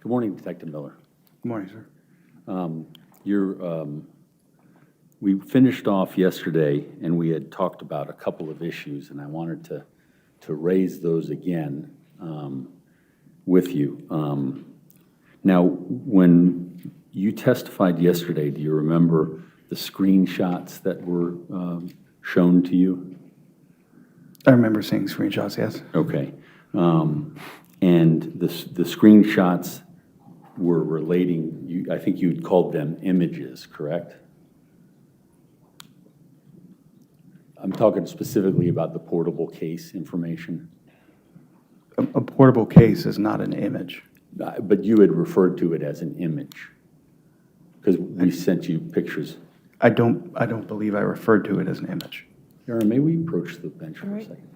Good morning, Detective Miller. Good morning, sir. We finished off yesterday, and we had talked about a couple of issues, and I wanted to raise those again with you. Now, when you testified yesterday, do you remember the screenshots that were shown to you? I remember seeing screenshots, yes. Okay. And the screenshots were relating, I think you'd called them images, correct? I'm talking specifically about the portable case information. A portable case is not an image. But you had referred to it as an image, because we sent you pictures. I don't believe I referred to it as an image. Aaron, may we approach the bench for a second?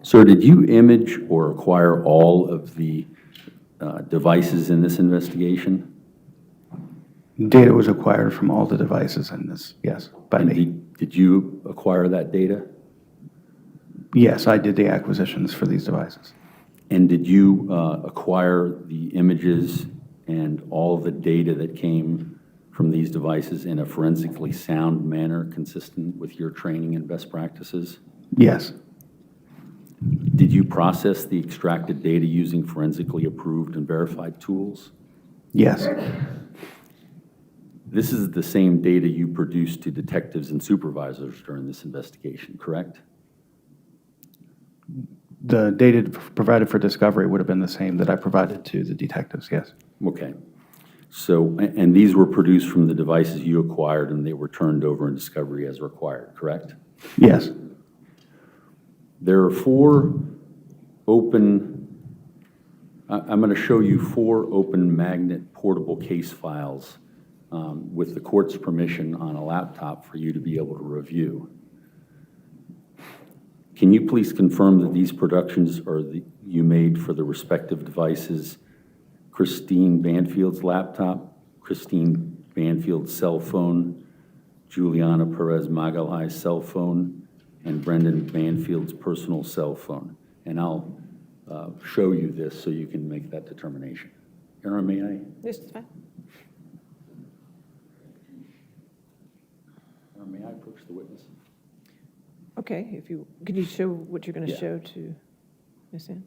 Sir, did you image or acquire all of the devices in this investigation? Data was acquired from all the devices in this, yes, by And me. did you acquire that data? Yes, I did the acquisitions for these devices. And did you acquire the images and all the data that came from these devices in a forensically sound manner consistent with your training and best practices? Yes, Did you process the extracted data using forensically approved and verified tools? yes, This is the same data you produced to detectives and supervisors during this investigation, correct? the data provided for discovery would have been the same that I provided to the detectives, yes. Okay. So, and these were produced from the devices you acquired and they were turned over in discovery as required, correct? Yes, There are four open, I'm going to show you four open magnet portable case files with the court's permission on a laptop for you to be able to review. Can you please confirm that these productions you made for the respective devices, Christine Banfield's laptop, Christine Banfield's cell phone, Juliana Peres Magalhães' cell phone, and Brendan Banfield's personal cell phone? And I'll show you this so you can make that determination. Aaron, may I? This is fine. Aaron, may I approach the witness? Okay, could you show what you're going to Yeah. show to Ms. Ann?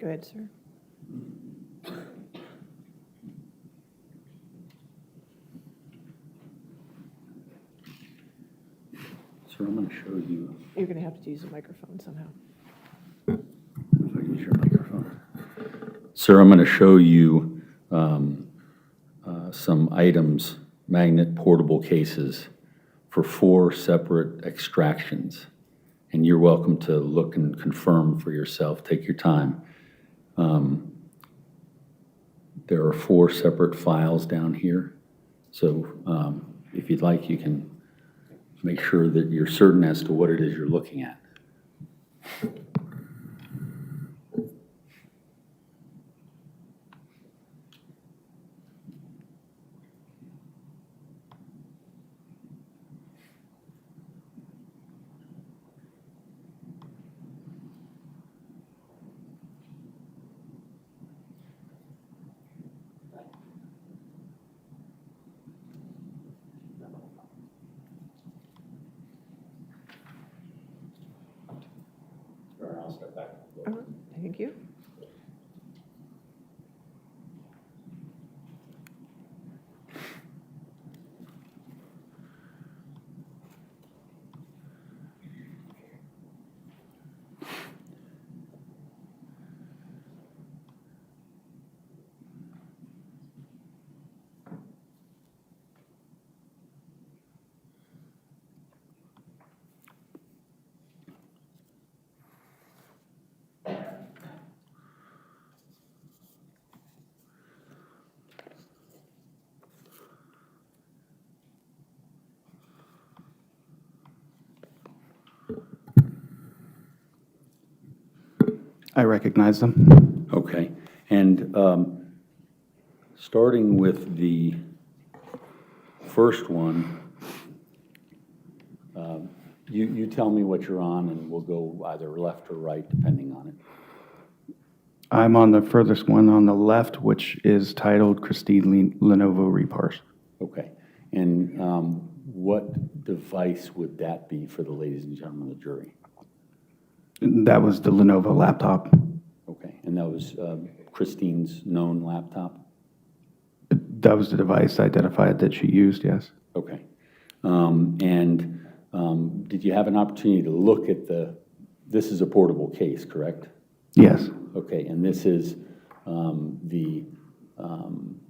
Go ahead, sir. Sir, I'm going to show you, You're going to have to use a microphone somehow. if I can use your microphone. Sir, I'm going to show you some items, magnet portable cases for 4 separate extractions. And you're welcome to look and confirm for yourself. Take your time. There are 4 separate files down here. So if you'd like, you can make sure that you're certain as to what it is you're looking at. I'll step back. Thank you. I recognize them. Okay. And starting with the first one, you tell me what you're on, and we'll go either left or right, depending on it. I'm on the furthest one on the left, which is titled Christine Lenovo Reparse. Okay. And what device would that be for the ladies and gentlemen of the jury? That was the Lenovo laptop. Okay. And that was Christine's known laptop? That was the device identified that she used, yes. Okay. Did you have an opportunity to look at this is a portable case, correct? Yes, Okay, and this is the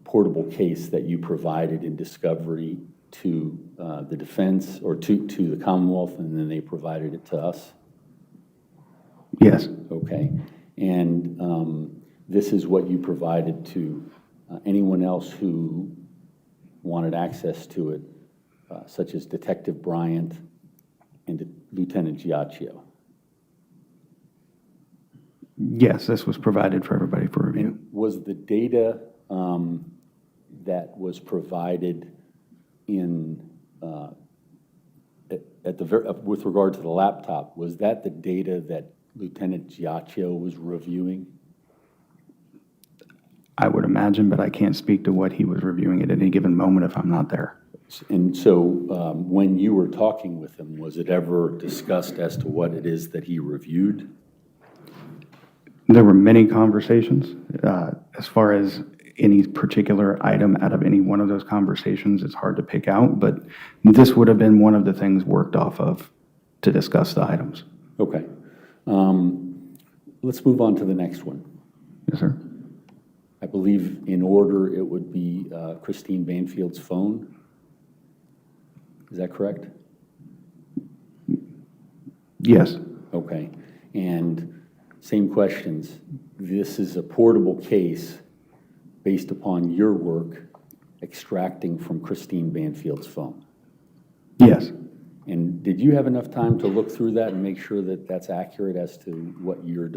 portable case that you provided in discovery to the defense or to the Commonwealth, and then they provided it to us? yes, Okay, and this is what you provided to anyone else who wanted access to it, such as Detective Bryant and Lieutenant Giacchio? yes, this was provided for everybody for review. Was the data that was provided in with regard to the laptop, was that the data that Lieutenant Giacchio was reviewing? I would imagine, but I can't speak to what he was reviewing at any given moment if I'm not there. And so when you were talking with him, was it ever discussed as to what it is that he reviewed? There were many conversations. As far as any particular item out of any one of those conversations, it's hard to pick out, but this would have been one of the things worked off of to discuss the items. Okay. Let's move on to the next one. Yes, sir. I believe in order it would be Christine Banfield's phone. Is that correct? Yes, Okay. And same questions. This is a portable case based upon your work extracting from Christine Banfield's phone. yes, And did you have enough time to look through that and make sure that that's accurate as to what your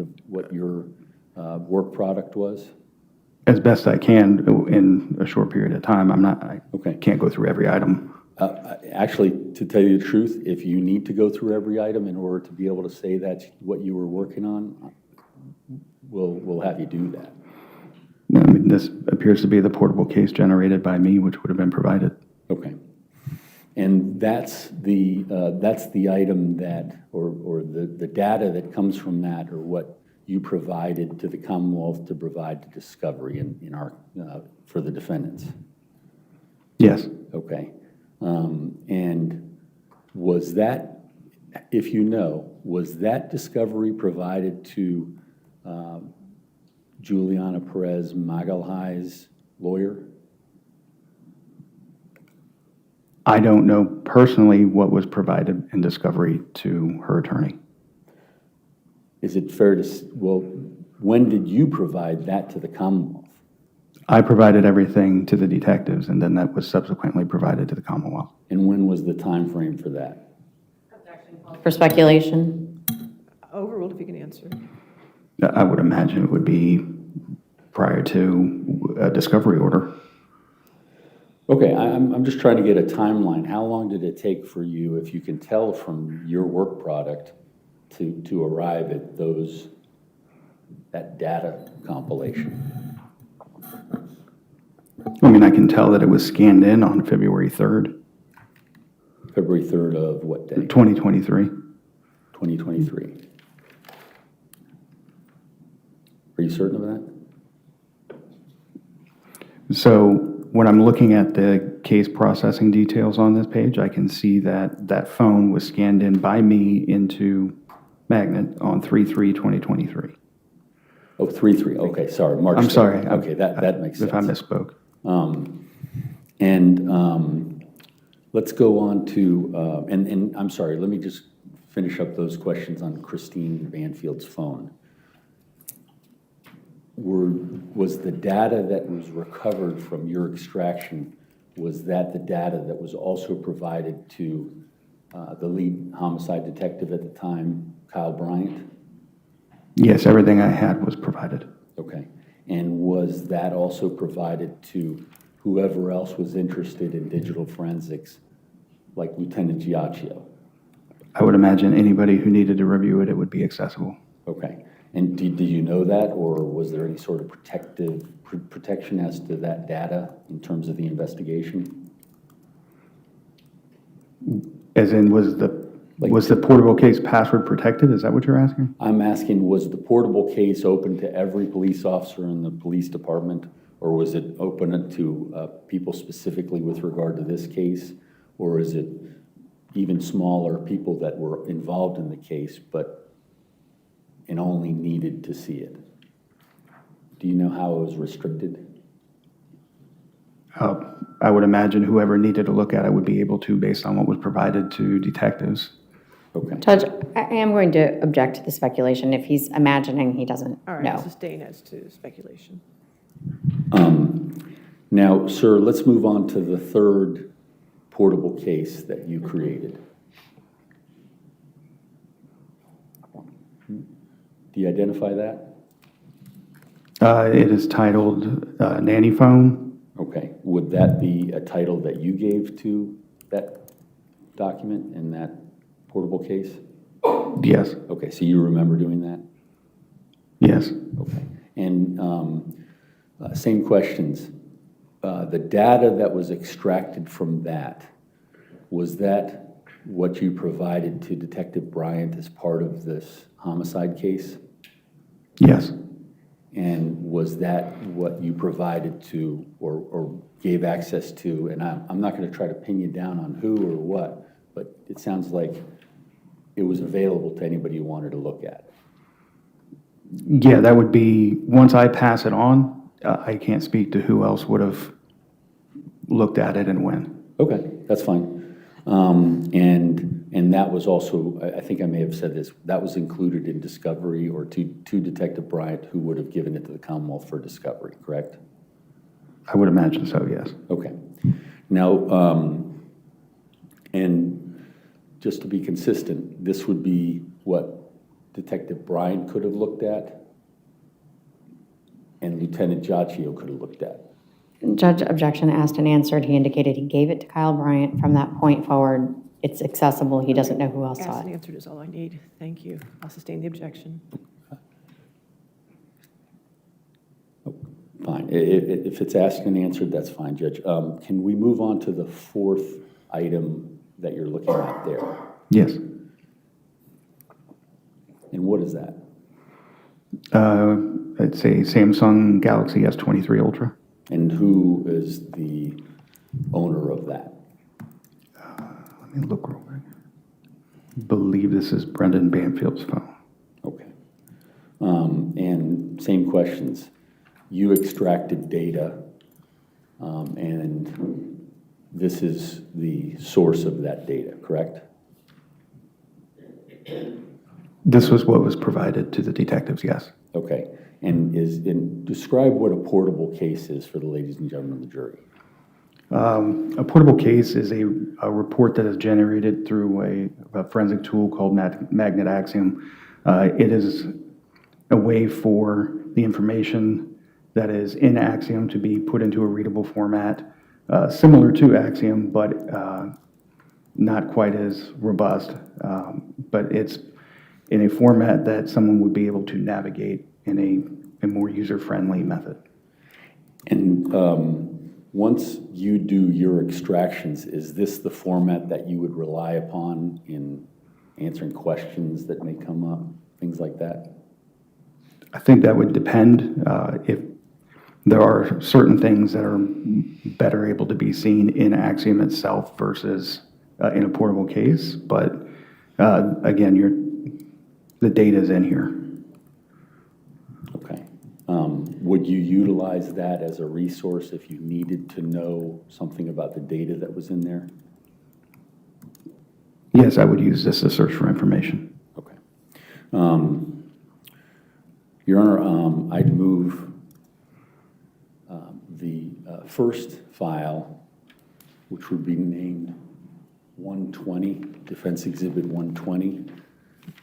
work product was? as best I can in a short period of time. I Okay. can't go through every item. Actually, to tell you the truth, if you need to go through every item in order to be able to say that's what you were working on, we'll have you do that. I mean, this appears to be the portable case generated by me, which would have been provided. Okay. And that's the item that, or the data that comes from that, or what you provided to the Commonwealth to provide to discovery in our, for the defendants? Yes. Okay. And was that, if you know, was that discovery provided to Juliana Peres Magalhães' lawyer? I don't know personally what was provided in discovery to her attorney. Is it fair to, well, when did you provide that to the Commonwealth? I provided everything to the detectives, and then that was subsequently provided to the Commonwealth. And when was the time frame for that? For speculation? Overruled if you can answer. I would imagine it would be prior to a discovery order. Okay, I'm just trying to get a timeline. How long did it take for you, if you can tell from your work product, to arrive at that data compilation? I mean, I can tell that it was scanned in on February 3rd, February 3rd of what day? 2023. 2023. Are you certain of that? So when I'm looking at the case processing details on this page, I can see that that phone was scanned in by me into Magnet on 3/3/2023. Oh, 3/3, okay, sorry, March. I'm 3rd. sorry. Okay, that makes sense. If I misspoke. Let's go on to, and I'm sorry, let me just finish up those questions on Christine Banfield's phone. Was the data that was recovered from your extraction, was that the data that was also provided to the lead homicide detective at the time, Kyle Bryant? Yes, everything I had was provided. Okay. And was that also provided to whoever else was interested in digital forensics, like Lieutenant Giacchio? I would imagine anybody who needed to review it, it would be accessible. Okay. And did you know that, or was there any sort of protection as to that data in terms of the investigation? As in, was the portable case password protected? Is that what you're asking? I'm asking, was the portable case open to every police officer in the police department, or was it open to people specifically with regard to this case, or is it even smaller people that were involved in the case and only needed to see it? Do you know how it was restricted? I would imagine whoever needed to look at it would be able to based on what was provided to detectives. Okay. Judge, I am going to object to the speculation if he's imagining he doesn't All right, know. sustain as to speculation. Now, sir, let's move on to the third portable case that you created. Do you identify that? It is titled Nanny Phone. Okay. Would that be a title that you gave to that document in that portable case? Yes. Okay, so you remember doing that? Yes. Okay. And same questions. The data that was extracted from that, was that what you provided to Detective Bryant as part of this homicide case? Yes. And was that what you provided to or gave access to? And I'm not going to try to pin you down on who or what, but it sounds like it was available to anybody who wanted to look at it. Yeah, that would be, once I pass it on, I can't speak to who else would have looked at it and when. Okay, that's fine. And that was also, I think I may have said this, that was included in discovery or to Detective Bryant, who would have given it to the Commonwealth for discovery, correct? I would imagine so, yes. Okay. Now, and just to be consistent, this would be what Detective Bryant could have looked at and Lieutenant Giacchio could have looked at. Judge, objection asked and answered. He indicated he gave it to Kyle Bryant. From that point forward, it's accessible. He doesn't know who else saw Asked and it. answered is all I need. Thank you. I'll sustain the objection. Fine. If it's asked and answered, that's fine, Judge. Can we move on to the fourth item that you're looking at there? Yes. And what is that? It's a Samsung Galaxy S23 Ultra. And who is the owner of that? Let me look real quick. Believe this is Brendan Banfield's phone. Okay. And same questions. You extracted data, and this is the source of that data, correct? This was what was provided to the detectives, yes. Okay. And describe what a portable case is for the ladies and gentlemen of the jury. A portable case is a report that is generated through a forensic tool called Magnet Axiom. It is a way for the information that is in Axiom to be put into a readable format, similar to Axiom, but not quite as robust. But it's in a format that someone would be able to navigate in a more user-friendly method. And once you do your extractions, is this the format that you would rely upon in answering questions that may come up, things like that? I think that would depend. If there are certain things that are better able to be seen in Axiom itself versus in a portable case, but again, the data is in here. Okay. Would you utilize that as a resource if you needed to know something about the data that was in there? Yes, I would use this to search for information. Okay. Your Honor, I'd move the first file, which would be named 120, Defense Exhibit 120,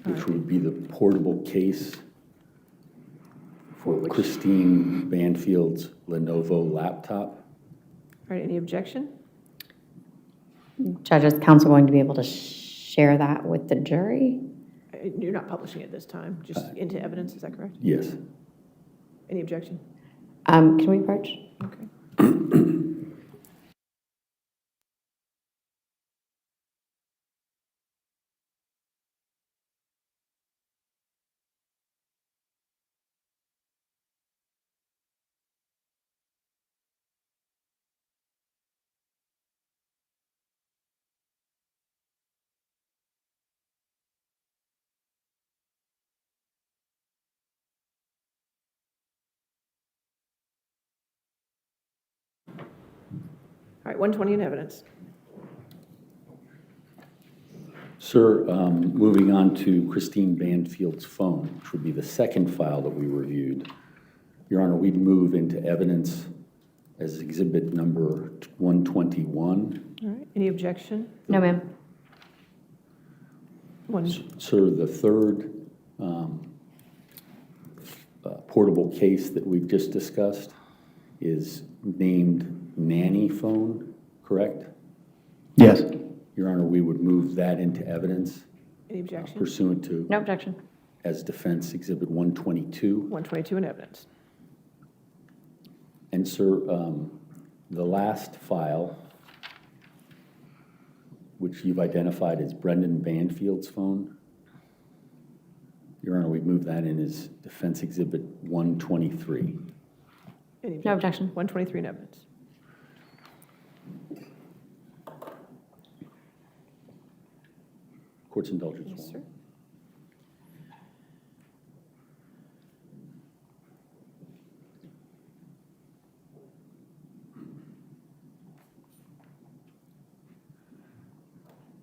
which would be the portable case for Christine Banfield's Lenovo laptop. All right, any objection? Judge, is counsel going to be able to share that with the jury? You're not publishing it this time, just into evidence, is that correct? Yes. Any objection? Can we approach? Okay. All right, 120 in evidence. Sir, moving on to Christine Banfield's phone, which would be the second file that we reviewed. Your Honor, we'd move into evidence as exhibit number 121. All right, any objection? No, ma'am. Sir, the third portable case that we've just discussed is named Nanny phone, correct? Yes. Your Honor, we would move that into evidence Any objection? pursuant to No objection. as defense exhibit 122. 122 in evidence. And sir, the last file, which you've identified as Brendan Banfield's phone, Your Honor, we move that in as defense exhibit 123. Any No objection. 123 in evidence. Court's indulgence. Yes, sir.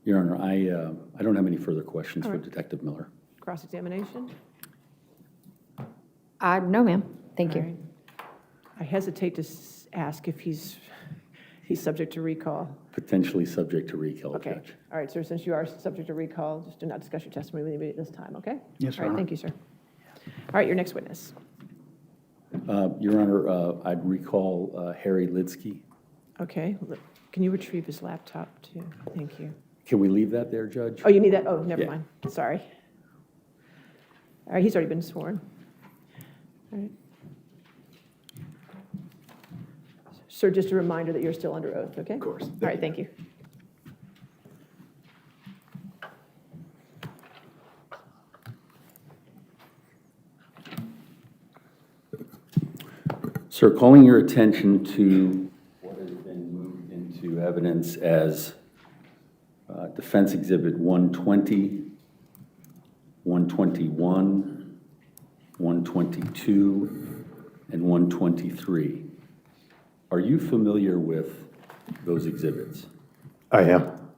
Your Honor, I don't have any further questions All for right. Detective Miller. Cross-examination? No, ma'am. Thank All you. right. I hesitate to ask if he's subject to recall. Potentially subject to recall, Okay. Judge. All right, sir, since you are subject to recall, just do not discuss your testimony with anybody at this time, okay? Yes, Your All right, Honor. thank you, sir. All right, your next witness. Your Honor, I'd recall Harry Lidsky. Okay, can you retrieve his laptop too? Thank you. Can we leave that there, Judge? Oh, you need that? Oh, never Yeah. mind, sorry. All right, he's already been sworn. All right. Sir, just a reminder that you're still under oath, okay? Of course. All right, thank you. Sir, calling your attention to what has been moved into evidence as Defense Exhibit 120, 121, 122, and 123. Are you familiar with those exhibits? I am.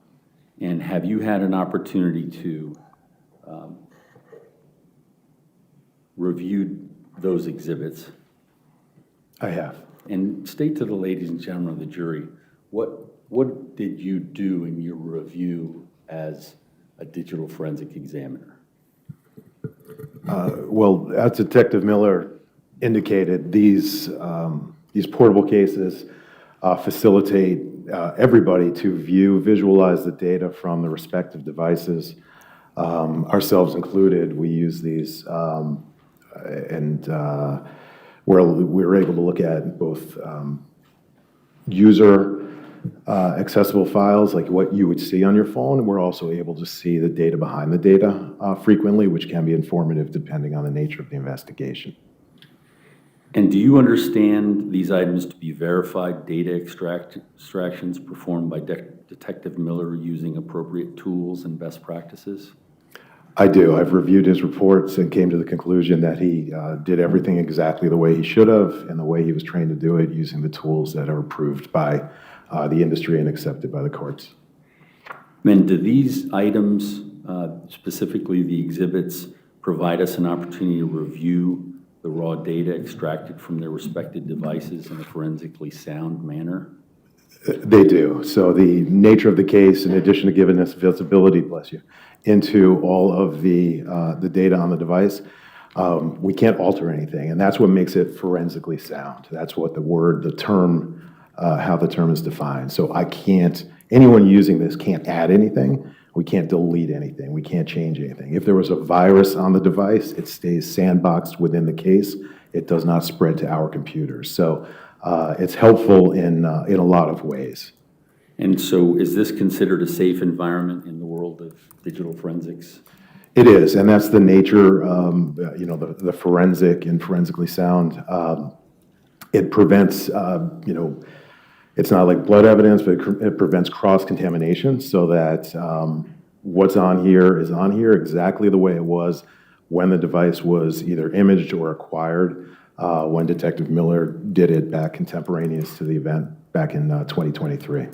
And have you had an opportunity to review those exhibits? I have. And state to the ladies and gentlemen of the jury, what did you do in your review as a digital forensic examiner? Well, as Detective Miller indicated, these portable cases facilitate everybody to visualize the data from the respective devices, ourselves included. We use these, and we're able to look at both user accessible files, like what you would see on your phone, and we're also able to see the data behind the data frequently, which can be informative depending on the nature of the investigation. And do you understand these items to be verified data extractions performed by Detective Miller using appropriate tools and best practices? I do. I've reviewed his reports and came to the conclusion that he did everything exactly the way he should have and the way he was trained to do it, using the tools that are approved by the industry and accepted by the courts. And do these items, specifically the exhibits, provide us an opportunity to review the raw data extracted from their respective devices in a forensically sound manner? They do. So the nature of the case, in addition to giving us visibility, bless you, into all of the data on the device, we can't alter anything, and that's what makes it forensically sound. That's what the term, how the term is defined. So anyone using this can't add anything. We can't delete anything. We can't change anything. If there was a virus on the device, it stays sandboxed within the case. It does not spread to our computers. So it's helpful in a lot of ways. And so is this considered a safe environment in the world of digital forensics? It is, and that's the nature, the forensic and forensically sound. It prevents, it's not like blood evidence, but it prevents cross-contamination so that what's on here is on here exactly the way it was when the device was either imaged or acquired when Detective Miller did it back contemporaneous to the event back in 2023.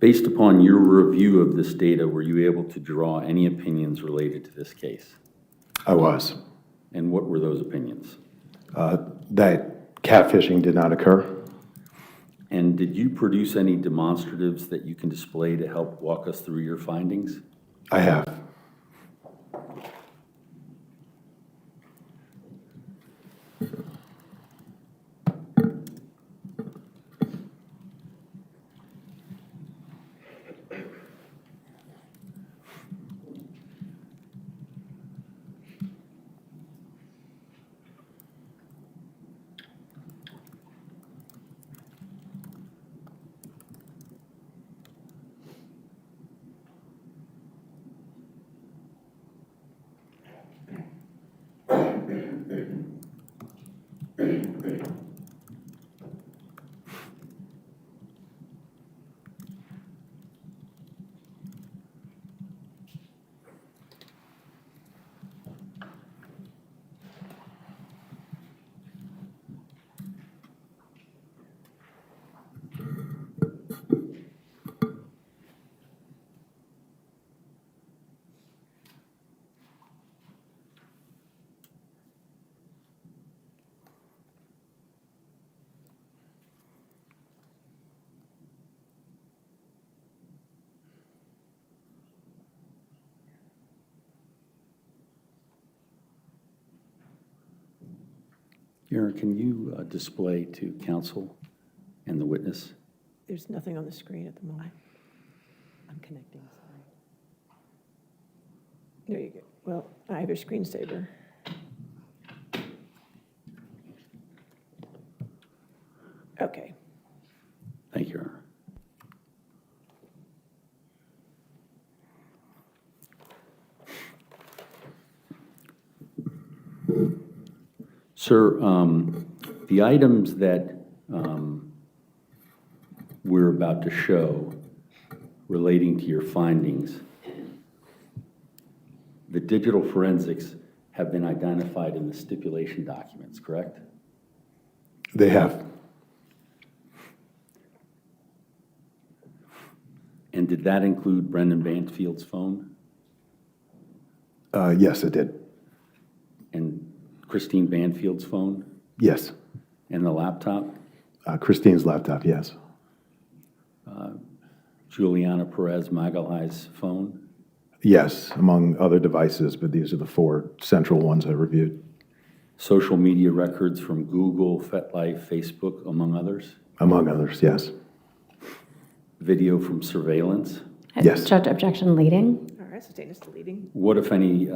Based upon your review of this data, were you able to draw any opinions related to this case? I was. And what were those opinions? That catfishing did not occur. And did you produce any demonstratives that you can display to help walk us through your findings? I have. Aaron, can you display to counsel and the witness? There's nothing on the screen at the moment. I'm connecting, sorry. There you go. Well, I have your screensaver. Okay. Thank you, Aaron. Sir, the items that we're about to show relating to your findings, the digital forensics have been identified in the stipulation documents, correct? They have. And did that include Brendan Banfield's phone Yes, it did. and Christine Banfield's phone Yes. and the laptop? Christine's laptop, yes. Juliana Peres Magalhães' phone? Yes, among other devices, but these are the 4 central ones I reviewed, Social media records from Google, FetLife, Facebook, among others? among others, yes. Video from surveillance? Yes. Judge, objection leading. All right, sustain is deleting. What, if any,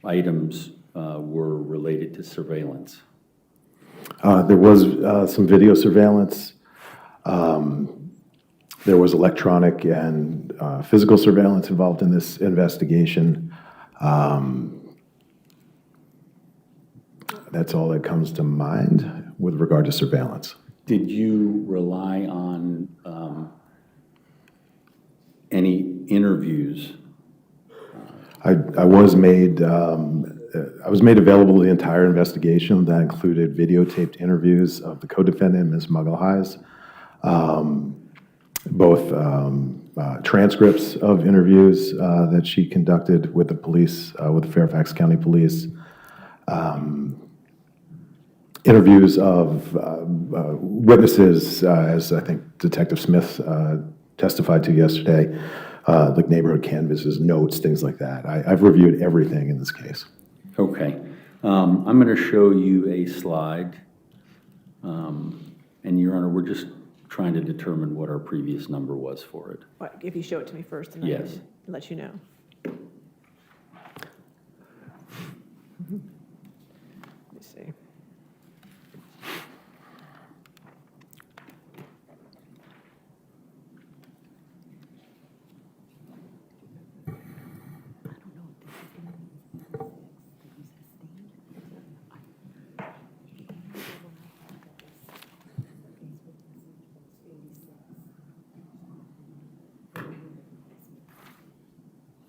items were related to surveillance? There was some video surveillance. There was electronic and physical surveillance involved in this investigation. That's all that comes to mind with regard to surveillance. Did you rely on any interviews? I was made available to the entire investigation. That included videotaped interviews of the co-defendant, Ms. Magalhães, both transcripts of interviews that she conducted with the police, with the Fairfax County Police, interviews of witnesses, as I think Detective Smith testified to yesterday, like neighborhood canvases, notes, things like that. I've reviewed everything in this case. Okay. I'm going to show you a slide. And Your Honor, we're just trying to determine what our previous number was for it. What, if you show it to me first, and then I Yes. can let you know. Let me see.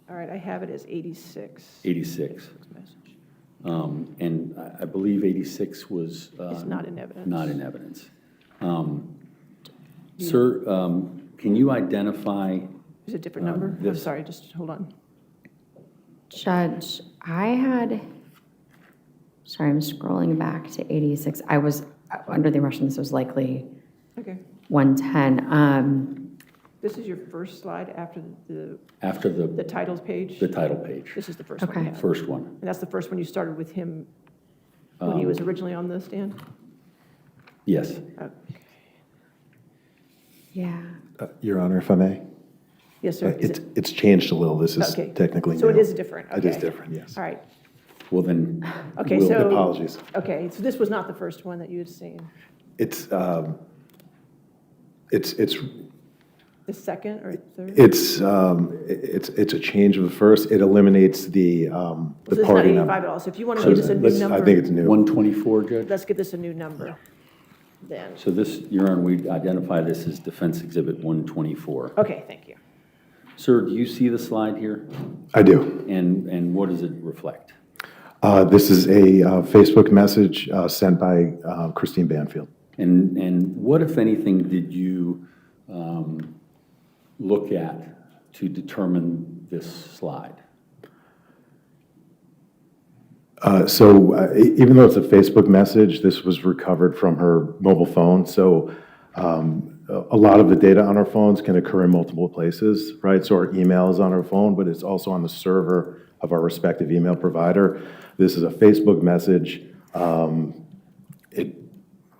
All right, I have it as 86. 86. Message. And I believe 86 was... It's not in evidence. Not in evidence. Sir, can you identify... Is it a different number? I'm this- sorry, just hold on. Judge, sorry, I'm scrolling back to 86. I was under the impression this was likely Okay. 110. This is your first slide after the After the titles page? the title page, This is the first one Okay. you have. first one. And that's the first one you started with him when he was originally on the stand? Yes. Okay. Yeah. Your Honor, if I may? Yes, sir. Is it- It's changed a little. This is Okay. technically So it new. is different, It is okay. different, yes. All right. Well, then, Okay, Will- so. Apologies. Okay, so this was not the first one that you had seen? It's The second or third? it's a change of the first. It eliminates the So this is not party 85 number. at all, so if you want to give us a new number. I think it's new. 124, Judge? Let's give this a new number then. So this, Your Honor, we identify this as Defense Exhibit 124. Okay, thank you. Sir, do you see the slide here? I do. And what does it reflect? This is a Facebook message sent by Christine Banfield. And what, if anything, did you look at to determine this slide? Even though it's a Facebook message, this was recovered from her mobile phone. So a lot of the data on our phones can occur in multiple places, right? So our email is on our phone, but it's also on the server of our respective email provider. This is a Facebook message. It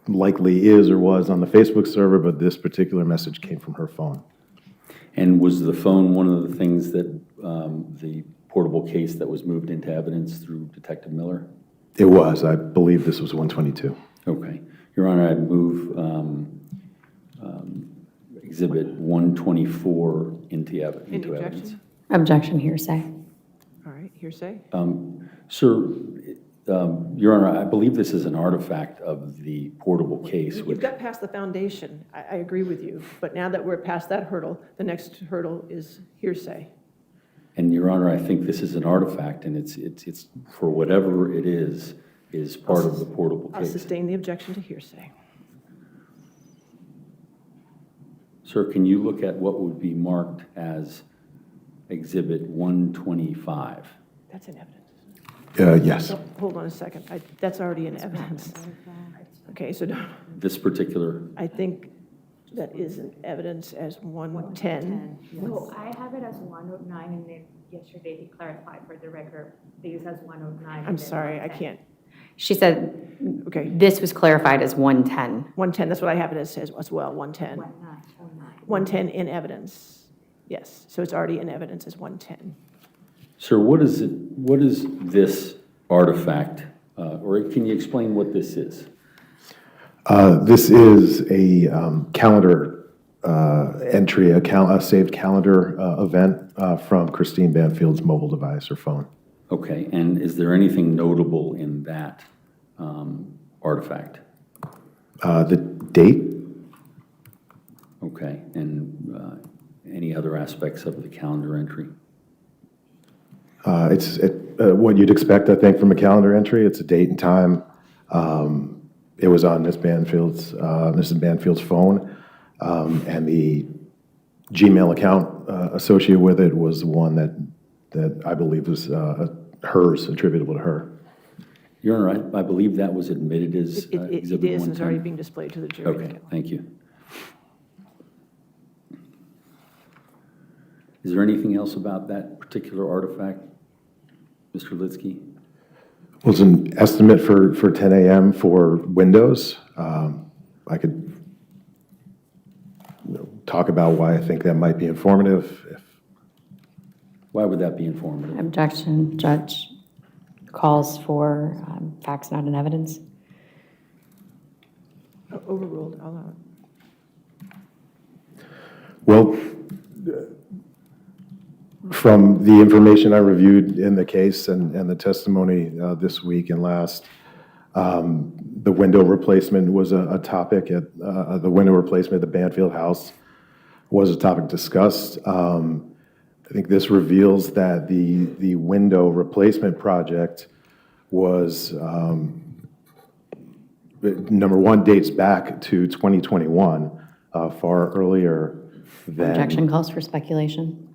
likely is or was on the Facebook server, but this particular message came from her phone. And was the phone one of the things that the portable case that was moved into evidence through Detective Miller? It was. I believe this was 122. Okay. Your Honor, I'd move Exhibit 124 into Any evidence. objection? Objection hearsay. All right, hearsay? Sir, Your Honor, I believe this is an artifact of the portable case, You've which, got past the foundation. I agree with you. But now that we're past that hurdle, the next hurdle is hearsay. and Your Honor, I think this is an artifact, and it's for whatever it is part of the portable I'll case. sustain the objection to hearsay. Sir, can you look at what would be marked as Exhibit 125? That's in evidence. Yes. Oh, hold on a second. That's already in evidence. Okay, so This particular, I think that is in evidence as 110. No, I have it as 109, and then yesterday he clarified for the record, they use as 109. I'm sorry, I can't. She said Okay, this was clarified as 110. 110, that's what I have it as well, 110. 110 in evidence. Yes, so it's already in evidence as 110. sir, what is this artifact, or can you explain what this is? This is a calendar entry, a saved calendar event from Christine Banfield's mobile device or phone. Okay, and is there anything notable in that artifact? The date, Okay, and any other aspects of the calendar entry? it's what you'd expect, I think, from a calendar entry. It's a date and time. It was on Mrs. Banfield's phone, and the Gmail account associated with it was one that I believe was hers, attributable to her. Your Honor, I believe that was admitted as It Exhibit is, and it's already 110. being displayed to the jury. Okay, thank you. Is there anything else about that particular artifact, Mr. Litsky? Was an estimate for 10 a.m. for Windows. I could talk about why I think that might be informative. Why would that be informative? Objection, judge calls for facts not in evidence. Overruled, I'll allow it. Well, from the information I reviewed in the case and the testimony this week and last, the window replacement was a topic at the window replacement at the Banfield house was a topic discussed. I think this reveals that the window replacement project was, number one, dates back to 2021, far earlier than. Objection calls for speculation.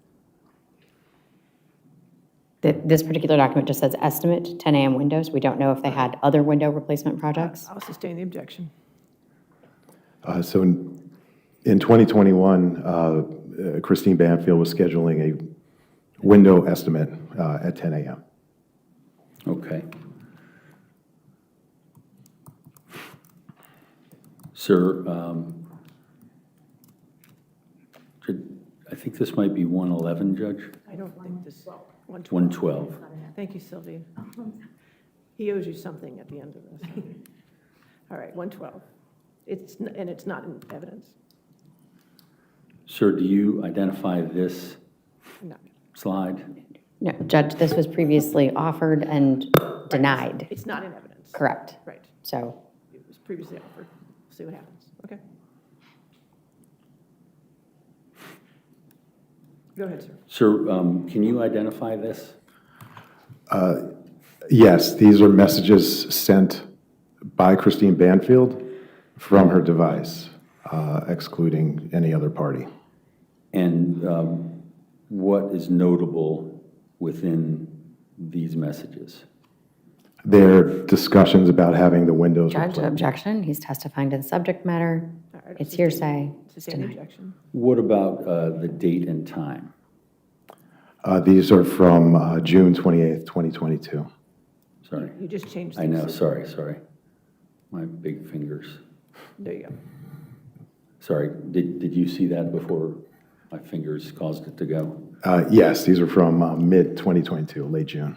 This particular document just says estimate 10 a.m. windows. We don't know if they had other window replacement projects. I'll sustain the objection. So in 2021, Christine Banfield was scheduling a window estimate at 10 a.m. Okay. Sir, I think this might be 111, Judge? I don't think this, 112. 112. Thank you, Sylvia. He owes you something at the end of this. All right, 112. And it's not in evidence. Sir, do you identify this No. slide? No, judge, this was previously offered and denied. It's not in evidence. Correct. Right. So It was previously offered. We'll see what happens. Okay. Go ahead, sir. Sir, can you identify this? Yes, these are messages sent by Christine Banfield from her device, excluding any other party. And what is notable within these messages? There are discussions about having the windows judge, replaced. objection. He's testifying to the subject matter. All right, It's hearsay. It's Sustain the denied. objection. What about the date and time? These are from June 28th, 2022. Sorry. You just changed. I know, things. sorry. My big fingers. There you go. Sorry, did you see that before my fingers caused it to go? Yes, these are from mid-2022, late June.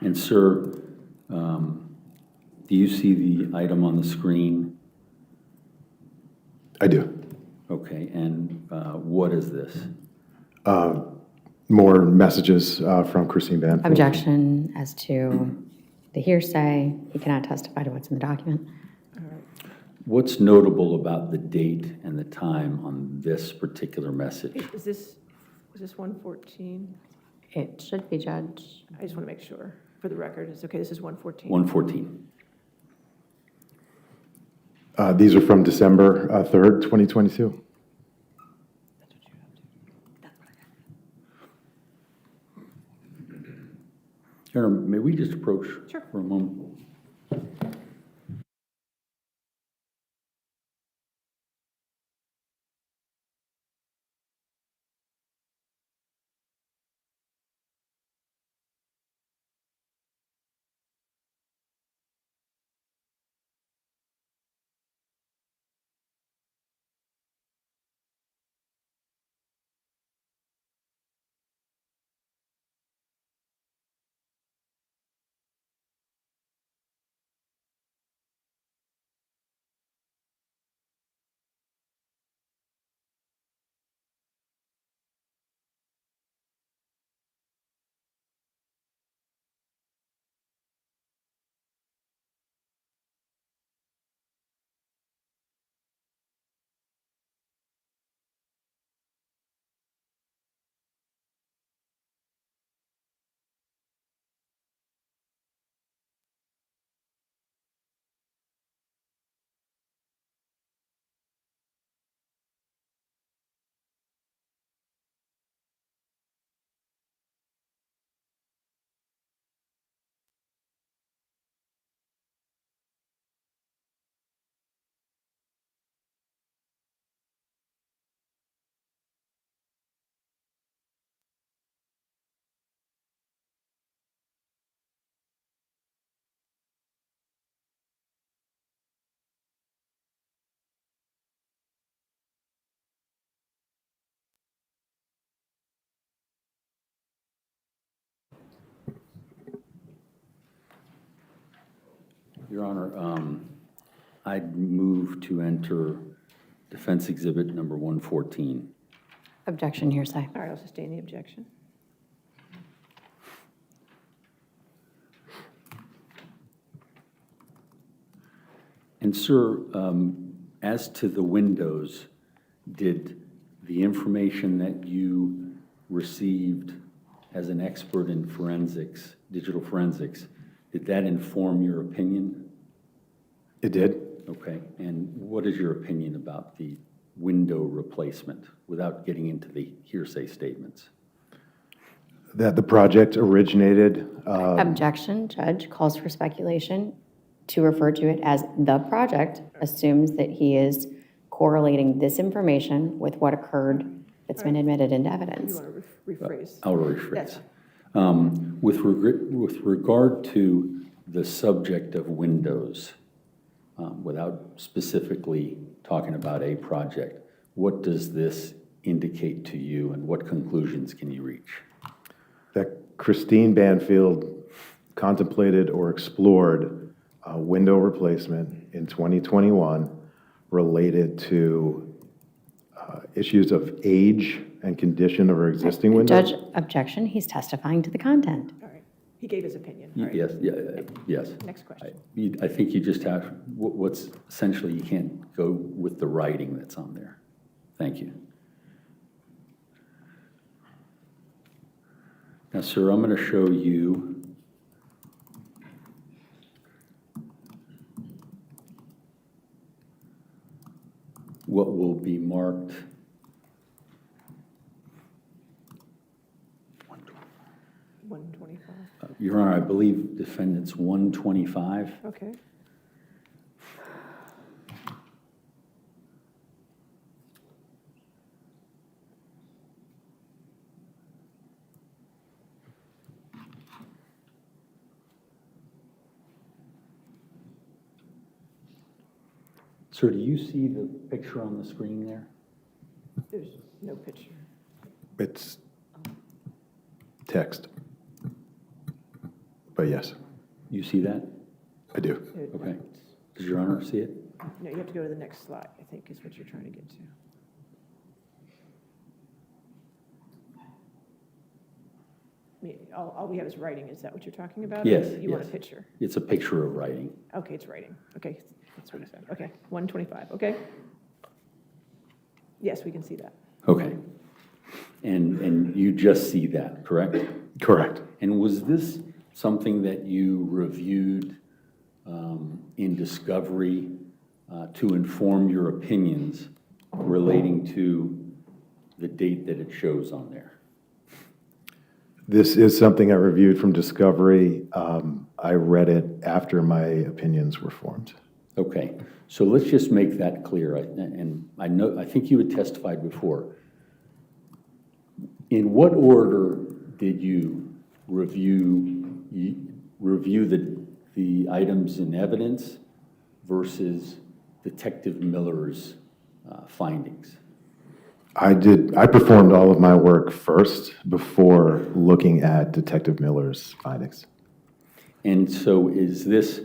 And sir, do you see the item on the screen? I do. Okay, and what is this? More messages from Christine Banfield. Objection as to the hearsay. He cannot testify to what's in the document. What's notable about the date and the time on this particular message? Is this 114? It should be, Judge. I just want to make sure, for the record, it's okay, this is 114. 114. These are from December 3rd, 2022. Your Honor, may we just approach Sure. for a moment? Your Honor, I'd move to enter defense exhibit number 114. Objection, hearsay. All right, I'll sustain the objection. And sir, as to the windows, did the information that you received as an expert in forensics, digital forensics, did that inform your opinion? It did. Okay, and what is your opinion about the window replacement without getting into the hearsay statements? That the project originated, Objection, Judge calls for speculation. To refer to it as the project assumes that he is correlating this information with what occurred that's been admitted into You evidence. want to rephrase? I'll That's rephrase. With regard to the subject of windows, without specifically talking about a project, what does this indicate to you and what conclusions can you reach? that Christine Banfield contemplated or explored window replacement in 2021 related to issues of age and condition of her existing windows. Judge, objection, he's testifying to the content. All right. He gave his opinion. All right. Yes, yes. Next question. I think you just have, what's essentially, you can't go with the writing that's on there. Thank you. Now, sir, I'm going to show you what will be marked 125. Your Honor, I believe defendant's 125. Okay. Sir, do you see the picture on the screen there? There's no picture. It's text. But yes, You see that? I do. Okay. Does Your Honor see it? No, you have to go to the next slide, I think is what you're trying to get to. all we have is writing, is that what you're talking about? Yes, Or you want a yes. picture? It's a picture of writing. Okay, it's writing, okay, that's what he said, okay, 125, okay? Yes, we can see that. Okay. And you just see that, correct? Correct. And was this something that you reviewed in discovery to inform your opinions relating to the date that it shows on there? This is something I reviewed from discovery. I read it after my opinions were formed. Okay, so let's just make that clear. And I think you had testified before. In what order did you review the items in evidence versus Detective Miller's findings? I performed all of my work first before looking at Detective Miller's findings. And so is this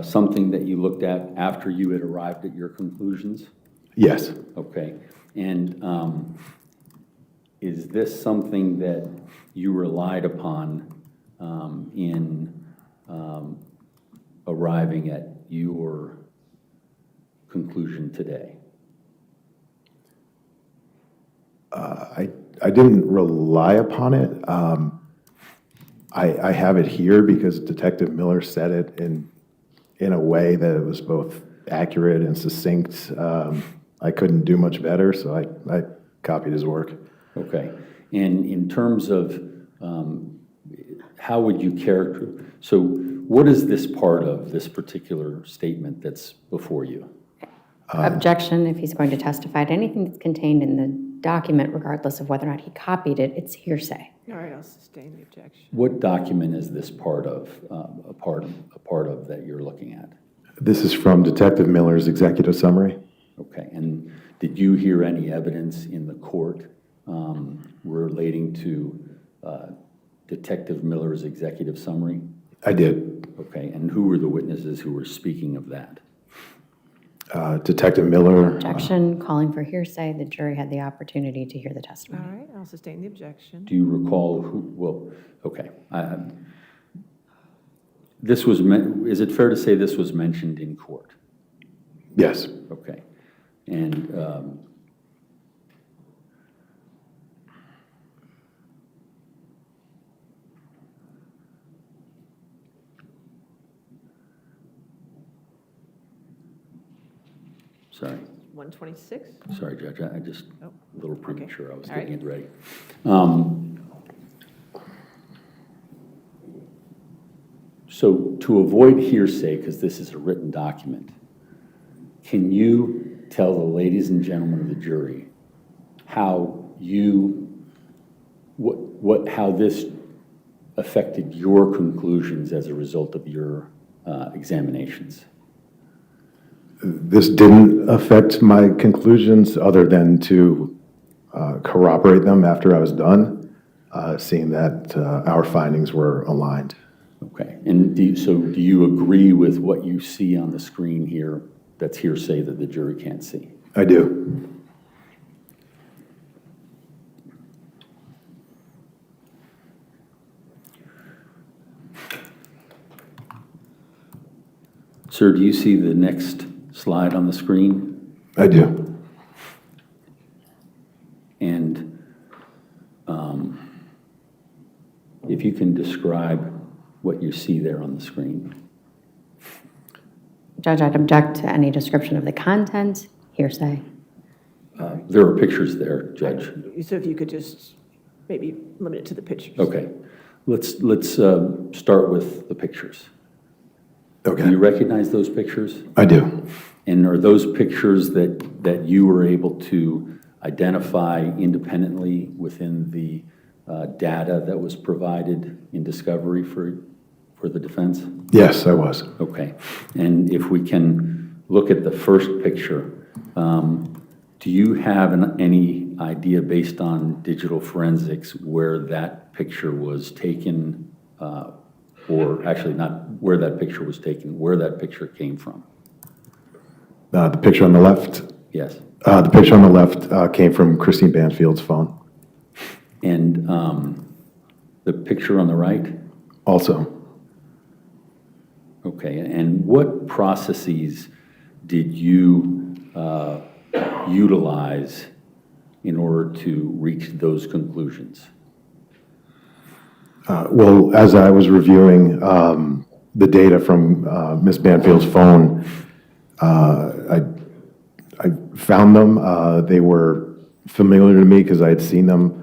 something that you looked at after you had arrived at your conclusions? Yes, Okay. And is this something that you relied upon in arriving at your conclusion today? I didn't rely upon it. I have it here because Detective Miller said it in a way that it was both accurate and succinct. I couldn't do much better, so I copied his work. Okay. And in terms of how would you characterize, so what is this part of, this particular statement that's before you? Objection, if he's going to testify to anything that's contained in the document, regardless of whether or not he copied it, it's hearsay. All right, I'll sustain the objection. What document is this part of, a part of that you're looking at? This is from Detective Miller's executive summary. Okay, and did you hear any evidence in the court relating to Detective Miller's executive summary? I did. Okay, and who were the witnesses who were speaking of that? Detective Miller. Objection, calling for hearsay, the jury had the opportunity to hear the All testimony. right, I'll sustain the objection. Do you recall who, well, okay. This was, is it fair to say this was mentioned in court? Yes. Okay. And sorry. 126? Sorry, Judge, I just, Oh, a little premature, I was All right. getting it ready. So to avoid hearsay, because this is a written document, can you tell the ladies and gentlemen of the jury how how this affected your conclusions as a result of your examinations? This didn't affect my conclusions other than to corroborate them after I was done, seeing that our findings were aligned. Okay, and do you agree with what you see on the screen here that's hearsay that the jury can't see? I do. Sir, do you see the next slide on the screen? I do. And if you can describe what you see there on the screen. Judge, I'd object to any description of the content, hearsay. There are pictures there, Judge. So if you could just maybe limit it to the pictures. Okay, let's start with the pictures. Do you Okay. recognize those pictures? I do. And are those pictures that you were able to identify independently within the data that was provided in discovery for the defense? Yes, I was. Okay. And if we can look at the first picture, do you have any idea based on digital forensics where that picture was taken, or actually not where that picture was taken, where that picture came from? The picture on the left, Yes. the picture on the left came from Christine Banfield's phone. And The picture on the right? Also. Okay, and what processes did you utilize in order to reach those conclusions? Well, as I was reviewing the data from Ms. Banfield's phone, I found them. They were familiar to me because I had seen them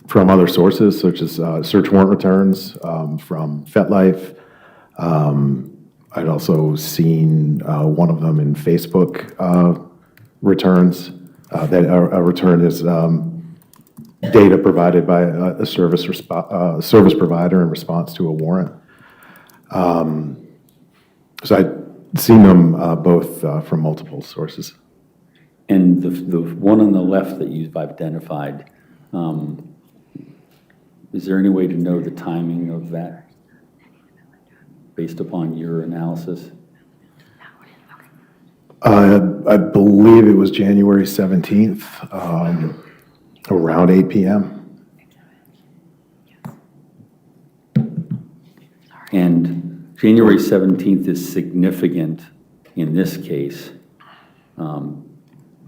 from other sources, such as search warrant returns from FetLife. I'd also seen one of them in Facebook returns. That a return is data provided by a service provider in response to a warrant. So I'd seen them both from multiple sources. And the one on the left that you've identified, is there any way to know the timing of that based upon your analysis? I believe it was January 17th, around 8 p.m. And January 17th is significant in this case.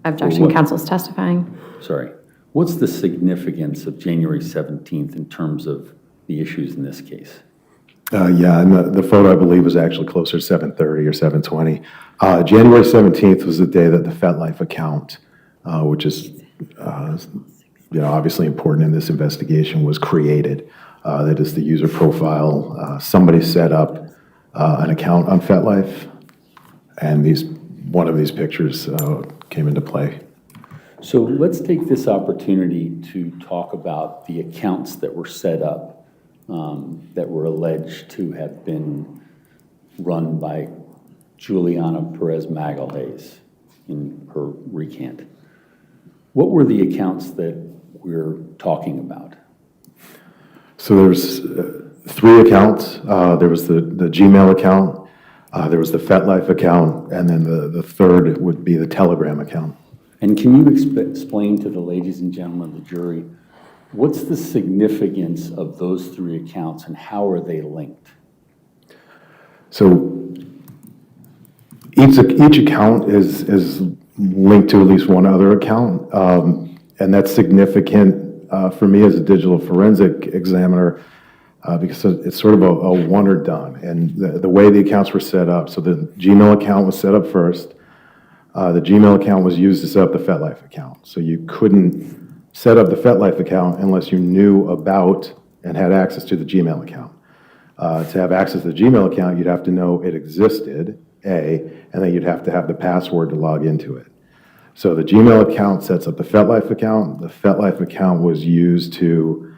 Objection, What- counsel's testifying. Sorry. What's the significance of January 17th in terms of the issues in this case? Yeah, and the photo, I believe, was actually closer to 7:30 or 7:20. January 17th was the day that the FetLife account, which is, obviously important in this investigation, was created. That is the user profile. Somebody set up an account on FetLife, and one of these pictures came into play. So let's take this opportunity to talk about the accounts that were set up that were alleged to have been run by Juliana Peres Magalhães in her recant. What were the accounts that we're talking about? So there's 3 accounts. There was the Gmail account, there was the FetLife account, and then the third would be the Telegram account. And can you explain to the ladies and gentlemen of the jury, what's the significance of those 3 accounts and how are they linked? So each account is linked to at least one other account, and that's significant for me as a digital forensic examiner because it's sort of a one or done. And the way the accounts were set up, so the Gmail account was set up first. The Gmail account was used to set up the FetLife account. So you couldn't set up the FetLife account unless you knew about and had access to the Gmail account. To have access to the Gmail account, you'd have to know it existed, and then you'd have to have the password to log into it. So the Gmail account sets up the FetLife account. The FetLife account was used to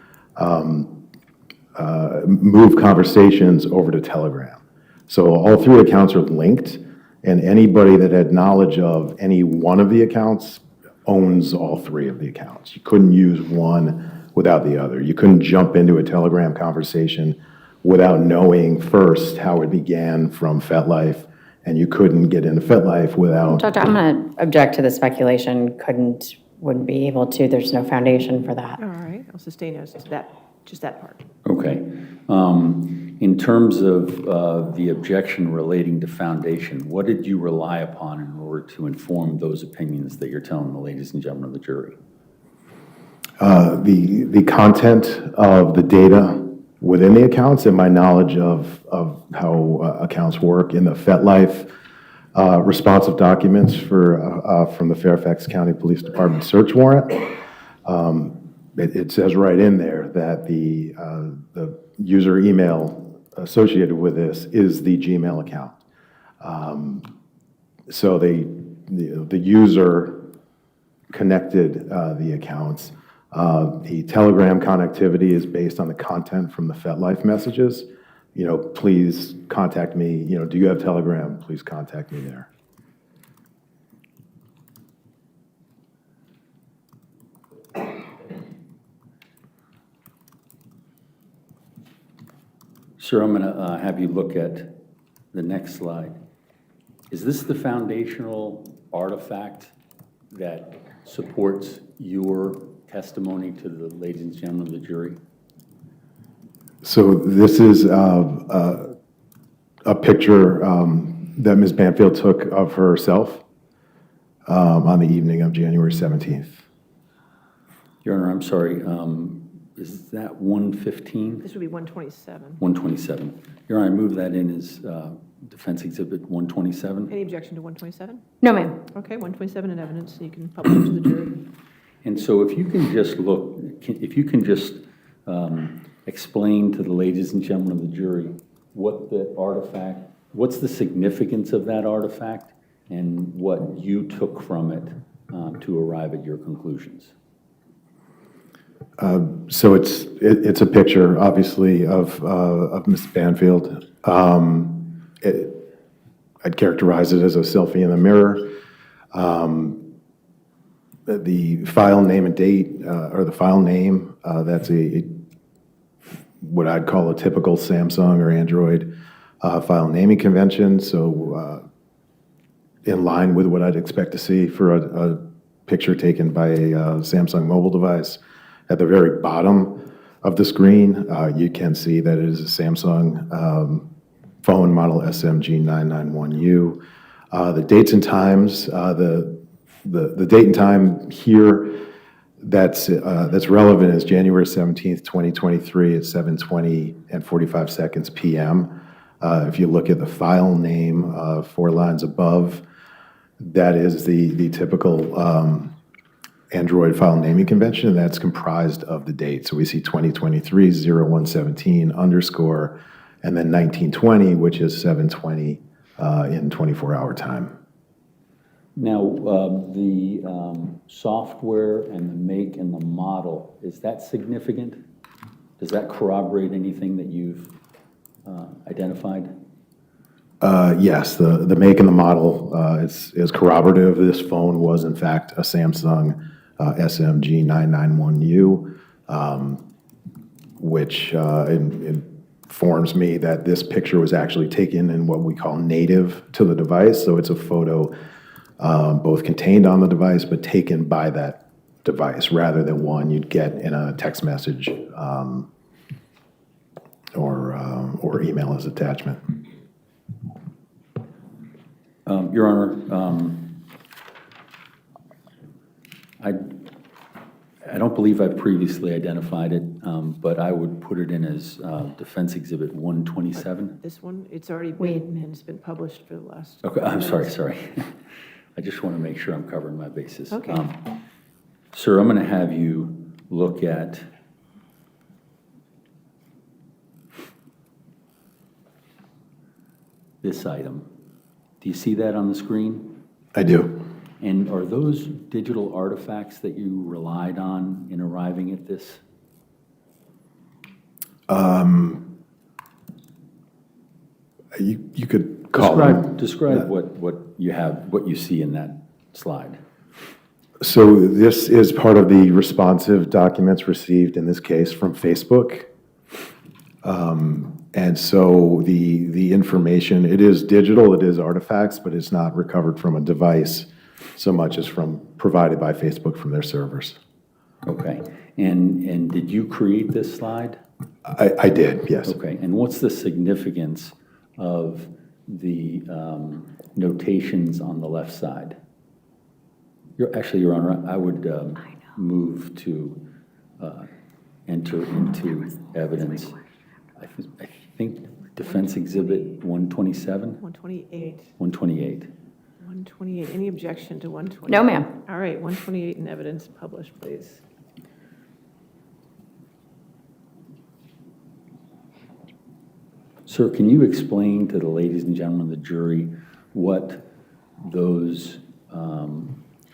move conversations over to Telegram. So all 3 accounts are linked, and anybody that had knowledge of any one of the accounts owns all 3 of the accounts. You couldn't use one without the other. You couldn't jump into a Telegram conversation without knowing first how it began from FetLife, and you couldn't get into FetLife without... Judge, I'm going to object to the speculation, wouldn't be able to, there's no foundation for that. All right, I'll sustain as to that, just that part. Okay. In terms of the objection relating to foundation, what did you rely upon in order to inform those opinions that you're telling the ladies and gentlemen of the jury? The content of the data within the accounts and my knowledge of how accounts work in the FetLife responsive documents from the Fairfax County Police Department search warrant. It says right in there that the user email associated with this is the Gmail account. So the user connected the accounts. The Telegram connectivity is based on the content from the FetLife messages. Please contact me. Do you have Telegram? Please contact me there. Sir, I'm going to have you look at the next slide. Is this the foundational artifact that supports your testimony to the ladies and gentlemen of the jury? So this is a picture that Ms. Banfield took of herself on the evening of January 17th. Your Honor, I'm sorry, is that 115? This would be 127. 127. Your Honor, I move that in as Defense Exhibit 127. Any objection to 127? No, ma'am. Okay, 127 in evidence, so you can publish it to the jury. And so if you can just look, if you can just explain to the ladies and gentlemen of the jury what the artifact, what's the significance of that artifact and what you took from it to arrive at your conclusions. So it's a picture, obviously, of Ms. Banfield. I'd characterize it as a selfie in the mirror. The file name and date, or the file name, that's what I'd call a typical Samsung or Android file naming convention. So in line with what I'd expect to see for a picture taken by a Samsung mobile device. At the very bottom of the screen, you can see that it is a Samsung phone model SMG991U. The dates and times, the date and time here that's relevant is January 17th, 2023 at 7:20 and 45 seconds p.m. If you look at the file name 4 lines above, that is the typical Android file naming convention, and that's comprised of the date. So we see 2023-0117 underscore, and then 1920, which is 7:20 in 24-hour time. Now, the software and the make and the model, is that significant? Does that corroborate anything that you've identified? Yes, the make and the model is corroborative. This phone was, in fact, a Samsung SMG991U, which informs me that this picture was actually taken in what we call native to the device. So it's a photo both contained on the device but taken by that device rather than one you'd get in a text message or email as attachment. Your Honor, I don't believe I previously identified it, but I would put it in as Defense Exhibit 127. This one, it's already been, and it's been published for the last. Okay, I'm sorry. I just want to make sure I'm covering my bases. Okay. Sir, I'm going to have you look at this item. Do you see that on the screen? I do. And are those digital artifacts that you relied on in arriving at this? You could call them. Describe what you have, what you see in that slide. So this is part of the responsive documents received in this case from Facebook. And so the information, it is digital, it is artifacts, but it's not recovered from a device so much as provided by Facebook from their servers. Okay. And did you create this slide? I did, yes. Okay. And what's the significance of the notations on the left side? Actually, Your Honor, I would move to enter into evidence. I think Defense Exhibit 127? 128. 128. 128. Any objection to 128? No, ma'am. All right, 128 in evidence published, please. Sir, can you explain to the ladies and gentlemen of the jury what those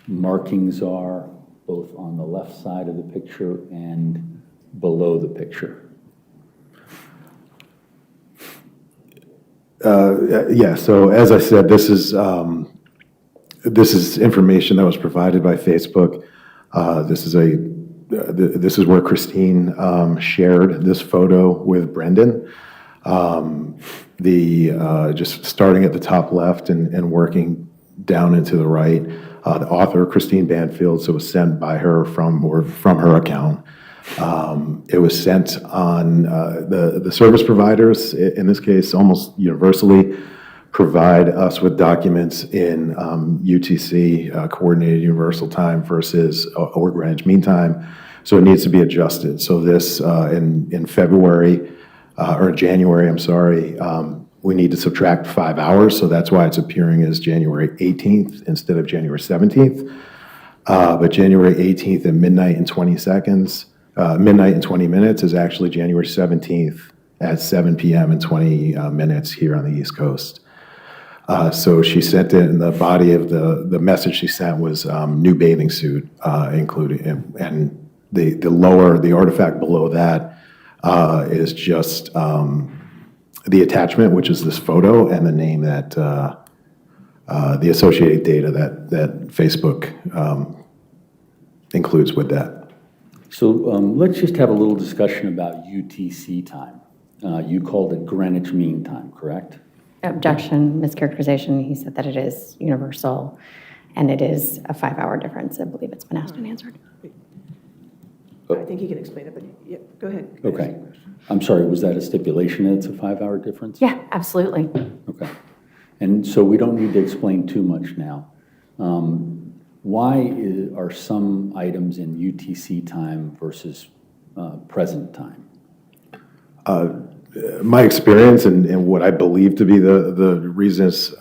markings are, both on the left side of the picture and below the picture? Yeah, so as I said, this is information that was provided by Facebook. This is where Christine shared this photo with Brendan. Just starting at the top left and working down and to the right. The author, Christine Banfield, so it was sent by her from her account. It was sent on the service providers, in this case, almost universally, provide us with documents in UTC, Coordinated Universal Time versus or Greenwich Mean Time. So it needs to be adjusted. So this in February, or January, I'm sorry, we need to subtract 5 hours. So that's why it's appearing as January 18th instead of January 17th. But January 18th at midnight and 20 minutes is actually January 17th at 7 p.m. and 20 minutes here on the East Coast. So she sent it, and the body of the message she sent was new bathing suit included, and the artifact below that is just the attachment, which is this photo, and the name that the associated data that Facebook includes with that. So let's just have a little discussion about UTC time. You called it Greenwich Mean Time, correct? Objection, mischaracterization. He said that it is universal, and it is a 5-hour difference. I believe it's been asked and answered. I think he can explain it, but yeah, go ahead. Okay. I'm sorry, was that a stipulation that it's a 5-hour difference? Yeah, absolutely. Okay. And so we don't need to explain too much now. Why are some items in UTC time versus present time? My experience and what I believe to be the reasons,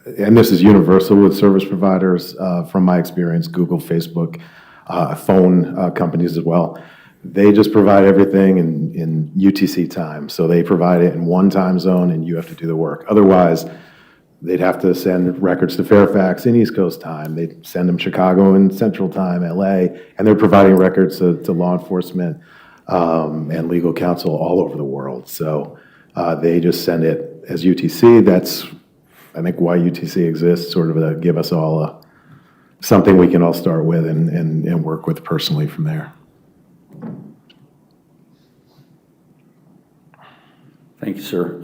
and this is universal with service providers, from my experience, Google, Facebook, phone companies as well, they just provide everything in UTC time. So they provide it in one time zone and you have to do the work. Otherwise, they'd have to send records to Fairfax in East Coast time. They'd send them Chicago in Central time, LA, and they're providing records to law enforcement and legal counsel all over the world. So they just send it as UTC. That's, I think, why UTC exists, sort of to give us all something we can all start with and work with personally from there. Thank you, sir.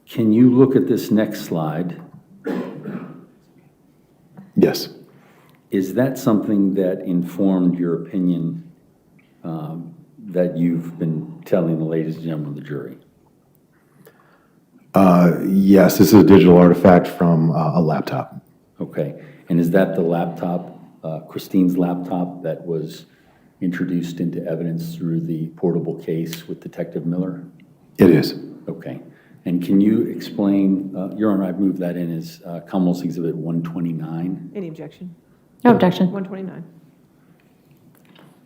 Can you look at this next slide? Yes. Is that something that informed your opinion that you've been telling the ladies and gentlemen of the jury? Yes, this is a digital artifact from a laptop. Okay. And is that the laptop, Christine's laptop, that was introduced into evidence through the portable case with Detective Miller? It is. Okay. And can you explain, Your Honor, I've moved that in as Commonwealth's Exhibit 129. Any objection? No objection. 129.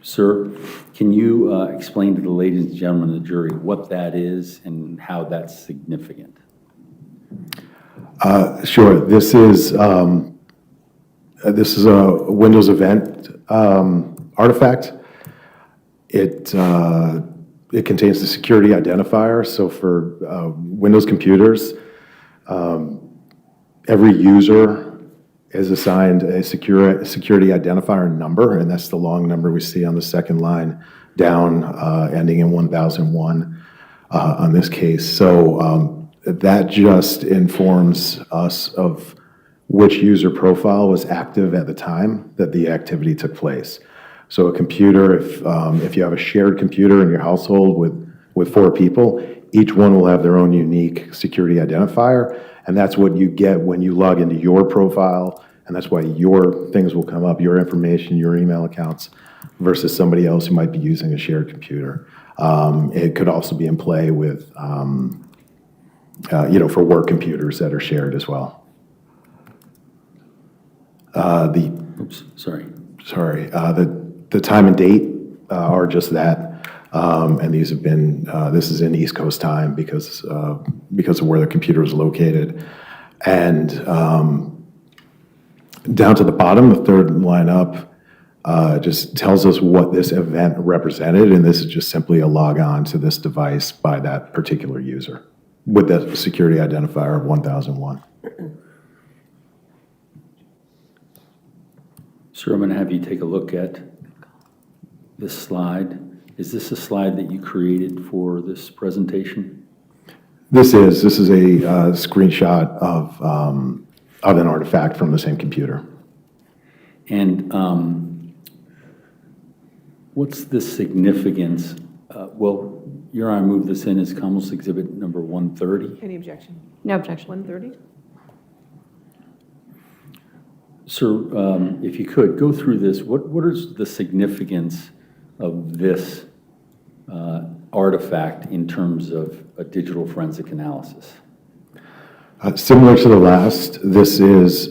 Sir, can you explain to the ladies and gentlemen of the jury what that is and how that's significant? Sure. This is a Windows event artifact. It contains the security identifier. So for Windows computers, every user is assigned a security identifier number, and that's the long number we see on the second line down, ending in 1001 on this case. So that just informs us of which user profile was active at the time that the activity took place. So a computer, if you have a shared computer in your household with 4 people, each one will have their own unique security identifier, and that's what you get when you log into your profile, and that's why your things will come up, your information, your email accounts, versus somebody else who might be using a shared computer. It could also be in play with, for work computers that are shared as well. Oops, sorry. Sorry, the time and date are just that, and these have been, this is in East Coast time because of where the computer is located. And down to the bottom, the third line up, just tells us what this event represented, and this is just simply a log on to this device by that particular user with the security identifier of 1001. Sir, I'm going to have you take a look at this slide. Is this a slide that you created for this presentation? This is a screenshot of an artifact from the same computer. And what's the significance? Well, Your Honor, I move this in as Commonwealth's Exhibit number 130. Any objection? No objection. 130? Sir, if you could, go through this. What is the significance of this artifact in terms of a digital forensic analysis? Similar to the last, this is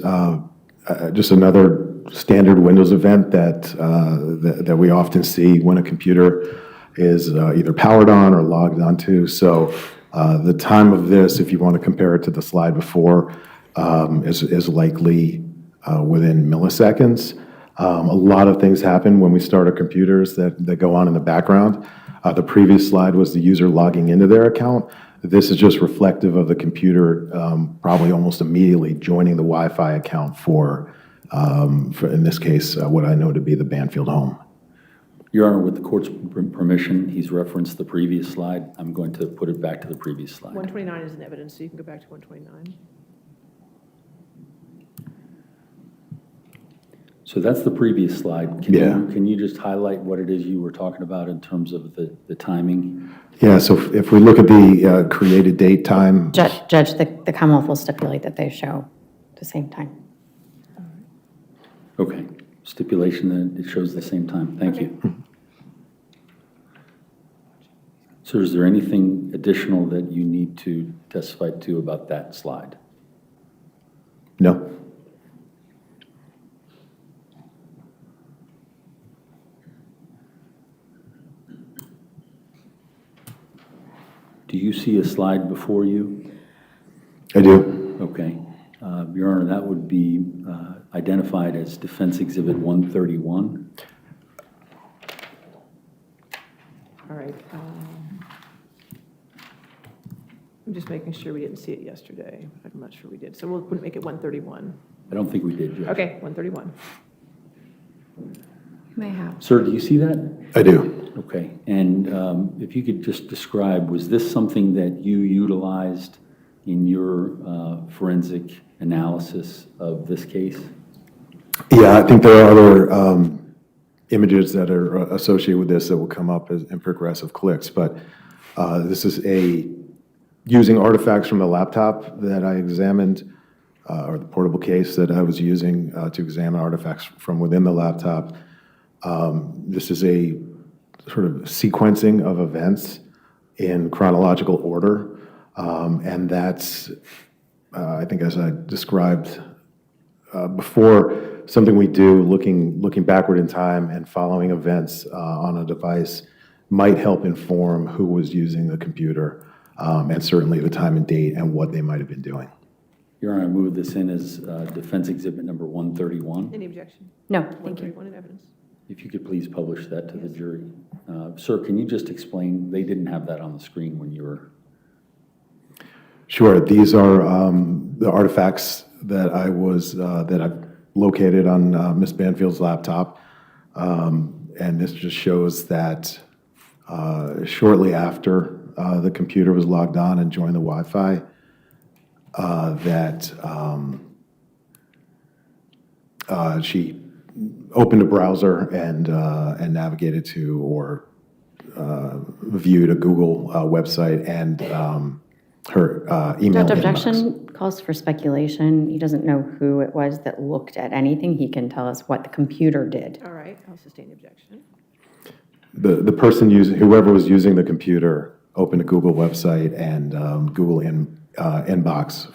just another standard Windows event that we often see when a computer is either powered on or logged onto. So the time of this, if you want to compare it to the slide before, is likely within milliseconds. A lot of things happen when we start our computers that go on in the background. The previous slide was the user logging into their account. This is just reflective of the computer probably almost immediately joining the Wi-Fi account for in this case, what I know to be the Banfield home. Your Honor, with the court's permission, he's referenced the previous slide. I'm going to put it back to the previous slide. 129 is in evidence, so you can go back to 129. So that's the previous slide. Can you just highlight what it is you were talking about in terms of the timing? Yeah, so if we look at the created date time. Judge, the Commonwealth will stipulate that they show the same time. Okay, stipulation that it shows the same time. Thank you. So is there anything additional that you need to testify to about that slide? No. Do you see a slide before you? I do. Okay. Your Honor, that would be identified as Defense Exhibit 131. All right. I'm just making sure we didn't see it yesterday. I'm not sure we did. So we'll make it 131. I don't think we did, Judge. Okay, 131. You may have. Sir, do you see that? I do. Okay. And if you could just describe, was this something that you utilized in your forensic analysis of this case? Yeah, I think there are other images that are associated with this that will come up in progressive clicks, but this is using artifacts from the laptop that I examined, or the portable case that I was using to examine artifacts from within the laptop. This is a sort of sequencing of events in chronological order, and that's, I think as I described before, something we do looking backward in time and following events on a device might help inform who was using the computer, and certainly the time and date and what they might have been doing. Your Honor, I move this in as Defense Exhibit number 131. Any objection? No, thank you. 131 in evidence. If you could please publish that to the jury. Sir, can you just explain, they didn't have that on the screen when you were... Sure. These are the artifacts that I've located on Ms. Banfield's laptop, and this just shows that shortly after the computer was logged on and joined the Wi-Fi, that she opened a browser and navigated to or viewed a Google website and her email Judge, inbox. objection calls for speculation. He doesn't know who it was that looked at anything. He can tell us what the computer did. All right, I'll sustain the objection. The person whoever was using the computer opened a Google website and Google inbox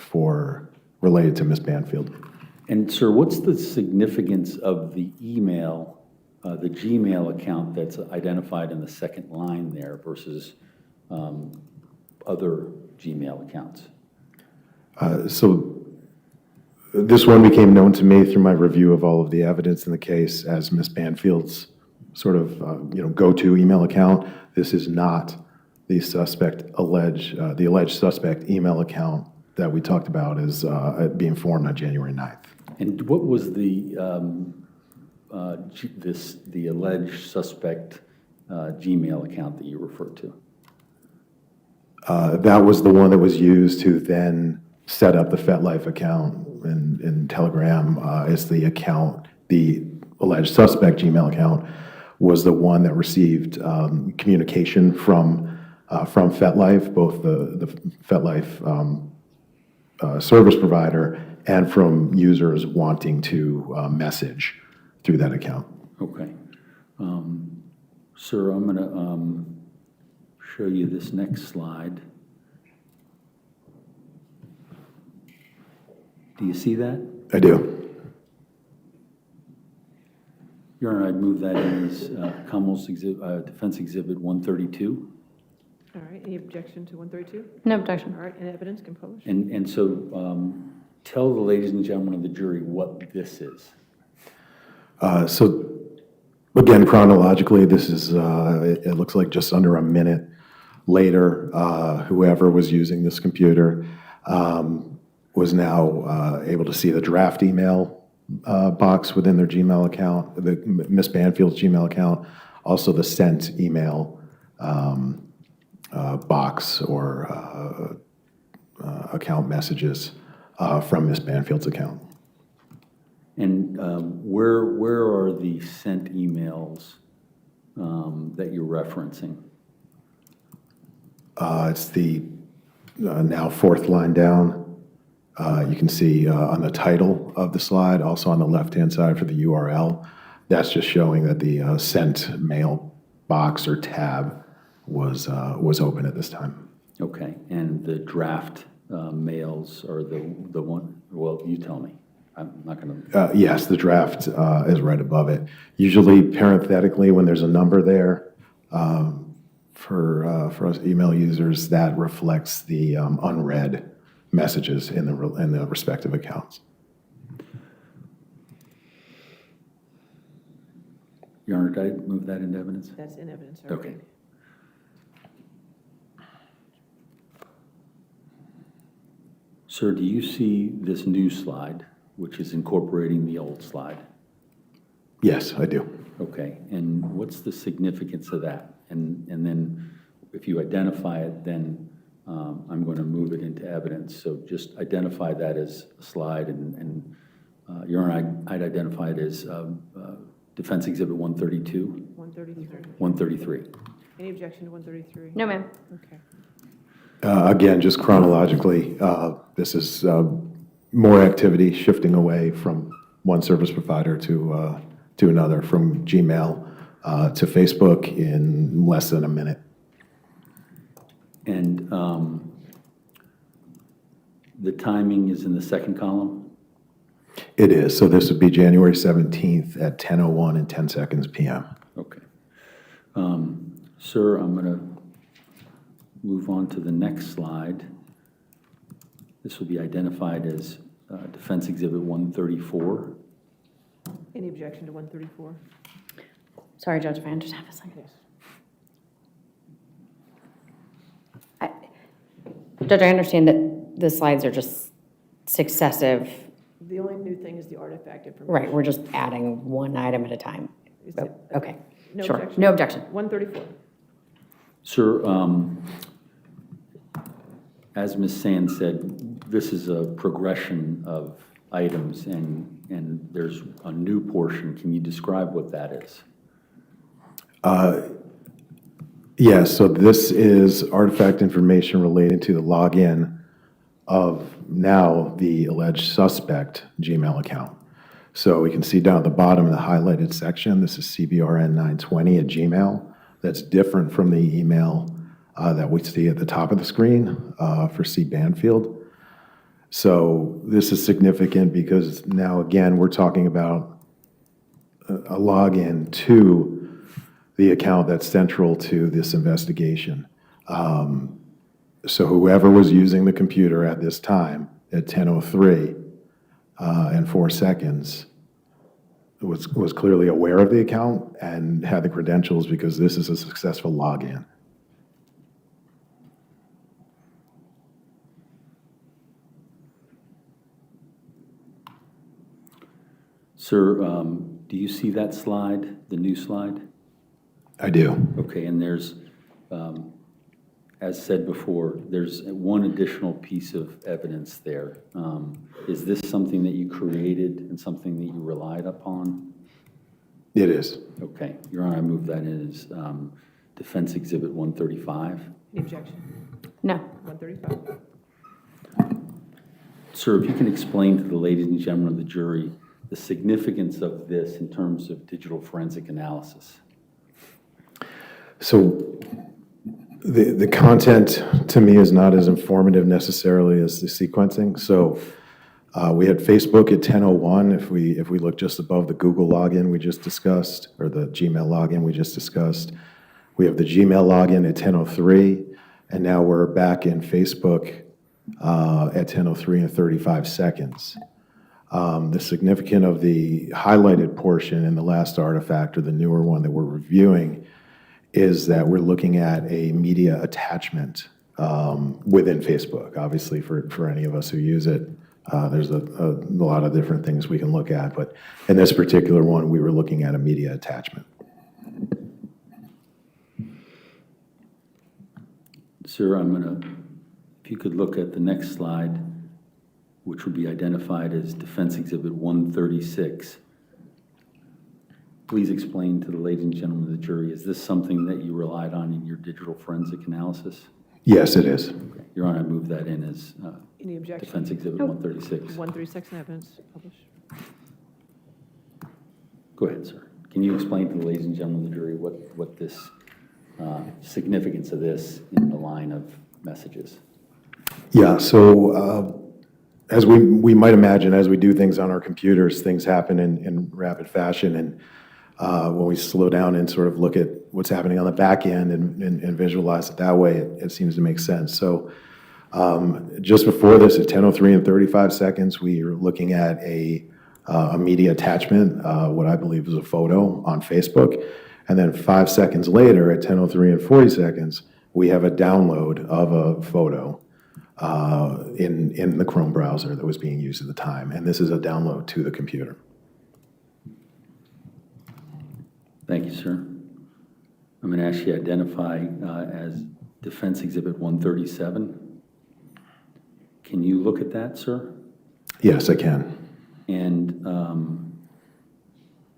related to Ms. Banfield. And sir, what's the significance of the email, the Gmail account that's identified in the second line there versus other Gmail accounts? So this one became known to me through my review of all of the evidence in the case as Ms. Banfield's sort of go-to email account. This is not the alleged suspect email account that we talked about as being formed on January 9th. And what was the alleged suspect Gmail account that you referred to? That was the one that was used to then set up the FetLife account, and Telegram is the account, the alleged suspect Gmail account was the one that received communication from FetLife, both the FetLife service provider and from users wanting to message through that account. Okay. Sir, I'm going to show you this next slide. Do you see that? I do. Your Honor, I'd move that in as Defense Exhibit 132. All right, any objection to 132? No objection. All right, and evidence can publish? And so tell the ladies and gentlemen of the jury what this is. So again, chronologically, this is, it looks like just under a minute later, whoever was using this computer was now able to see the draft email box within their Gmail account, the Ms. Banfield's Gmail account, also the sent email box or account messages from Ms. Banfield's account. And where are the sent emails that you're referencing? It's the now fourth line down. You can see on the title of the slide, also on the left-hand side for the URL, that's just showing that the sent mail box or tab was open at this time. Okay, and the draft mails are the one, well, you tell me. I'm not going to. Yes, the draft is right above it. Usually parenthetically, when there's a number there, for us email users, that reflects the unread messages in the respective accounts. Your Honor, did I move that into evidence? That's in evidence, all right. Okay. Sir, do you see this new slide, which is incorporating the old slide? Yes, I do. Okay, and what's the significance of that? And then if you identify it, then I'm going to move it into evidence. So just identify that as a slide, and Your Honor, I'd identify it as Defense Exhibit 132. 133. 133. Any objection to 133? No, ma'am. Okay. Again, just chronologically, this is more activity shifting away from one service provider to another, from Gmail to Facebook in less than a minute. And the timing is in the second column? It is. So this would be January 17th at 10:01 and 10 seconds p.m. Okay. Sir, I'm going to move on to the next slide. This will be identified as Defense Exhibit 134. Any objection to 134? Sorry, Judge, if I just have a second. Yes. Judge, I understand that the slides are just successive. The only new thing is the artifact information. Right, we're just adding one item at a time. Is Oh, it- okay, No sure. objection? No objection. 134. Sir, as Ms. Sand said, this is a progression of items, and there's a new portion. Can you describe what that is? Yes, so this is artifact information related to the login of now the alleged suspect Gmail account. So we can see down at the bottom in the highlighted section, this is CBRN 920 at Gmail. That's different from the email that we see at the top of the screen for C. Banfield. So this is significant because now, again, we're talking about a login to the account that's central to this investigation. So whoever was using the computer at this time at 10:03 and 4 seconds was clearly aware of the account and had the credentials because this is a successful login. Sir, do you see that slide, the new slide? I do. Okay, and there's as said before, there's one additional piece of evidence there. Is this something that you created and something that you relied upon? It is. Okay, Your Honor, I move that in as Defense Exhibit 135. Any objection? No. 135. Sir, if you can explain to the ladies and gentlemen of the jury the significance of this in terms of digital forensic analysis. So the content to me is not as informative necessarily as the sequencing. So we had Facebook at 10:01. If we look just above the Google login we just discussed, or the Gmail login we just discussed, we have the Gmail login at 10:03, and now we're back in Facebook at 10:03 and 35 seconds. The significance of the highlighted portion in the last artifact, or the newer one that we're reviewing, is that we're looking at a media attachment within Facebook. Obviously, for any of us who use it, there's a lot of different things we can look at, but in this particular one, we were looking at a media attachment. Sir, if you could look at the next slide, which would be identified as Defense Exhibit 136. Please explain to the ladies and gentlemen of the jury, is this something that you relied on in your digital forensic analysis? Yes, it is. Okay. Your Honor, I move that in as Any objection? Defense Exhibit 136. 136 in evidence, publish. Go ahead, sir. Can you explain to the ladies and gentlemen of the jury what this significance of this in the line of messages? Yeah, so as we might imagine, as we do things on our computers, things happen in rapid fashion, and when we slow down and sort of look at what's happening on the back end and visualize it that way, it seems to make sense. So just before this, at 10:03 and 35 seconds, we are looking at a media attachment, what I believe is a photo on Facebook. And then 5 seconds later, at 10:03 and 40 seconds, we have a download of a photo in the Chrome browser that was being used at the time. And this is a download to the computer. Thank you, sir. I'm going to ask you to identify as Defense Exhibit 137. Can you look at that, sir? Yes, I can. And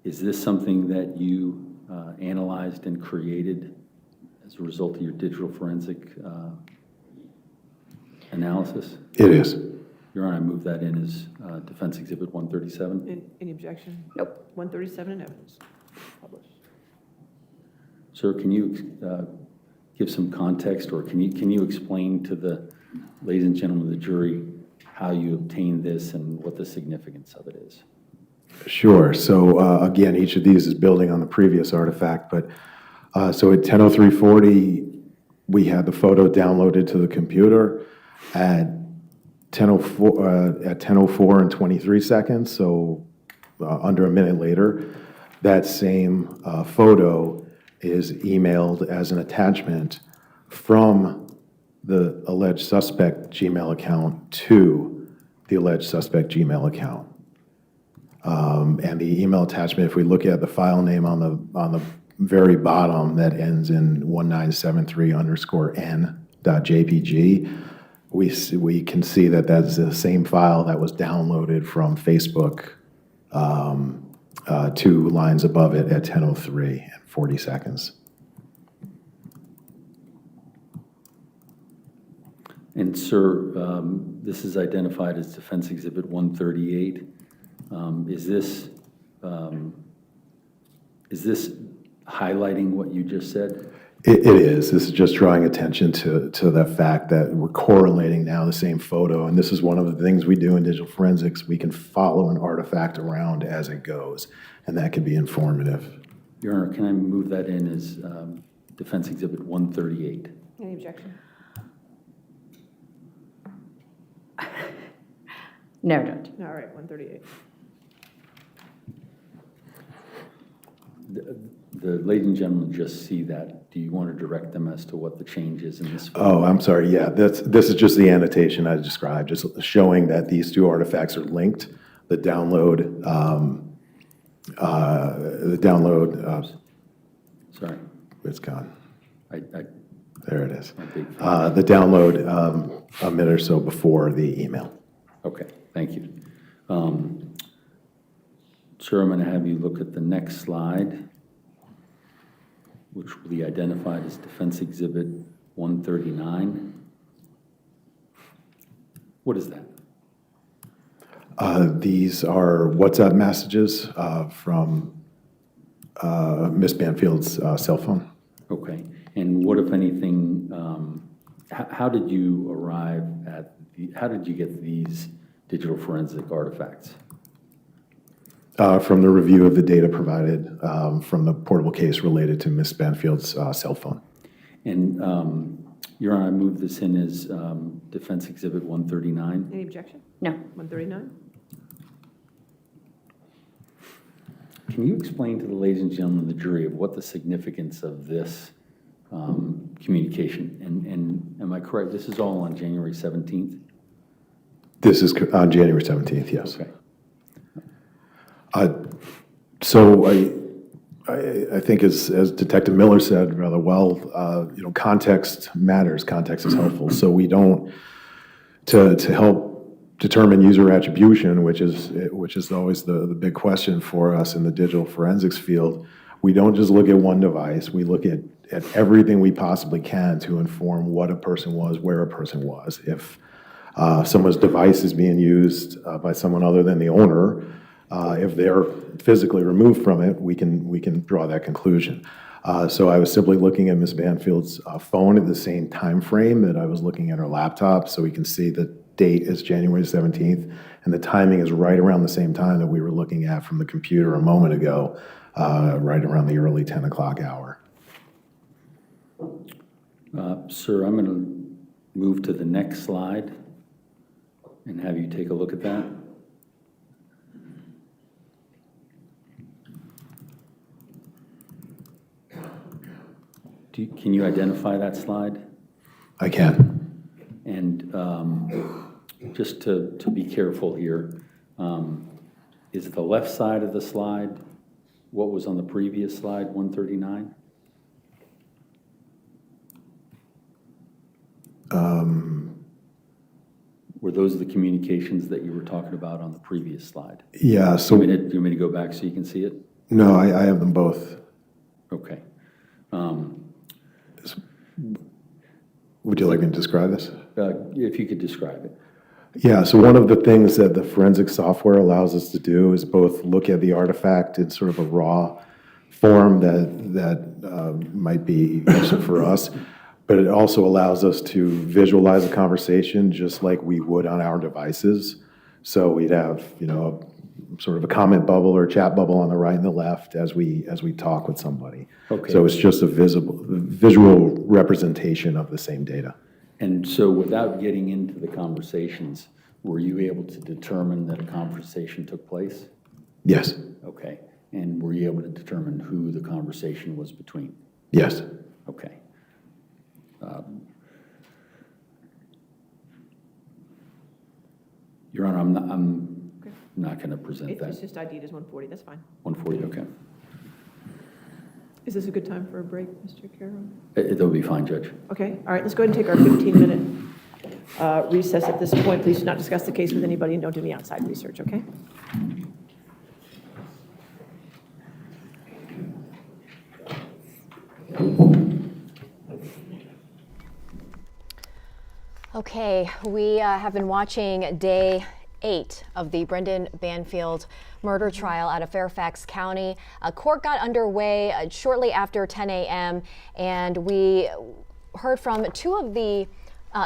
is this something that you analyzed and created as a result of your digital forensic analysis? It is. Your Honor, I move that in as Defense Exhibit 137. Any objection? Nope. 137 in evidence, publish. Sir, can you give some context, or can you explain to the ladies and gentlemen of the jury how you obtained this and what the significance of it is? Sure. So again, each of these is building on the previous artifact, but so at 10:03:40, we had the photo downloaded to the computer. At 10:04 and 23 seconds, so under a minute later, that same photo is emailed as an attachment from the alleged suspect Gmail account to the alleged suspect Gmail account. And the email attachment, if we look at the file name on the very bottom that ends in 1973_n.jpg, we can see that that's the same file that was downloaded from Facebook 2 lines above it at 10:03 and 40 seconds. And sir, this is identified as Defense Exhibit 138. Is this highlighting what you just said? It is. This is just drawing attention to the fact that we're correlating now the same photo, and this is one of the things we do in digital forensics. We can follow an artifact around as it goes, and that can be informative. Your Honor, can I move that in as Defense Exhibit 138? Any objection? No, Judge. All right, 138. The ladies and gentlemen just see that. Do you want to direct them as to what the change is in this? Oh, I'm sorry. Yeah, this is just the annotation I described, just showing that these two artifacts are linked. The download, Sorry, it's gone. I There it is. A big fan. The download a minute or so before the email. Okay, thank you. Sir, I'm going to have you look at the next slide, which will be identified as Defense Exhibit 139. What is that? These are WhatsApp messages from Ms. Banfield's cell phone. Okay, and what, if anything, how did you arrive at, how did you get these digital forensic artifacts? From the review of the data provided from the portable case related to Ms. Banfield's cell phone. And, Your Honor, I move this in as Defense Exhibit 139. Any objection? No. 139? Can you explain to the ladies and gentlemen of the jury of what the significance of this communication? And am I correct, this is all on January 17th? This is on January 17th, yes. Okay. So I think as Detective Miller said rather well, context matters, context is helpful. So we don't, to help determine user attribution, which is always the big question for us in the digital forensics field, we don't just look at one device, we look at everything we possibly can to inform what a person was, where a person was. If someone's device is being used by someone other than the owner, if they're physically removed from it, we can draw that conclusion. So I was simply looking at Ms. Banfield's phone at the same time frame that I was looking at her laptop, so we can see the date is January 17th, and the timing is right around the same time that we were looking at from the computer a moment ago, right around the early 10 o'clock hour. Sir, I'm going to move to the next slide and have you take a look at that. Can you identify that slide? I can. And just to be careful here, is the left side of the slide what was on the previous slide, 139? Were those the communications that you were talking about on the previous slide? Yeah, so, Do you want me to go back so you can see it? no, I have them both. Okay. Would you like me to describe this? If you could describe it. Yeah, so one of the things that the forensic software allows us to do is both look at the artifact in sort of a raw form that might be useful for us, but it also allows us to visualize a conversation just like we would on our devices. So we'd have, sort of a comment bubble or a chat bubble on the right and the left as we talk with somebody. Okay. So it's just a visual representation of the same data. And so without getting into the conversations, were you able to determine that a conversation took place? Yes, Okay. And were you able to determine who the conversation was between? yes. Okay. Your Honor, I'm not going to present It's that. just ID'd as 140, that's fine. 140, okay. Is this a good time for a break, Mr. Carroll? That'll be fine, Judge. Okay, all right, let's go ahead and take our 15-minute recess at this point. Please do not discuss the case with anybody and don't do any outside research, okay? Okay, we have been watching day 8 of the Brendan Banfield murder trial out of Fairfax County. Court got underway shortly after 10 a.m. and we heard from two of the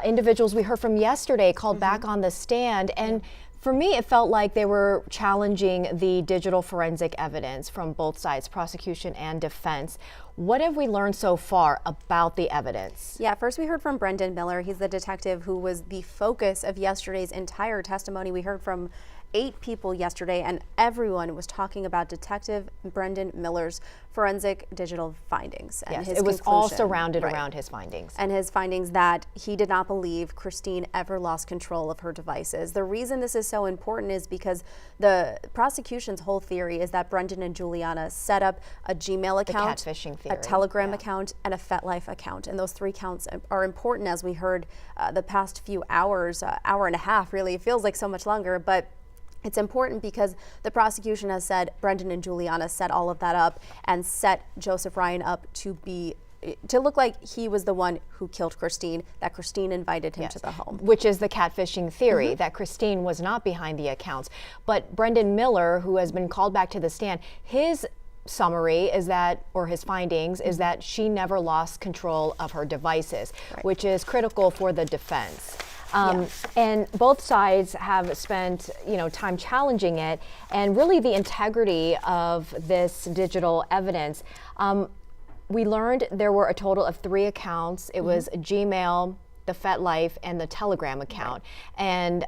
individuals we heard from yesterday called back on the stand, and for me it felt like they were challenging the digital forensic evidence from both sides, prosecution and defense. What have we learned so far about the evidence? Yeah, first we heard from Brendan Miller. He's the detective who was the focus of yesterday's entire testimony. We heard from 8 people yesterday, and everyone was talking about Detective Brendan Miller's forensic digital findings. And Yes, his it was all conclusion, surrounded right, around his findings. and his findings that he did not believe Christine ever lost control of her devices. The reason this is so important is because the prosecution's whole theory is that Brendan and Juliana set up a Gmail account, catfishing a theory, Telegram yeah. account, and a FetLife account. And those 3 counts are important, as we heard the past few hours, hour and a half, really. It feels like so much longer, but it's important because the prosecution has said Brendan and Juliana set all of that up and set Joseph Ryan up to look like he was the one who killed Christine, that Christine invited him to the home. Which is the catfishing theory, that Christine was not behind the accounts. But Brendan Miller, who has been called back to the stand, his summary is that, or his findings, is that she never lost control of her devices, which is critical for the defense. And both sides have spent, time challenging it, and really the integrity of this digital evidence. We learned there were a total of 3 accounts. It was Gmail, the FetLife, and the Telegram account. And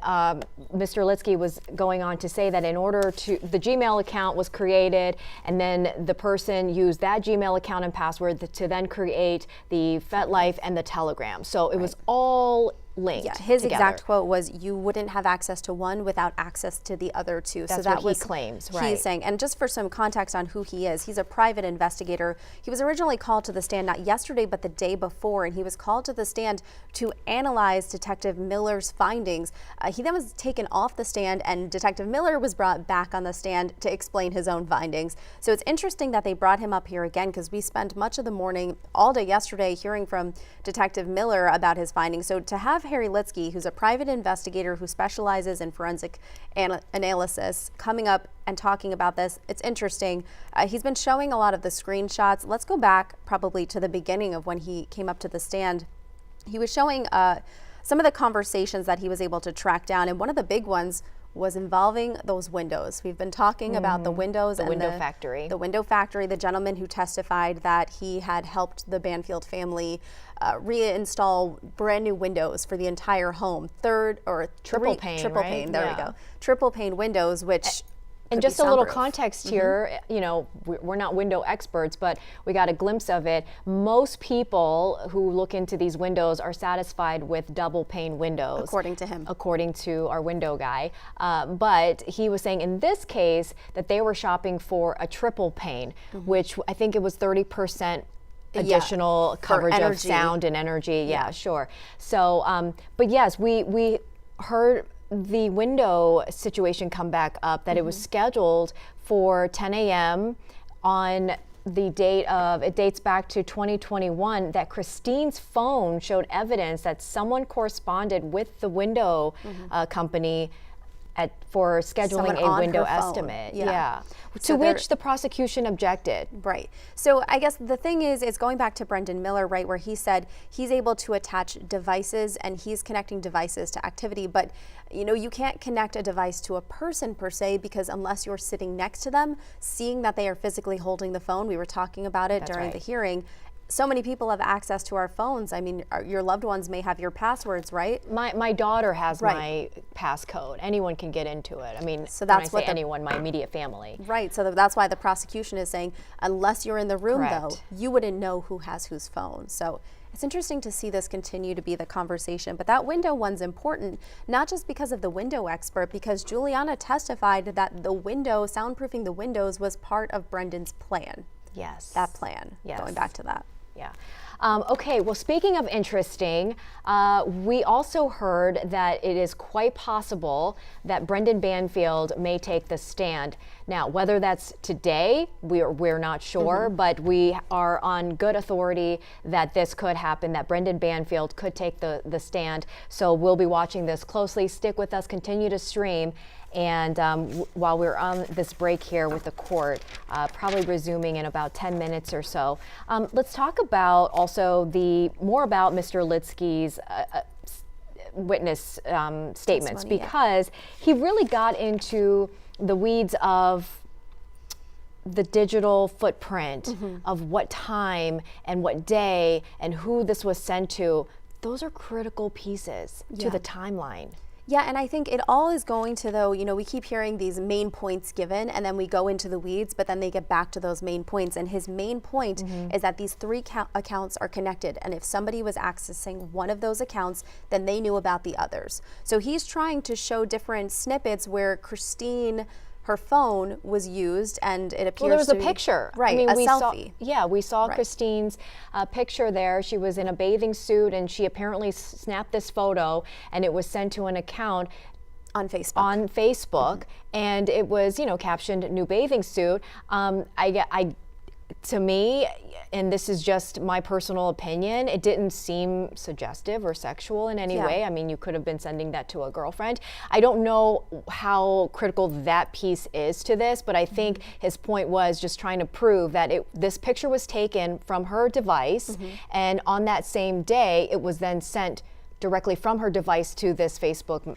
Mr. Litsky was going on to say that in order to, the Gmail account was created, and then the person used that Gmail account and password to then create the FetLife and the Telegram. So it was all linked. Yeah, his together. exact quote was, "You wouldn't have access to one without access to the other 2." That's so that what was he claims, He's right? saying, and just for some context on who he is, he's a private investigator. He was originally called to the stand not yesterday, but the day before, and he was called to the stand to analyze Detective Miller's findings. He then was taken off the stand, and Detective Miller was brought back on the stand to explain his own findings. So it's interesting that they brought him up here again, because we spent much of the morning, all day yesterday, hearing from Detective Miller about his findings. So to have Harry Litsky, who's a private investigator who specializes in forensic analysis, coming up and talking about this, it's interesting. He's been showing a lot of the screenshots. Let's go back probably to the beginning of when he came up to the stand. He was showing some of the conversations that he was able to track down, and one of the big ones was involving those windows. We've been talking about the windows and window factory. The window factory, the gentleman who testified that he had helped the Banfield family reinstall brand new windows for the entire home. Triple pane, there we go. Triple pane windows, which and just a little context here, we're not window experts, but we got a glimpse of it. Most people who look into these windows are satisfied with double pane windows. According to him. According to our window guy. But he was saying in this case that they were shopping for a triple pane, which I think it was 30% additional coverage of sound and energy. Yeah, sure. So, but yes, we heard the window situation come back up, that it was scheduled for 10 a.m. on the date of, it dates back to 2021, that Christine's phone showed evidence that someone corresponded with the window company for scheduling a window estimate. Yeah. To which the prosecution objected. Right. So I guess the thing is, it's going back to Brendan Miller, right, where he said he's able to attach devices and he's connecting devices to activity, but you can't connect a device to a person per se, because unless you're sitting next to them, seeing that they are physically holding the phone, we were talking about it during the hearing. So many people have access to our phones. I mean, your loved ones may have your passwords, right? My daughter has my passcode. Anyone can get into it. I mean, so that's when I say anyone, my immediate family. Right. So that's why the prosecution is saying, unless you're in the room, though, you wouldn't know who has whose phone. So it's interesting to see this continue to be the conversation. But that window one's important, not just because of the window expert, because Juliana testified that the window, soundproofing the windows, was part of Brendan's plan. Yes. That plan. Yes. Going back to that. Yeah. Okay, well, speaking of interesting, we also heard that it is quite possible that Brendan Banfield may take the stand. Now, whether that's today, we're not sure, but we are on good authority that this could happen, that Brendan Banfield could take the stand. So we'll be watching this closely. Stick with us, continue to stream. And while we're on this break here with the court, probably resuming in about 10 minutes or so, let's talk about also more about Mr. Litsky's witness statements, because he really got into the weeds of the digital footprint of what time and what day and who this was sent to. Those are critical pieces to the timeline. Yeah, and I think it all is going to, though, we keep hearing these main points given, and then we go into the weeds, but then they get back to those main points. And his main point is that these three accounts are connected. And if somebody was accessing one of those accounts, then they knew about the others. So he's trying to show different snippets where Christine, her phone was used, and it appears Well, there was a picture. Right, I mean, a we selfie. We saw Right. Christine's picture there. She was in a bathing suit, and she apparently snapped this photo, and it was sent to an account On Facebook. And it was, captioned "new bathing suit." To me, and this is just my personal opinion, it didn't seem suggestive or sexual in any Yeah. way. I mean, you could have been sending that to a girlfriend. I don't know how critical that piece is to this, but I think his point was just trying to prove that this picture was taken from her device, and on that same day, it was then sent directly from her device to this Facebook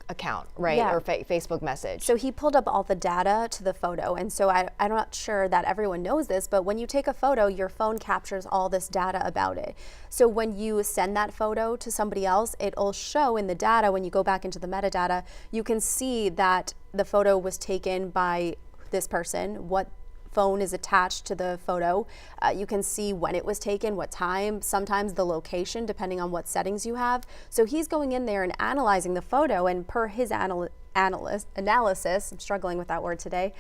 account, right? Yeah. Or Facebook message. So he pulled up all the data to the photo. And so I'm not sure that everyone knows this, but when you take a photo, your phone captures all this data about it. So when you send that photo to somebody else, it'll show in the data, when you go back into the metadata, you can see that the photo was taken by this person, what phone is attached to the photo. You can see when it was taken, what time, sometimes the location, depending on what settings you have. So he's going in there and analyzing the photo, and per his analysis, I'm struggling with that word today,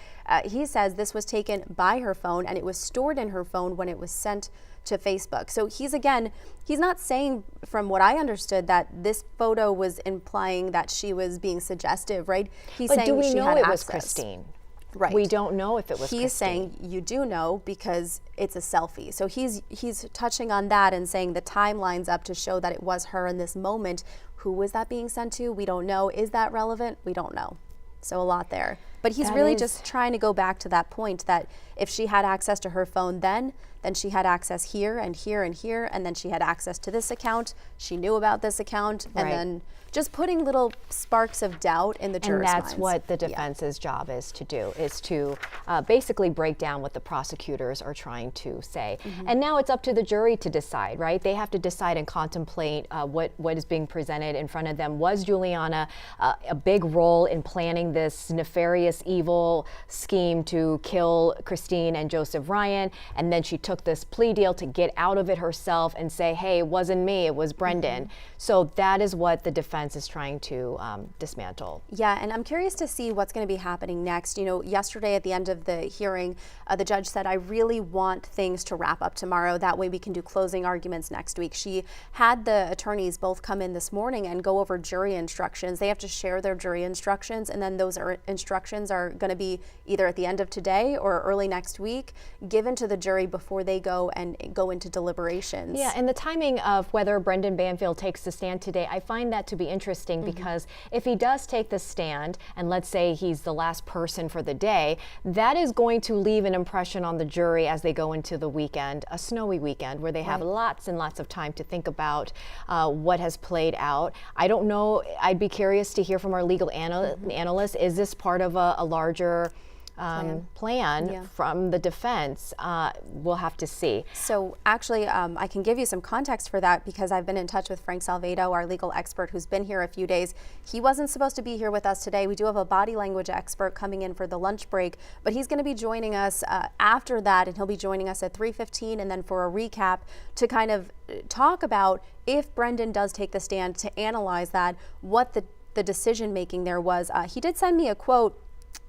he says this was taken by her phone and it was stored in her phone when it was sent to Facebook. So he's not saying, from what I understood, that this photo was implying that she was being suggestive, right? He's but saying do we she know had it was access. Christine? Right. We don't know if it was He's Christine. saying you do know because it's a selfie. So he's touching on that and saying the time lines up to show that it was her in this moment. Who was that being sent to? We don't know. Is that relevant? We don't know. So a lot there. But he's That really is- just trying to go back to that point that if she had access to her phone then she had access here and here and here, and then she had access to this account. She knew about this account, and Right. then just putting little sparks of doubt in the jurors' And that's minds. what the Yeah. defense's job is to do, is to basically break down what the prosecutors are trying to say. And now it's up to the jury to decide, right? They have to decide and contemplate what is being presented in front of them. Was Juliana a big role in planning this nefarious, evil scheme to kill Christine and Joseph Ryan? And then she took this plea deal to get out of it herself and say, hey, it wasn't me, it was Brendan. So that is what the defense is trying to dismantle. Yeah, and I'm curious to see what's going to be happening next. Yesterday at the end of the hearing, the judge said, I really want things to wrap up tomorrow. That way we can do closing arguments next week. She had the attorneys both come in this morning and go over jury instructions. They have to share their jury instructions, and then those instructions are going to be either at the end of today or early next week, given to the jury before they go into deliberations. Yeah, and the timing of whether Brendan Banfield takes the stand today, I find that to be interesting because if he does take the stand, and let's say he's the last person for the day, that is going to leave an impression on the jury as they go into the weekend, a snowy weekend, where they have lots and lots of time to think about what has played out. I don't know, I'd be curious to hear from our legal analyst, is this part of a larger plan Yeah. from the defense? We'll have to see. So actually, I can give you some context for that because I've been in touch with Frank Salvedo, our legal expert who's been here a few days. He wasn't supposed to be here with us today. We do have a body language expert coming in for the lunch break, but he's going to be joining us after that, and he'll be joining us at 3:15 and then for a recap to kind of talk about if Brendan does take the stand, to analyze that, what the decision making there was. He did send me a quote.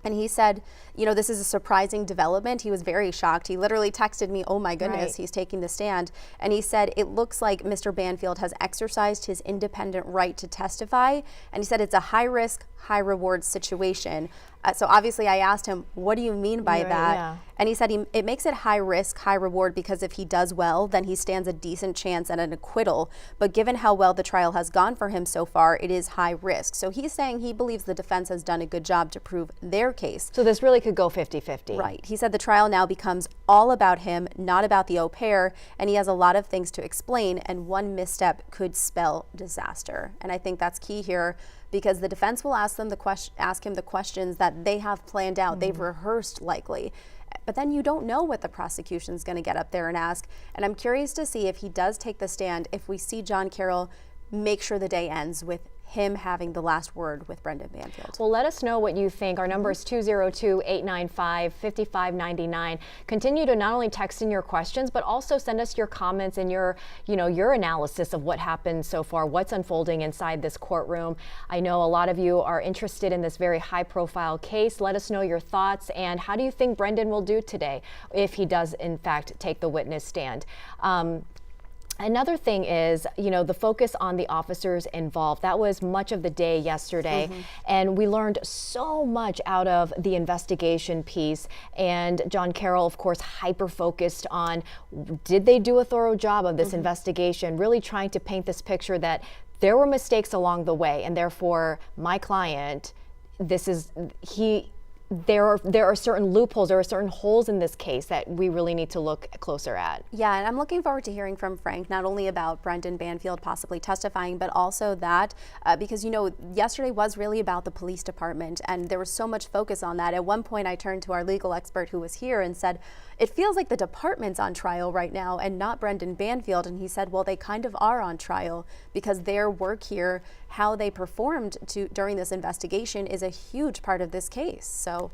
And he said, this is a surprising development. He was very shocked. He literally texted me, oh my goodness, Right. he's taking the stand. And he said, it looks like Mr. Banfield has exercised his independent right to testify. And he said it's a high risk, high reward situation. So obviously I asked him, what do you mean by Right, that? yeah. And he said it makes it high risk, high reward because if he does well, then he stands a decent chance at an acquittal. But given how well the trial has gone for him so far, it is high risk. So he's saying he believes the defense has done a good job to prove their case. So this really could go 50-50. Right. He said the trial now becomes all about him, not about the au pair, and he has a lot of things to explain, and one misstep could spell disaster. And I think that's key here because the defense will ask him the questions that they have planned out, they've rehearsed likely. But then you don't know what the prosecution's going to get up there and ask. And I'm curious to see if he does take the stand, if we see John Carroll make sure the day ends with him having the last word with Brendan Banfield. Well, let us know what you think. Our number is 202-895-5599. Continue to not only text in your questions, but also send us your comments and your analysis of what happened so far, what's unfolding inside this courtroom. I know a lot of you are interested in this very high-profile case. Let us know your thoughts, and how do you think Brendan will do today if he does, in fact, take the witness stand? Another thing is, the focus on the officers involved. That was much of the day yesterday, and we learned so much out of the investigation piece. And John Carroll, of course, hyper-focused on, did they do a thorough job of this investigation, really trying to paint this picture that there were mistakes along the way, and therefore my client, there are certain loopholes, there are certain holes in this case that we really need to look closer at. Yeah, and I'm looking forward to hearing from Frank, not only about Brendan Banfield possibly testifying, but also that, because, yesterday was really about the police department, and there was so much focus on that. At one point, I turned to our legal expert who was here and said, it feels like the department's on trial right now and not Brendan Banfield. And he said, well, they kind of are on trial because their work here, how they performed during this investigation, is a huge part of this case. So,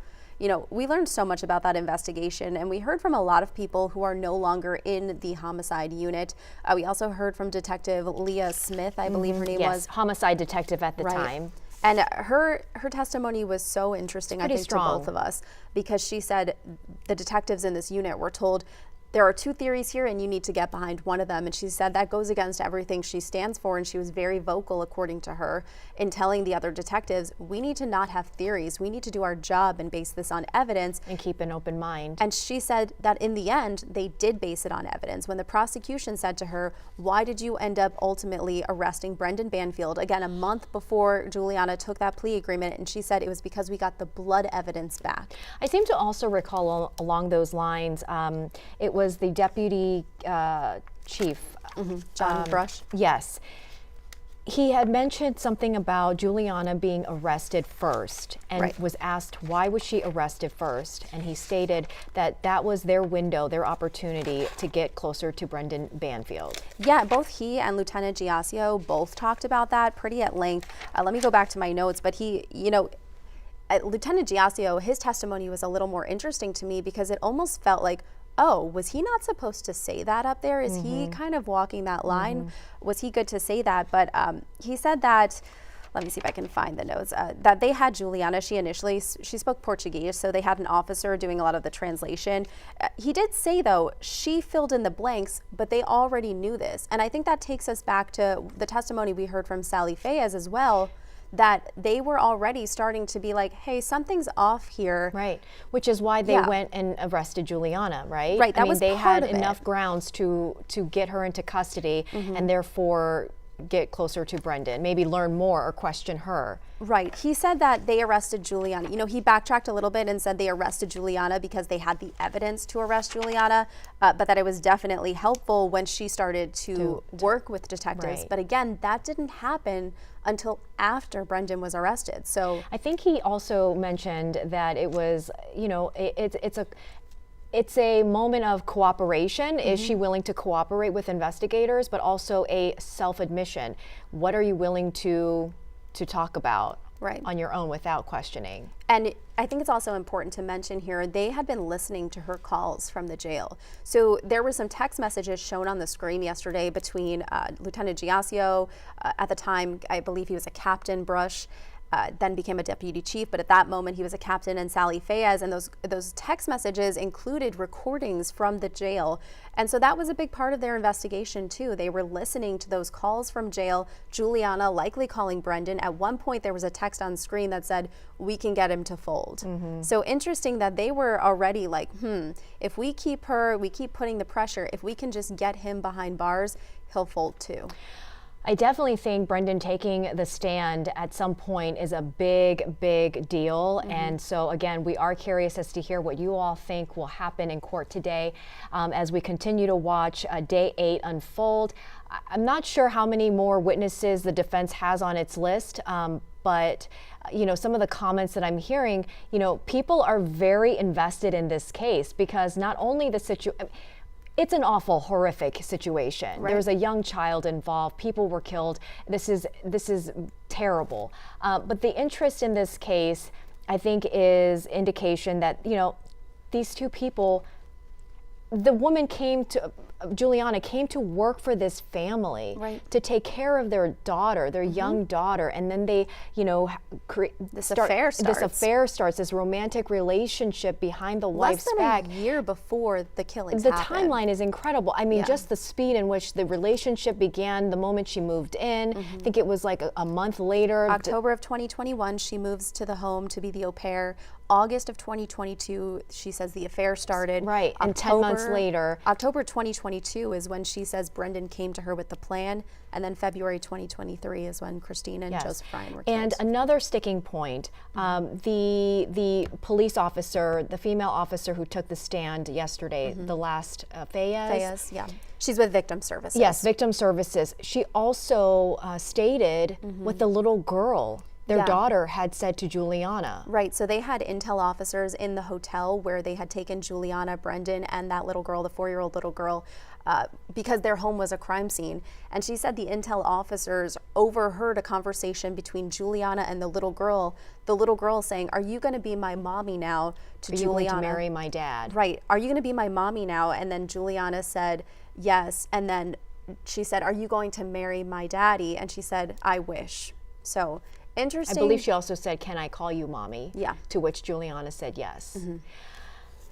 we learned so much about that investigation, and we heard from a lot of people who are no longer in the homicide unit. We also heard from Detective Leah Smith, I believe her name was. Homicide detective at the time. And her testimony was so interesting, I think, strong to both of us, because she said the detectives in this unit were told, there are two theories here and you need to get behind one of them. And she said that goes against everything she stands for, and she was very vocal, according to her, in telling the other detectives, we need to not have theories. We need to do our job and base this on evidence. And keep an open mind. And she said that in the end, they did base it on evidence. When the prosecution said to her, why did you end up ultimately arresting Brendan Banfield, again, a month before Juliana took that plea agreement, and she said it was because we got the blood evidence back. I seem to also recall along those lines, it was the deputy chief. John Brush? Yes. He had mentioned something about Juliana being arrested first, and was asked why was she arrested first, and he stated that that was their window, their opportunity to get closer to Brendan Banfield. Yeah, both he and Lieutenant Giasio both talked about that pretty at length. Let me go back to my notes, but Lieutenant Giasio, his testimony was a little more interesting to me because it almost felt like, oh, was he not supposed to say that up there? Is he kind of walking that line? Was he good to say that? But he said that, let me see if I can find the notes, that they had Juliana, she spoke Portuguese, so they had an officer doing a lot of the translation. He did say, though, she filled in the blanks, but they already knew this. And I think that takes us back to the testimony we heard from Sally Fayez as well, that they were already starting to be like, hey, something's off here. Right, which is why they went and arrested Juliana, right? Right, they had enough grounds to get her into custody and therefore get closer to Brendan, maybe learn more or question her. Right. He said that they arrested Juliana. He backtracked a little bit and said they arrested Juliana because they had the evidence to arrest Juliana, but that it was definitely helpful when she started to work with detectives. But again, that didn't happen until after Brendan was arrested. So I think he also mentioned that it was, it's a moment of cooperation. Is she willing to cooperate with investigators, but also a self-admission? What are you willing to talk about on your own without questioning? And I think it's also important to mention here, they had been listening to her calls from the jail. So there were some text messages shown on the screen yesterday between Lieutenant Giasio, at the time, I believe he was a captain, Brush, then became a deputy chief, but at that moment he was a captain, and Sally Fayez, and those text messages included recordings from the jail. And so that was a big part of their investigation too. They were listening to those calls from jail, Juliana likely calling Brendan. At one point there was a text on screen that said, we can get him to fold. So interesting that they were already like, if we keep putting the pressure, if we can just get him behind bars, he'll fold too. I definitely think Brendan taking the stand at some point is a big, big deal. And so again, we are curious as to hear what you all think will happen in court today as we continue to watch day 8 unfold. I'm not sure how many more witnesses the defense has on its list, but some of the comments that I'm hearing, people are very invested in this case because not only the situation, it's an awful, horrific situation. Right. There's a young child involved. People were killed. This is terrible. But the interest in this case, I think, is indication that, you know, these two people, the woman Juliana came to work for this family, Right. to take care of their daughter, their young daughter, and then they, you know, This affair starts. this romantic relationship behind the Less wife's than back. a year before the killings The happened. timeline is incredible. I mean, Yeah. just the speed in which the relationship began the moment she moved in. I think it was like a month later. October of 2021, she moves to the home to be the au pair. August of 2022, she says the affair started. Right, and 10 months later. October 2022 is when she says Brendan came to her with the plan, and then February 2023 is when Christine and Joseph Ryan were killed. And another sticking point, the police officer, the female officer who took the stand yesterday, the last, Fayez, yeah. She's with Victim Services. Yes, Victim Services. She also stated what the little girl, their Yeah. daughter, had said to Juliana. Right, so they had intel officers in the hotel where they had taken Juliana, Brendan, and that little girl, the 4-year-old little girl, because their home was a crime scene. And she said the intel officers overheard a conversation between Juliana and the little girl saying, "Are you going to be my mommy now?" to Are you Juliana. going to marry my dad? Right, "Are you going to be my mommy now?" And then Juliana said, "Yes." And then she said, "Are you going to marry my daddy?" And she said, "I wish." So, I interesting. believe she also said, "Can I call you mommy?" Yeah. To which Juliana said yes.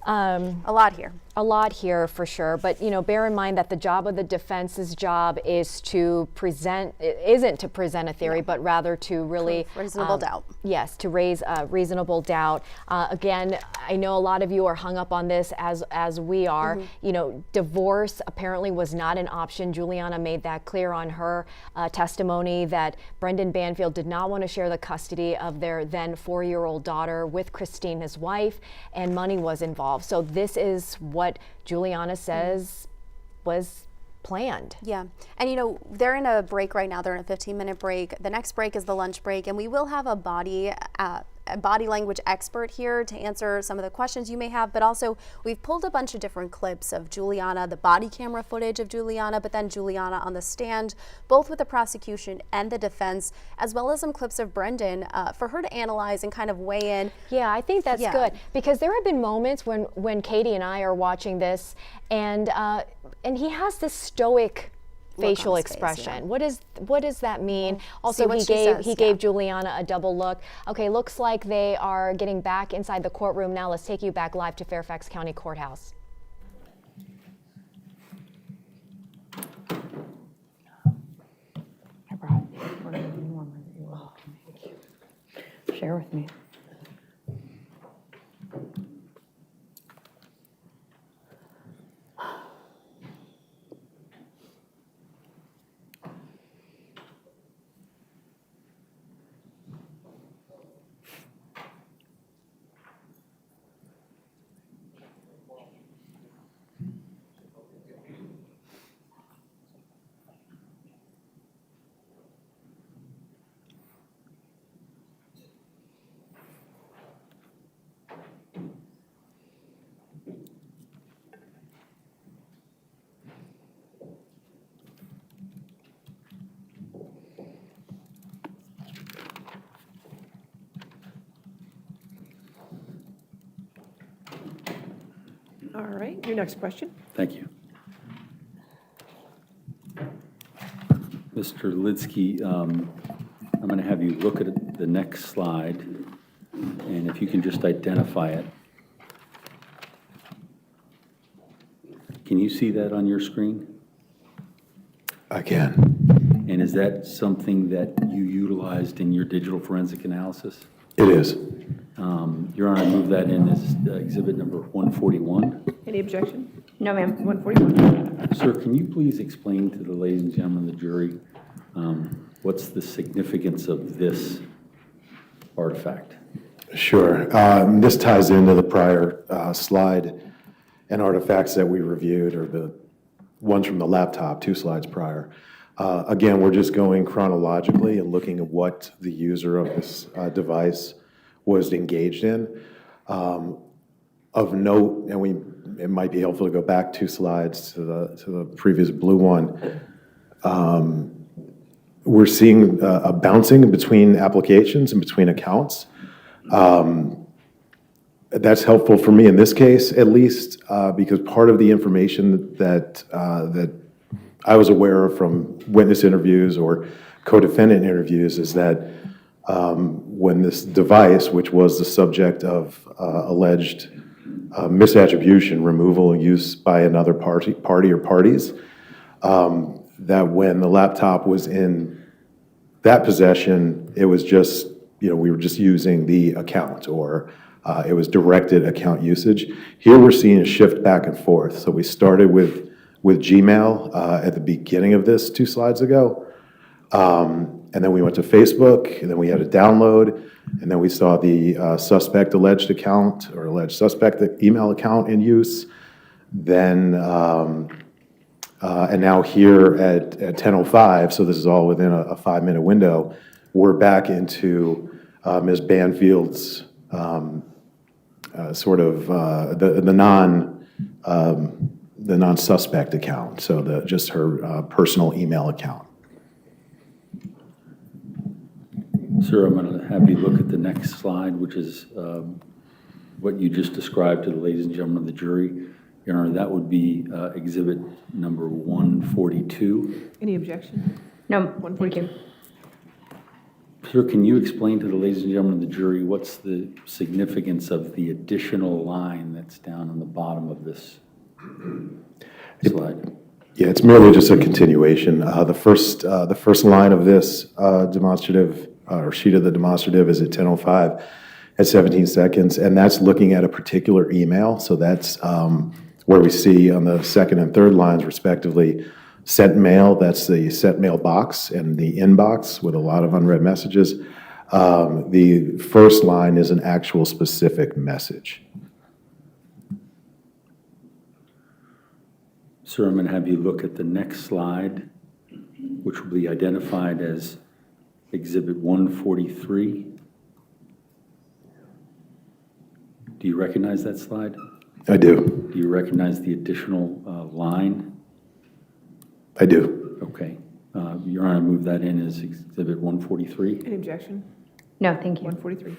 A lot here. A lot here for sure, but you know, bear in mind that the job of the defense's job is to isn't to present a theory, but rather to really Reasonable doubt. Yes, to raise reasonable doubt. Again, I know a lot of you are hung up on this as we are. You know, divorce apparently was not an option. Juliana made that clear on her testimony that Brendan Banfield did not want to share the custody of their then 4-year-old daughter with Christine, his wife, and money was involved. So this is what Juliana says was planned. Yeah, and you know, they're in a break right now. They're in a 15-minute break. The next break is the lunch break, and we will have a body language expert here to answer some of the questions you may have, but also we've pulled a bunch of different clips of Juliana, the body camera footage of Juliana, but then Juliana on the stand, both with the prosecution and the defense, as well as some clips of Brendan for her to analyze and kind of weigh in. Yeah, I think that's good, because there have been moments when Katie and I are watching this, and he has this stoic facial on his face, expression. What does that mean? See Also, what he she gave says, Juliana a double look. Okay, looks like they are getting back inside the courtroom now. Let's take you back live to Fairfax County Courthouse. I brought warmer that you will. Thank you. Share with me. All right, your next question. Thank you. Mr. Lidsky, I'm going to have you look at the next slide, and if you can just identify it. Can you see that on your screen? I can. And is that something that you utilized in your digital forensic analysis? It is. Your Honor, I move that in as exhibit number 141. Any objection? No, ma'am. 141. Sir, can you please explain to the ladies and gentlemen of the jury what's the significance of this artifact? Sure. This ties into the prior slide and artifacts that we reviewed, or the ones from the laptop, 2 slides prior. Again, we're just going chronologically and looking at what the user of this device was engaged in. Of note, and it might be helpful to go back 2 slides to the previous blue one. We're seeing a bouncing between applications and between accounts. That's helpful for me in this case, at least, because part of the information that I was aware of from witness interviews or co-defendant interviews is that when this device, which was the subject of alleged misattribution, removal, and use by another party or parties, that when the laptop was in that possession, it was just, we were just using the account, or it was directed account usage. Here we're seeing a shift back and forth. So we started with Gmail at the beginning of this 2 slides ago. And then we went to Facebook, and then we had a download, and then we saw the suspect alleged account, or alleged suspect email account in use. Then, and now here at 10:05, so this is all within a 5-minute window, we're back into Ms. Banfield's sort of the non-suspect account, so just her personal email account. Sir, I'm going to have you look at the next slide, which is what you just described to the ladies and gentlemen of the jury. Your Honor, that would be exhibit number 142. Any objection? No, thank you. Sir, can you explain to the ladies and gentlemen of the jury what's the significance of the additional line that's down on the bottom of this slide? Yeah, it's merely just a continuation. The first line of this demonstrative, or sheet of the demonstrative, is at 10:05 at 17 seconds, and that's looking at a particular email. So that's where we see on the second and third lines, respectively, sent mail. That's the sent mail box and the inbox with a lot of unread messages. The first line is an actual specific message. Sir, I'm going to have you look at the next slide, which will be identified as exhibit 143. Do you recognize that slide? I do. Do you recognize the additional line? I do. Okay. Your Honor, move that in as exhibit 143. Any objection? No, thank you. 143.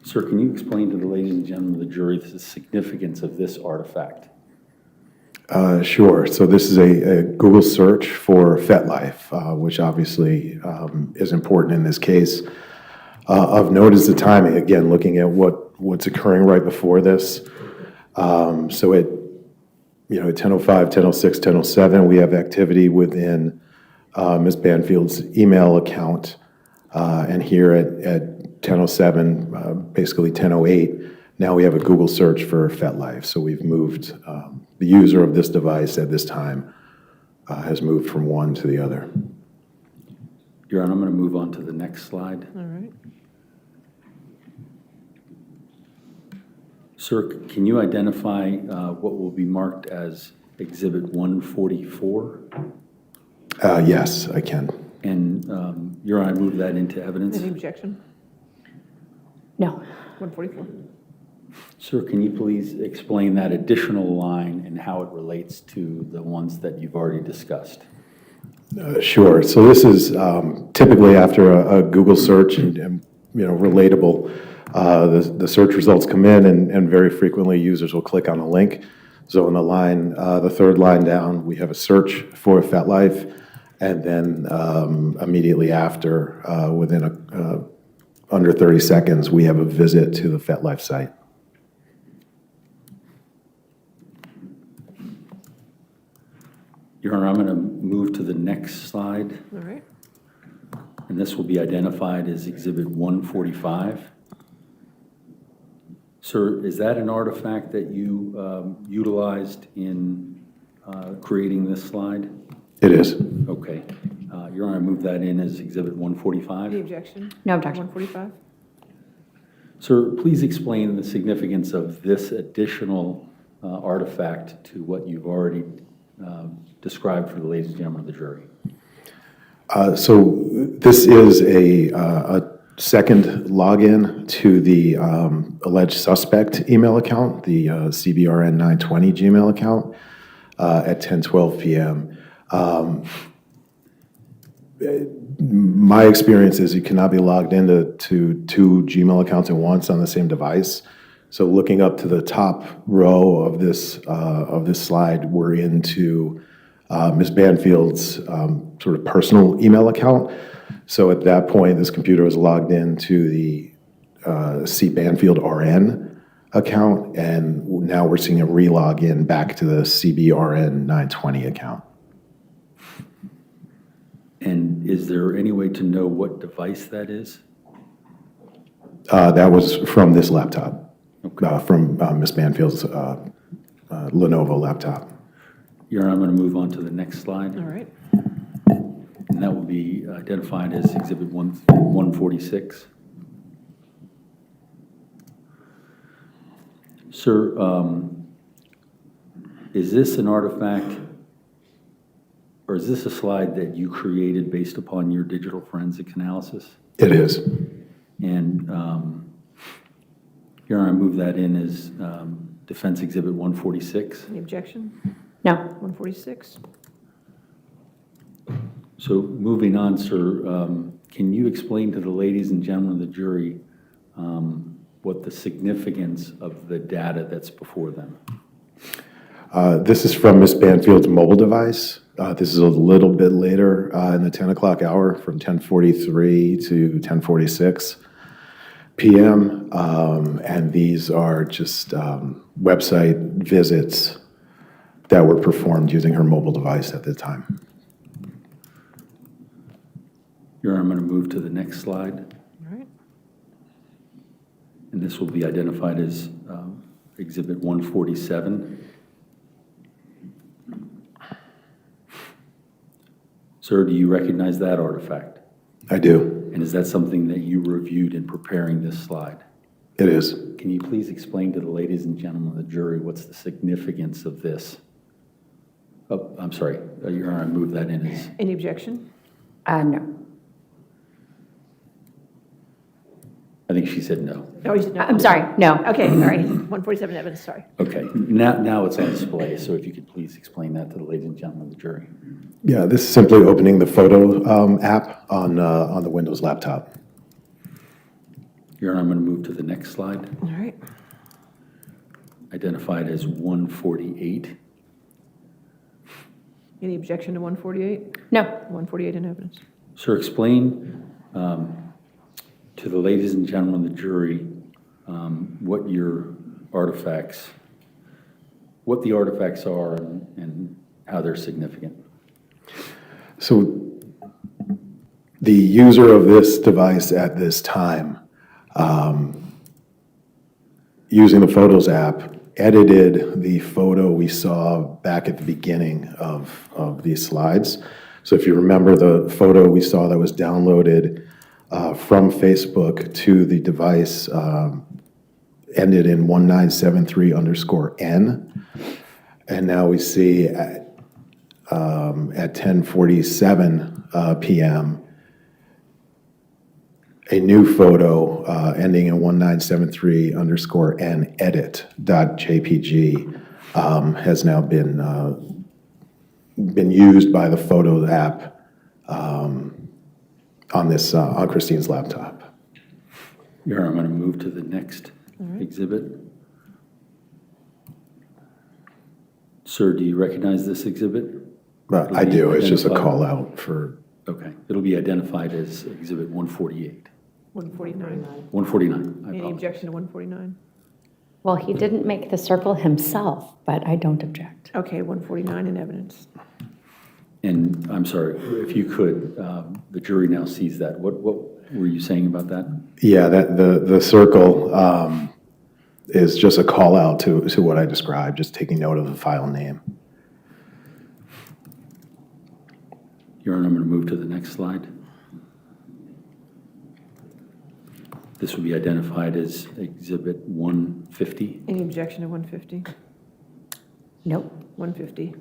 Sir, can you explain to the ladies and gentlemen of the jury the significance of this artifact? Sure. So this is a Google search for FetLife, which obviously is important in this case. Of note is the timing, again, looking at what's occurring right before this. So at 10:05, 10:06, 10:07, we have activity within Ms. Banfield's email account. And here at 10:07, basically 10:08, now we have a Google search for FetLife. So we've moved, the user of this device at this time has moved from one to the other. Your Honor, I'm going to move on to the next slide. All right. Sir, can you identify what will be marked as exhibit 144? Yes, I can. And Your Honor, I move that into evidence. Any objection? No. 144. Sir, can you please explain that additional line and how it relates to the ones that you've already discussed? Sure. So this is typically after a Google search and relatable. The search results come in, and very frequently users will click on a link. So in the line, the third line down, we have a search for FetLife, and then immediately after, within under 30 seconds, we have a visit to the FetLife site. Your Honor, I'm going to move to the next slide, All right. and this will be identified as exhibit 145. Sir, is that an artifact that you utilized in creating this slide? It is. Okay. Your Honor, I move that in as exhibit 145. Any objection? No objection. 145. Sir, please explain the significance of this additional artifact to what you've already described for the ladies and gentlemen of the jury. So this is a second login to the alleged suspect email account, the CBRN 920 Gmail account, at 10:12 p.m. My experience is you cannot be logged into two Gmail accounts at once on the same device. So looking up to the top row of this slide, we're into Ms. Banfield's sort of personal email account. So at that point, this computer was logged into the C. Banfield RN account, and now we're seeing a re-login back to the CBRN 920 account. And is there any way to know what device that is? That was from this laptop, from Ms. Banfield's Lenovo laptop. Your Honor, I'm going to move on to the next slide. All right. And that will be identified as Exhibit 146. Sir, is this an artifact, or is this a slide that you created based upon your digital forensic analysis? It is. And Your Honor, I move that in as Defense Exhibit 146. Any objection? No. 146? So moving on, sir, can you explain to the ladies and gentlemen of the jury what the significance of the data that's before them? This is from Ms. Banfield's mobile device. This is a little bit later in the 10 o'clock hour, from 10:43 to 10:46 p.m. And these are just website visits that were performed using her mobile device at the time. Your Honor, I'm going to move to the next slide. All right. And this will be identified as Exhibit 147. Sir, do you recognize that artifact? I do. And is that something that you reviewed in preparing this slide? It is. Can you please explain to the ladies and gentlemen of the jury what's the significance of this? Oh, I'm sorry. Your Honor, I move that in as, Any objection? No. I think she said no. No, you said no. I'm sorry, no. Okay, all right. 147 evidence, sorry. Okay, now it's on display, so if you could please explain that to the ladies and gentlemen of the jury. Yeah, this is simply opening the photo app on the Windows laptop. Your Honor, I'm going to move to the next slide, All right. identified as 148. Any objection to 148? No. 148 in evidence. Sir, explain to the ladies and gentlemen of the jury what the artifacts are and how they're significant. So the user of this device at this time, using the Photos app, edited the photo we saw back at the beginning of these slides. So if you remember the photo we saw that was downloaded from Facebook to the device ended in 1973_N. And now we see at 10:47 p.m. a new photo ending in 1973_N edit.jpg has now been used by the Photo app on Christine's laptop. Your Honor, I'm going to move to the next exhibit. Sir, do you recognize this exhibit? But I do, it's just a call out for, Okay, it'll be identified as Exhibit 148. 149. 149, I Any apologize. objection to 149? Well, he didn't make the circle himself, but I don't object. Okay, 149 in evidence. And I'm sorry, if you could, the jury now sees that. What were you saying about that? yeah, that the circle is just a call out to what I described, just taking note of the file name. Your Honor, I'm going to move to the next slide. This will be identified as Exhibit 150. Any objection to 150? Nope. 150.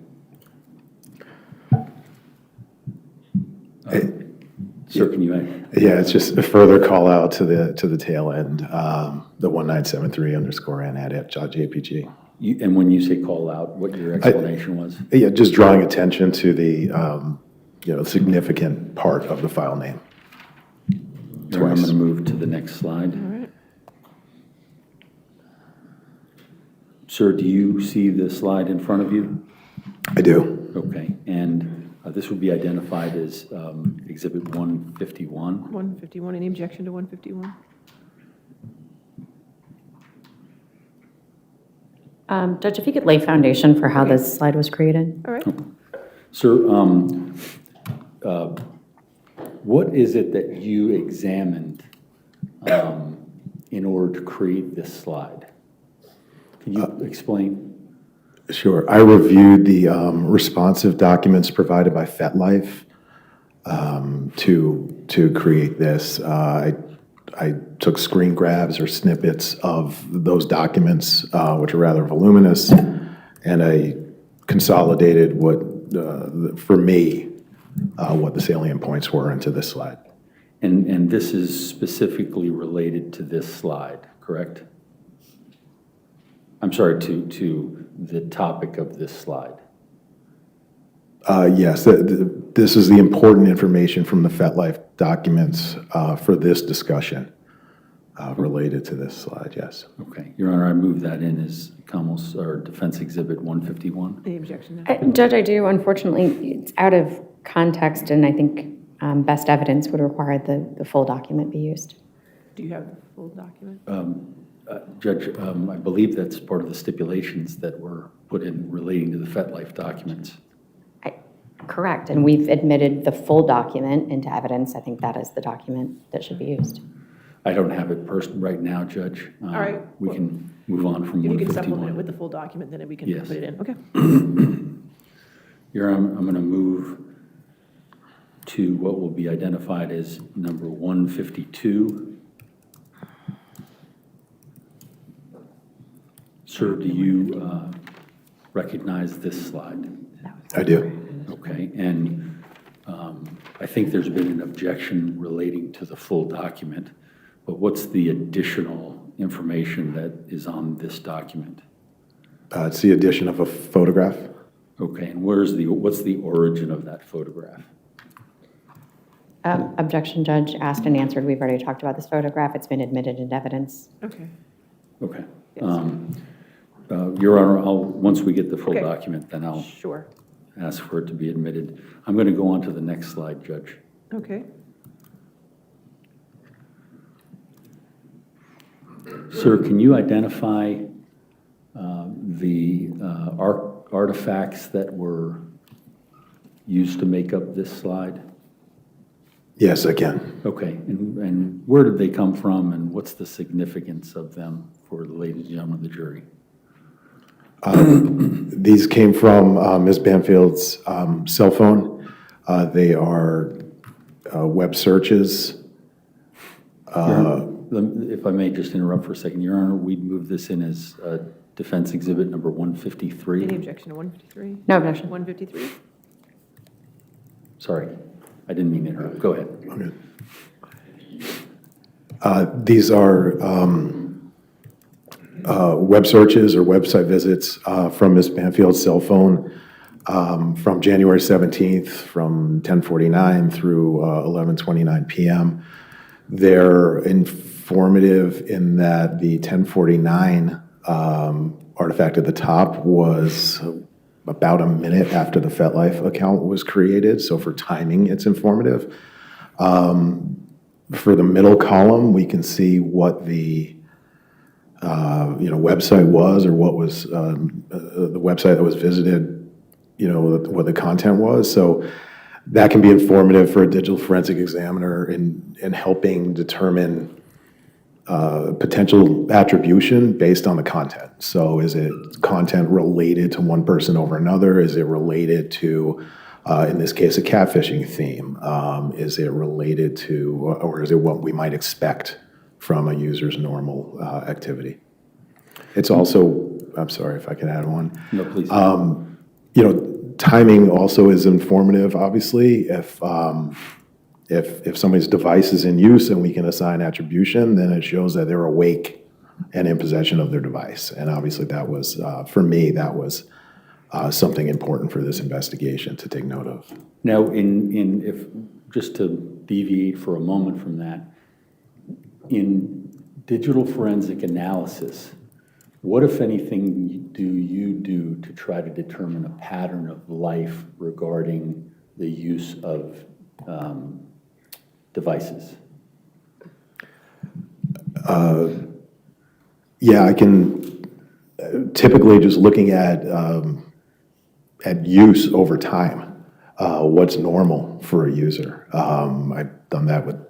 Sir, can you add? Yeah, it's just a further call out to the tail end, the 1973_N@JPG. And when you say call out, what your explanation was? Yeah, just drawing attention to the, significant part of the file name. Your Honor, I'm going to move to the next slide. All right. Sir, do you see the slide in front of you? I do. Okay, and this would be identified as Exhibit 151. 151, any objection to 151? Judge, if you could lay foundation for how this slide was created. All right. Sir, what is it that you examined in order to create this slide? Can you explain? Sure. I reviewed the responsive documents provided by FetLife to create this. I took screen grabs or snippets of those documents, which are rather voluminous, and I consolidated for me, what the salient points were into this slide. And this is specifically related to this slide, correct? I'm sorry, to the topic of this slide. Yes, this is the important information from the FetLife documents for this discussion related to this slide, yes. Okay, Your Honor, I move that in as or Defense Exhibit 151. Any objection? Judge, I do. Unfortunately, it's out of context, and I think best evidence would require the full document be used. Do you have the full document? Judge, I believe that's part of the stipulations that were put in relating to the FetLife documents. Correct, and we've admitted the full document into evidence. I think that is the document that should be used. I don't have it right now, Judge. All right. We can move on from If you can 151. supplement it with the full document, then we can Yes. put it in. Okay. Your Honor, I'm going to move to what will be identified as number 152. Sir, do you recognize this slide? I do. Okay, and I think there's been an objection relating to the full document, but what's the additional information that is on this document? It's the addition of a photograph. Okay, and what's the origin of that photograph? Objection, Judge. Asked and answered. We've already talked about this photograph. It's been admitted into evidence. Okay. Okay. Yes. Your Honor, once we get the full Okay. document, then I'll Sure. ask for it to be admitted. I'm going to go on to the next slide, Judge. Okay. Sir, can you identify the artifacts that were used to make up this slide? Yes, I can. Okay, and where did they come from, and what's the significance of them for the ladies and gentlemen of the jury? These came from Ms. Banfield's cell phone. They are web searches. If I may just interrupt for a second, Your Honor, we'd move this in as Defense Exhibit number 153. Any objection to 153? No objection. 153? Sorry, I didn't mean to interrupt. Go ahead. These are web searches or website visits from Ms. Banfield's cell phone from January 17th from 10:49 through 11:29 p.m. They're informative in that the 10:49 artifact at the top was about a minute after the FetLife account was created, so for timing, it's informative. For the middle column, we can see what the website was, or what was the website that was visited, what the content was. So that can be informative for a digital forensic examiner in helping determine potential attribution based on the content. So is it content related to one person over another? Is it related to, in this case, a catfishing theme? Is it related to, or is it what we might expect from a user's normal activity? It's also, I'm sorry if I can add one. No, please. Timing also is informative, obviously. If If somebody's device is in use and we can assign attribution, then it shows that they're awake and in possession of their device. And obviously that was, for me, that was something important for this investigation to take note of. Now, if, just to deviate for a moment from that, in digital forensic analysis, what, if anything, do you do to try to determine a pattern of life regarding the use of devices? Yeah, I can typically just looking at use over time, what's normal for a user. I've done that with,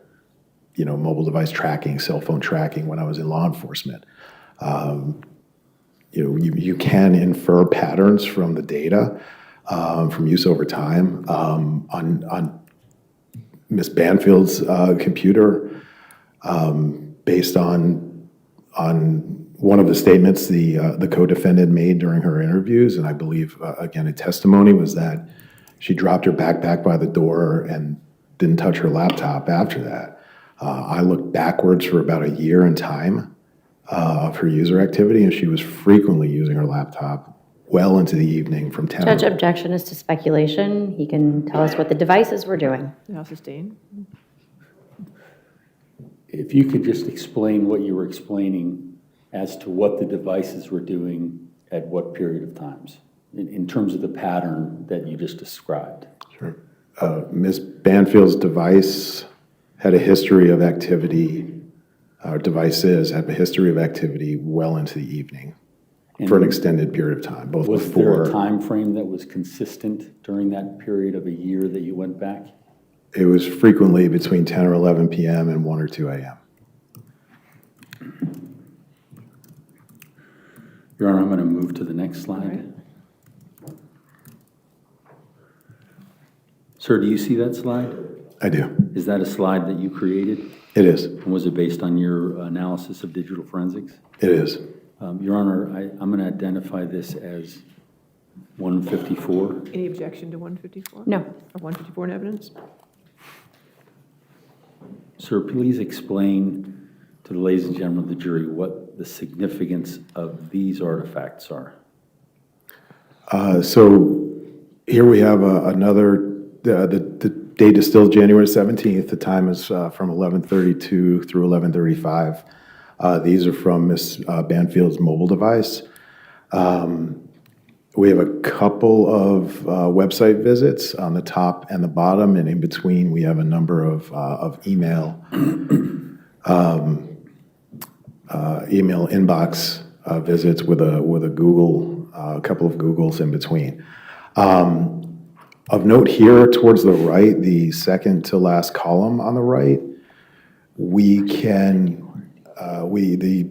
mobile device tracking, cell phone tracking when I was in law enforcement. You can infer patterns from the data, from use over time. On Ms. Banfield's computer, based on one of the statements the co-defendant made during her interviews, and I believe, again, a testimony, was that she dropped her backpack by the door and didn't touch her laptop after that. I looked backwards for about a year in time of her user activity, and she was frequently using her laptop well into the evening from 10. Judge, objection is to speculation. He can tell us what the devices were doing. Now sustained. If you could just explain what you were explaining as to what the devices were doing at what period of times, in terms of the pattern that you just described. Sure. Ms. Banfield's device had a history of activity, devices have a history of activity well into the evening for an extended period of time, both Was before. there a time frame that was consistent during that period of a year that you went back? It was frequently between 10 or 11 p.m. and 1 or 2 a.m. Your Honor, I'm going to move to the next slide. Sir, do you see that slide? I do. Is that a slide that you created? It is. And was it based on your analysis of digital forensics? It is. Your Honor, I'm going to identify this as 154. Any objection to 154? No. Or 154 in evidence? Sir, please explain to the ladies and gentlemen of the jury what the significance of these artifacts are. So here we have another, the date is still January 17th. The time is from 11:32 through 11:35. These are from Ms. Banfield's mobile device. We have a couple of website visits on the top and the bottom, and in between we have a number of email email inbox visits with a Google, a couple of Googles in between. Of note here towards the right, the second to last column on the right, the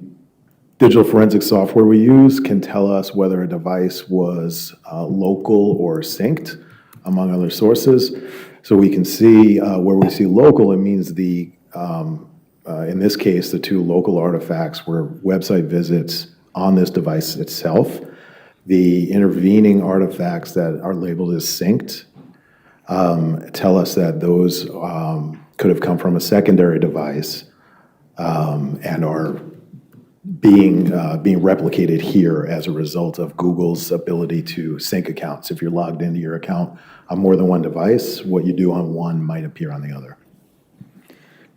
digital forensic software we use can tell us whether a device was local or synced, among other sources. So we can see where we see local, it means in this case, the two local artifacts were website visits on this device itself. The intervening artifacts that are labeled as synced tell us that those could have come from a secondary device and are being replicated here as a result of Google's ability to sync accounts. If you're logged into your account on more than one device, what you do on one might appear on the other.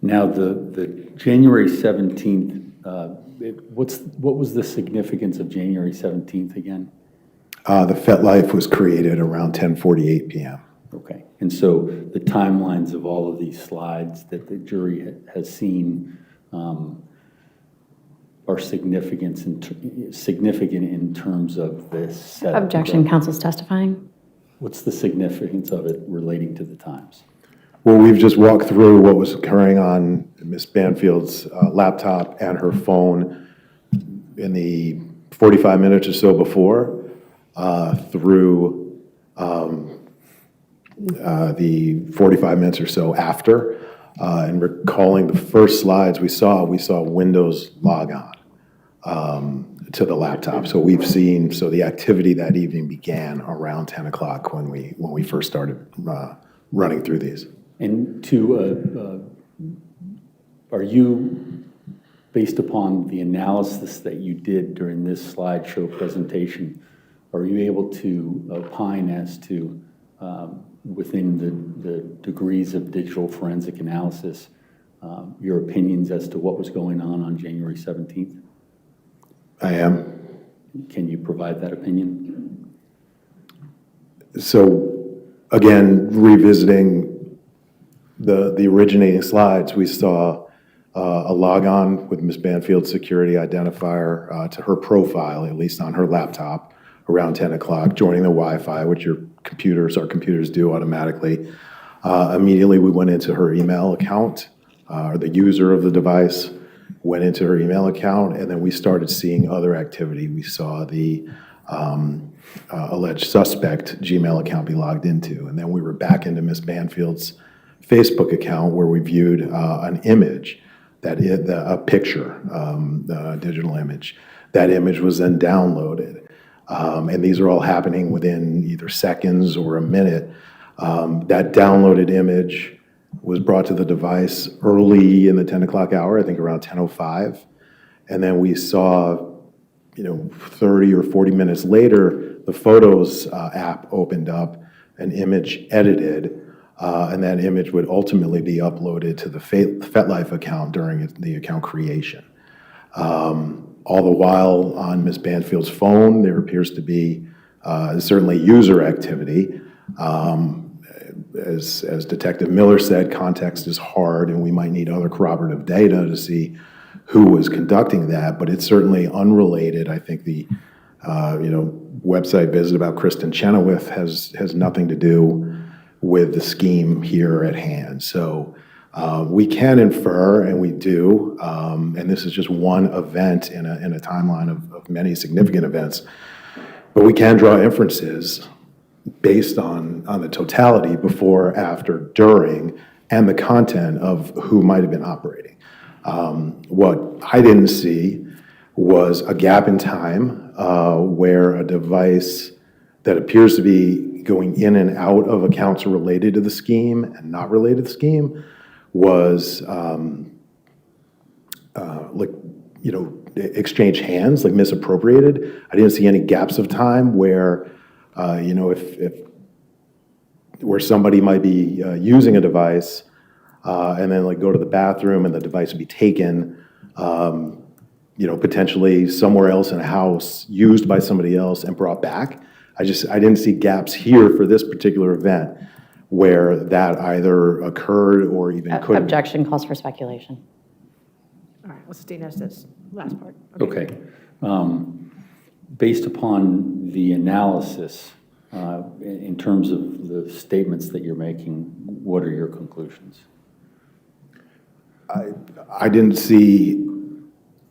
Now, the January 17th, what was the significance of January 17th again? The FetLife was created around 10:48 p.m. Okay, and so the timelines of all of these slides that the jury has seen are significant in terms of this setup. Objection, counsel's testifying. What's the significance of it relating to the times? Well, we've just walked through what was occurring on Ms. Banfield's laptop and her phone in the 45 minutes or so before through the 45 minutes or so after. And recalling the first slides we saw Windows log on to the laptop. So the activity that evening began around 10 o'clock when we first started running through these. And are you, based upon the analysis that you did during this slideshow presentation, are you able to opine as to, within the degrees of digital forensic analysis, your opinions as to what was going on January 17th? I am. Can you provide that opinion? So, again, revisiting the originating slides, we saw a log-on with Ms. Banfield's security identifier to her profile, at least on her laptop, around 10 o'clock, joining the Wi-Fi, which our computers do automatically. Immediately, we went into her email account, or the user of the device went into her email account, and then we started seeing other activity. We saw the alleged suspect Gmail account be logged into, and then we were back into Ms. Banfield's Facebook account where we viewed an image, a picture, the digital image. That image was then downloaded, and these are all happening within either seconds or a minute. That downloaded image was brought to the device early in the 10 o'clock hour, I think around 10:05, and then we saw, 30 or 40 minutes later, the Photos app opened up, an image edited, and that image would ultimately be uploaded to the FetLife account during the account creation. All the while on Ms. Banfield's phone, there appears to be certainly user activity. As Detective Miller said, context is hard, and we might need other corroborative data to see who was conducting that, but it's certainly unrelated. I think the website visit about Kristen Chenoweth has nothing to do with the scheme here at hand. So we can infer, and we do, and this is just one event in a timeline of many significant events, but we can draw inferences based on the totality before, after, during, and the content of who might have been operating. What I didn't see was a gap in time where a device that appears to be going in and out of accounts related to the scheme and not related to the scheme was exchange hands, like misappropriated. I didn't see any gaps of time where where somebody might be using a device and then go to the bathroom and the device would be taken, potentially somewhere else in a house, used by somebody else and brought back. I didn't see gaps here for this particular event where that either occurred or even could. Objection calls for speculation. All right, let's stay next this last part. Okay. Based upon the analysis, in terms of the statements that you're making, what are your conclusions? I didn't see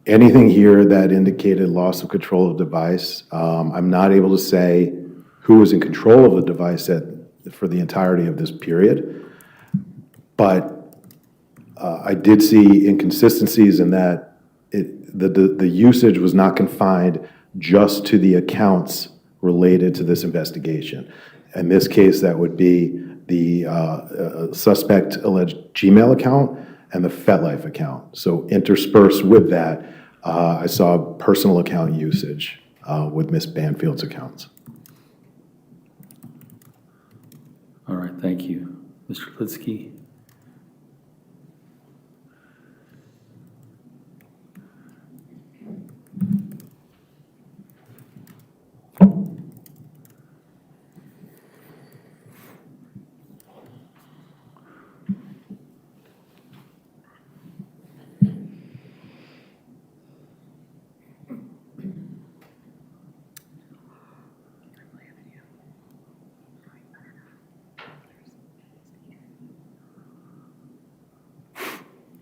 anything here that indicated loss of control of the device. I'm not able to say who was in control of the device for the entirety of this period, but I did see inconsistencies in that the usage was not confined just to the accounts related to this investigation. In this case, that would be the suspect alleged Gmail account and the FetLife account. So interspersed with that, I saw personal account usage with Ms. Banfield's accounts. All right, thank you. Mr. Klitsky?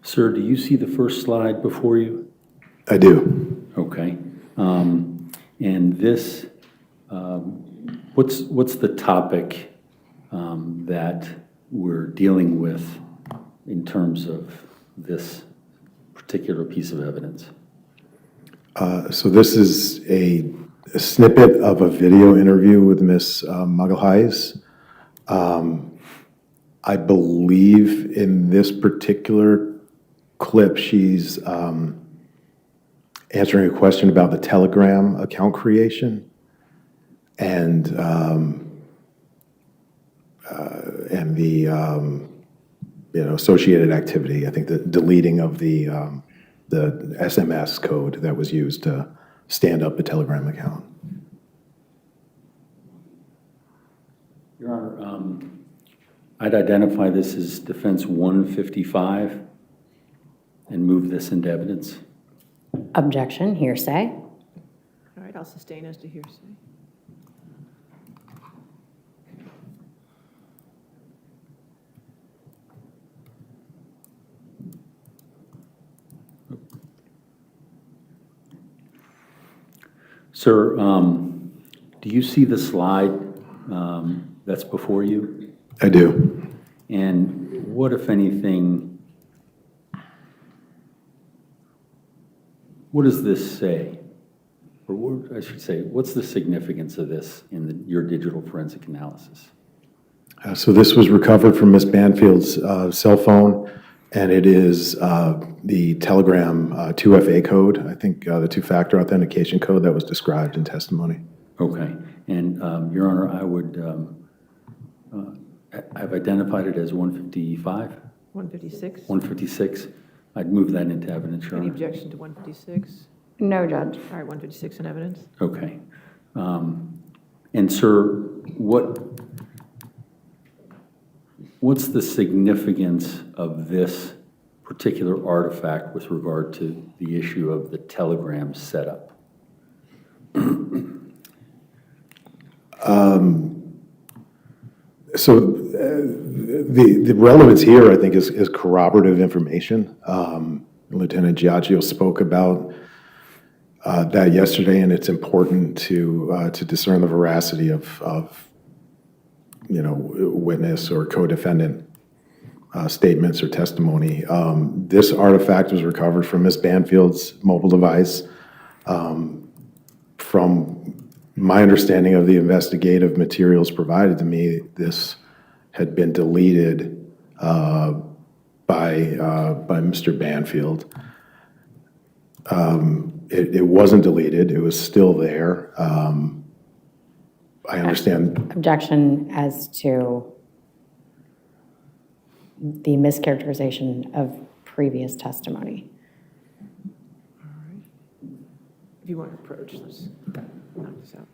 Sir, do you see the first slide before you? I do. Okay. And this, what's the topic that we're dealing with in terms of this particular piece of evidence? So this is a snippet of a video interview with Ms. Magalhães. I believe in this particular clip, she's answering a question about the Telegram account creation and the associated activity. I think the deleting of the SMS code that was used to stand up a Telegram account. Your Honor, I'd identify this as defense 155 and move this into evidence. Objection, hearsay. All right, I'll sustain as to hearsay. Sir, do you see the slide that's before you? I do. And what, if anything, what does this say? Or what, I should say, what's the significance of this in your digital forensic analysis? So this was recovered from Ms. Banfield's cell phone, and it is the Telegram 2FA code, I think the two-factor authentication code that was described in testimony. Okay. And, Your Honor, I would, I've identified it as 155, 156? 156. I'd move that into evidence, Your Any Honor. objection to 156? No, Judge. All right, 156 in evidence. Okay. And, sir, what's the significance of this particular artifact with regard to the issue of the Telegram setup? So the relevance here, I think, is corroborative information. Lieutenant Giacchio spoke about that yesterday, and it's important to discern the veracity of witness or co-defendant statements or testimony. This artifact was recovered from Ms. Banfield's mobile device. From my understanding of the investigative materials provided to me, this had been deleted by Mr. Banfield. It wasn't deleted. It was still there. I understand. Objection as to the mischaracterization of previous testimony. If you want to approach, let's knock this out.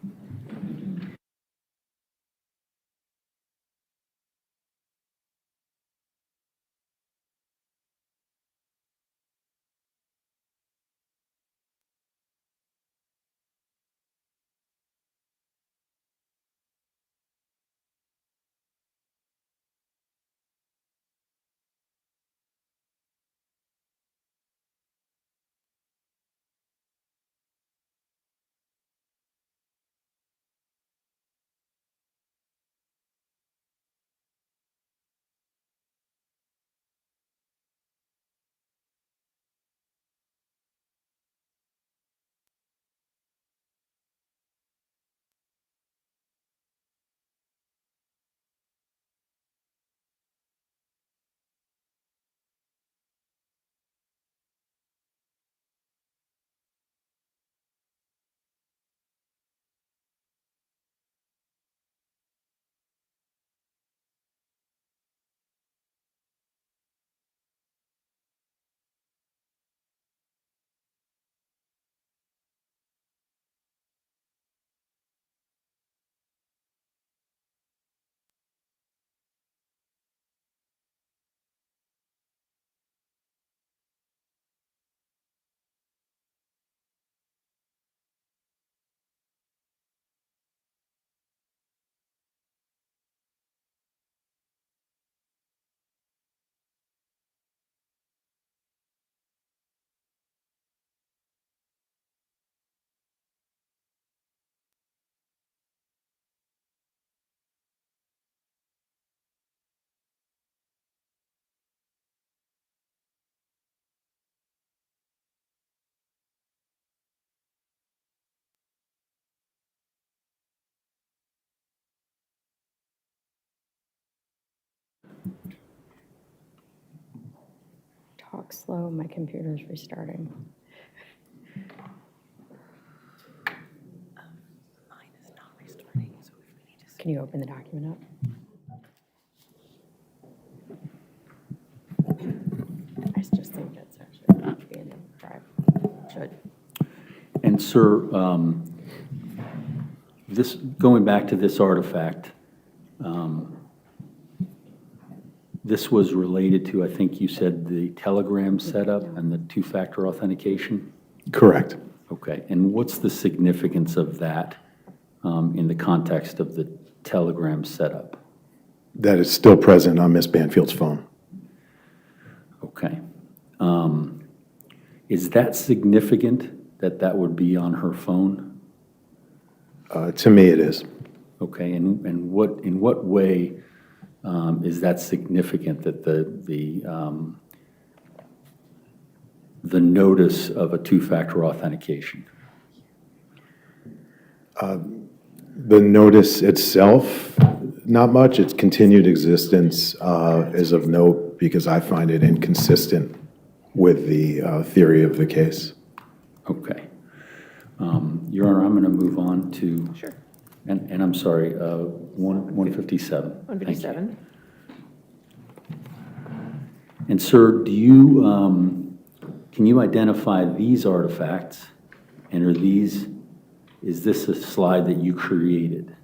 talk slow, my computer's restarting. Can you open the document up? I just think that's actually being in drive. Should. And sir, going back to this artifact, this was related to, I think you said, the Telegram setup and the two-factor authentication? Correct. Okay, and what's the significance of that in the context of the Telegram setup? That is still present on Miss Banfield's phone. Okay. Is that significant that that would be on her phone? To me, it is. Okay, and in what way is that significant that the notice of a two-factor authentication? The notice itself, not much. Its continued existence is of note because I find it inconsistent with the theory of the case. Okay. Your Honor, I'm going to move on to. Sure. And I'm sorry, 157. 157. And sir, can you identify these artifacts? And is this a slide that you created?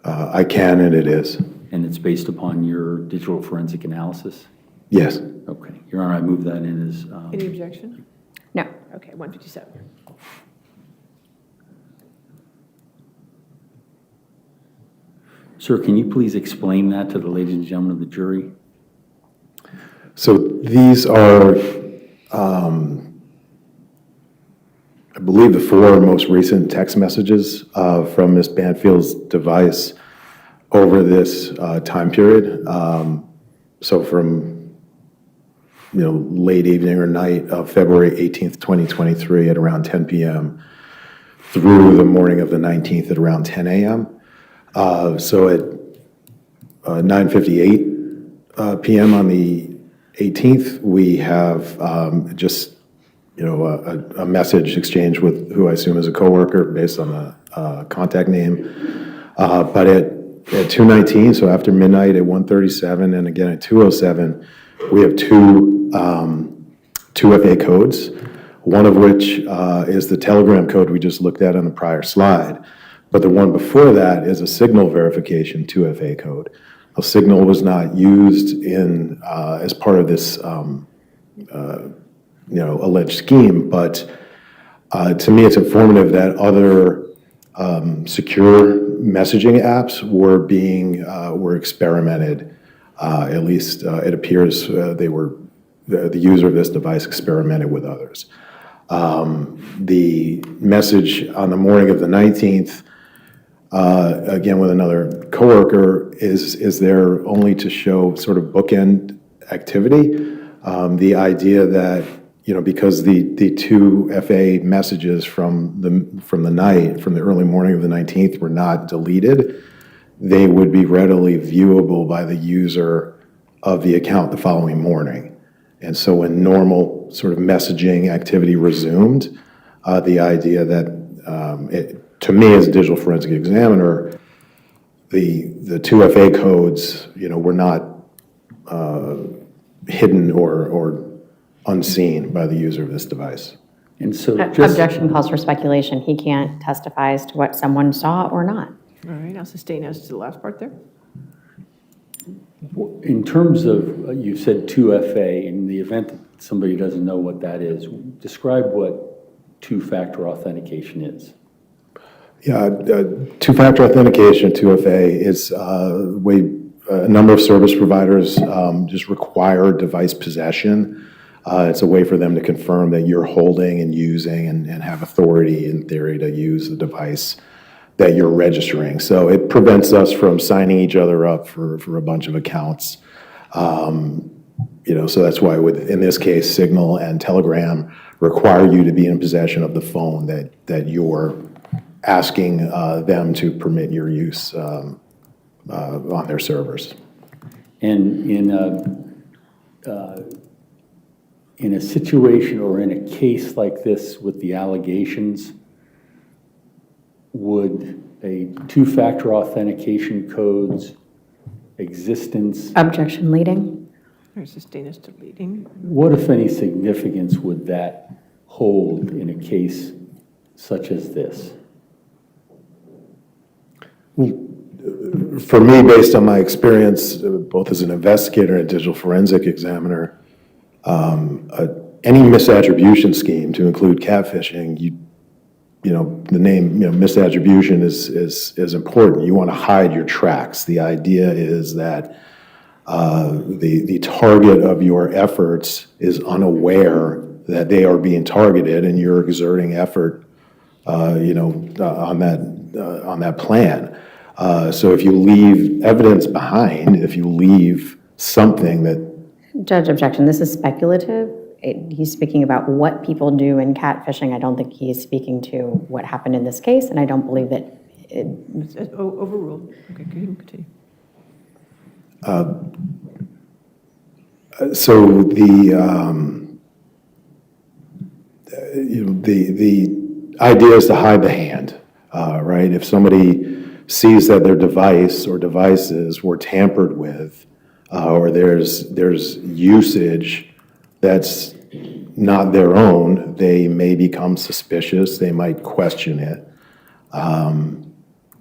I can, and it is. And it's based upon your digital forensic analysis? Yes. Okay. Your Honor, I move that in as. Any objection? No. Okay, 157. Sir, can you please explain that to the ladies and gentlemen of the jury? So these are, I believe, the four most recent text messages from Ms. Banfield's device over this time period. So from, late evening or night of February 18th, 2023 at around 10 p.m. through the morning of the 19th at around 10 a.m. So at 9:58 p.m. on the 18th, we have a message exchange with who I assume is a coworker based on the contact name. But at 2:19, so after midnight at 1:37, and again at 2:07, we have two FA codes, one of which is the Telegram code we just looked at on the prior slide. But the one before that is a signal verification 2FA code. A signal was not used as part of this, alleged scheme. But to me, it's informative that other secure messaging apps were experimented. At least it appears the user of this device experimented with others. The message on the morning of the 19th. Again, with another coworker, is there only to show sort of bookend activity. The idea that, because the two FA messages from the early morning of the 19th were not deleted, they would be readily viewable by the user of the account the following morning. And so when normal sort of messaging activity resumed, the idea that to me, as a digital forensic examiner, the two FA codes, were not hidden or unseen by the user of this device. And so Objection calls for speculation. He can't testify as to what someone saw or not. All right, I'll sustain as to the last part there. in terms of, you said 2FA, in the event that somebody doesn't know what that is, describe what two-factor authentication is. Yeah, two-factor authentication, 2FA, is a number of service providers just require device possession. It's a way for them to confirm that you're holding and using and have authority, in theory, to use the device that you're registering. So it prevents us from signing each other up for a bunch of accounts. So that's why in this case, Signal and Telegram require you to be in possession of the phone that you're asking them to permit your use on their servers. And in in a situation or in a case like this with the allegations, would a two-factor authentication code's existence, Objection leading. Or sustain us to leading. what if any significance would that hold in a case such as this? For me, based on my experience, both as an investigator and a digital forensic examiner, any misattribution scheme to include catfishing, the name, misattribution is important. You want to hide your tracks. The idea is that the target of your efforts is unaware that they are being targeted, and you're exerting effort, on that plan. So if you leave evidence behind, if you leave something that, Judge, objection. This is speculative. He's speaking about what people do in catfishing. I don't think he is speaking to what happened in this case, and I don't believe that Overruled. Okay, you can continue. so the idea is to hide the hand, right? If somebody sees that their device or devices were tampered with, or there's usage that's not their own, they may become suspicious, they might question it.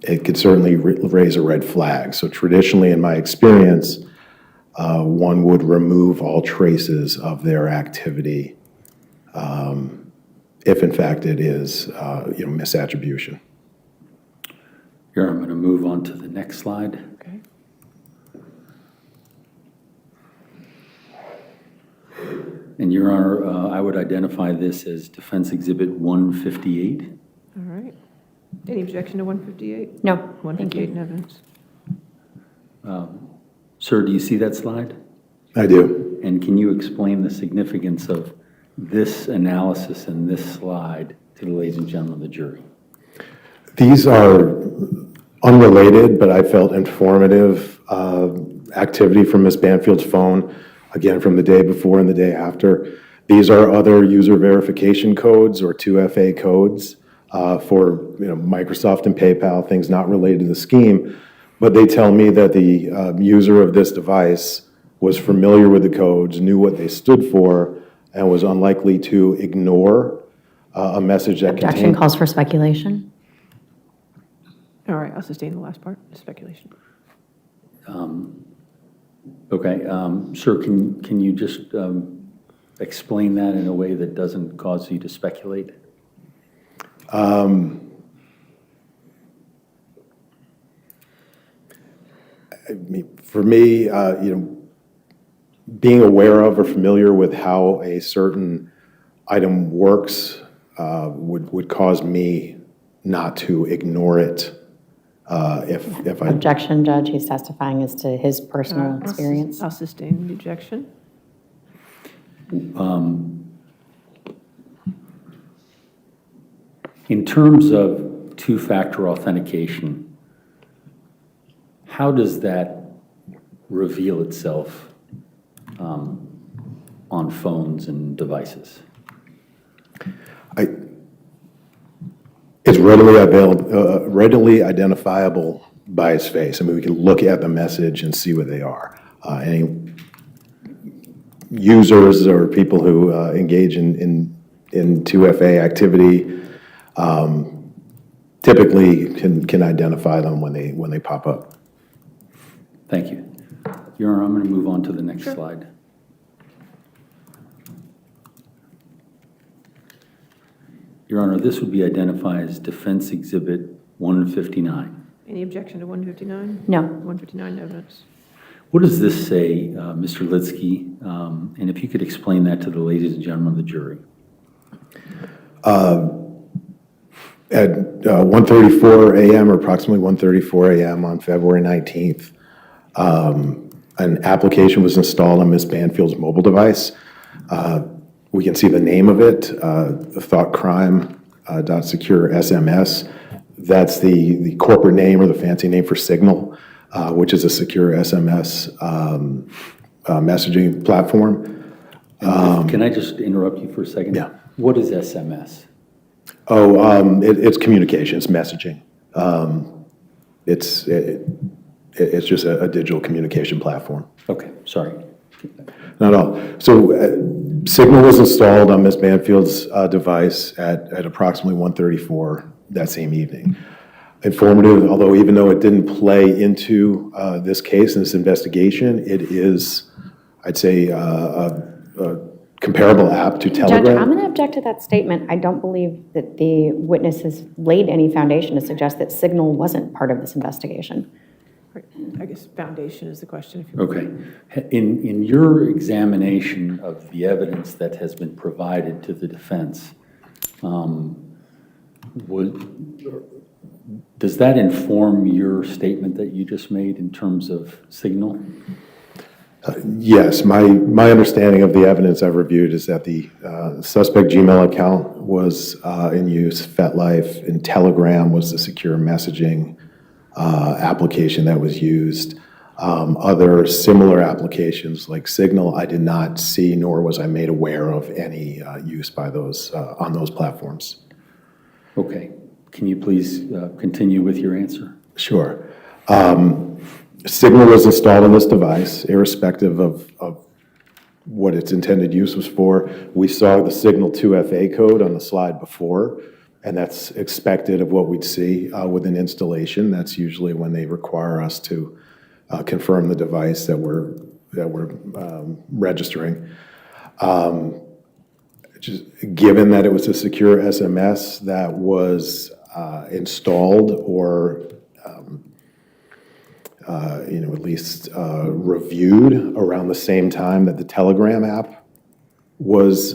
It could certainly raise a red flag. So traditionally, in my experience, one would remove all traces of their activity if in fact it is misattribution. Here, I'm going to move on to the next slide. Okay. And Your Honor, I would identify this as Defense Exhibit 158. All right. Any objection to 158? no. Thank 158 you. in evidence. Sir, do you see that slide? I do. And can you explain the significance of this analysis and this slide to the ladies and gentlemen of the jury? These are unrelated, but I felt informative activity from Ms. Banfield's phone, again, from the day before and the day after. These are other user verification codes or 2FA codes for Microsoft and PayPal, things not related to the scheme. But they tell me that the user of this device was familiar with the codes, knew what they stood for, and was unlikely to ignore a message that Objection contained... calls for speculation. All right, I'll sustain the last part, speculation. Okay, sir, can you just explain that in a way that doesn't cause you to speculate? For me, being aware of or familiar with how a certain item works would cause me not to ignore it if I... Objection, Judge. He's testifying as to his personal experience. I'll sustain the objection. In terms of two-factor authentication, how does that reveal itself on phones and devices? It's readily identifiable by his face. I mean, we can look at the message and see what they are. Any users or people who engage in 2FA activity typically can identify them when they pop up. Thank you. Your Honor, I'm going to move on to the next slide. Your Honor, this would be identified as Defense Exhibit 159. Any objection to 159? No. 159 evidence. What does this say, Mr. Litsky? And if you could explain that to the ladies and gentlemen of the jury. At 1:34 a.m. or approximately 1:34 a.m. on February 19th, an application was installed on Ms. Banfield's mobile device. We can see the name of it, thoughtcrime.secure SMS. That's the corporate name or the fancy name for Signal, which is a secure SMS messaging platform. Can I just interrupt you for a second? Yeah. What is SMS? It's communication, it's messaging. It's just a digital communication platform. Okay, sorry. Not all. So Signal was installed on Ms. Banfield's device at approximately 1:34 that same evening. Informative, although even though it didn't play into this case and this investigation, it is, I'd say, a comparable app to Telegram. Judge, I'm going to object to that statement. I don't believe that the witness has laid any foundation to suggest that Signal wasn't part of this investigation. I guess foundation is the question. If you Okay. In your examination of the evidence that has been provided to the defense, does that inform your statement that you just made in terms of Signal? Yes, my understanding of the evidence I've reviewed is that the suspect Gmail account was in use, FetLife, and Telegram was the secure messaging application that was used. Other similar applications like Signal, I did not see, nor was I made aware of any use by those on those platforms. Okay. Can you please continue with your answer? Sure. Signal was installed on this device, irrespective of what its intended use was for. We saw the Signal 2FA code on the slide before, and that's expected of what we'd see with an installation. That's usually when they require us to confirm the device that we're registering. Just given that it was a secure SMS that was installed or at least reviewed around the same time that the Telegram app was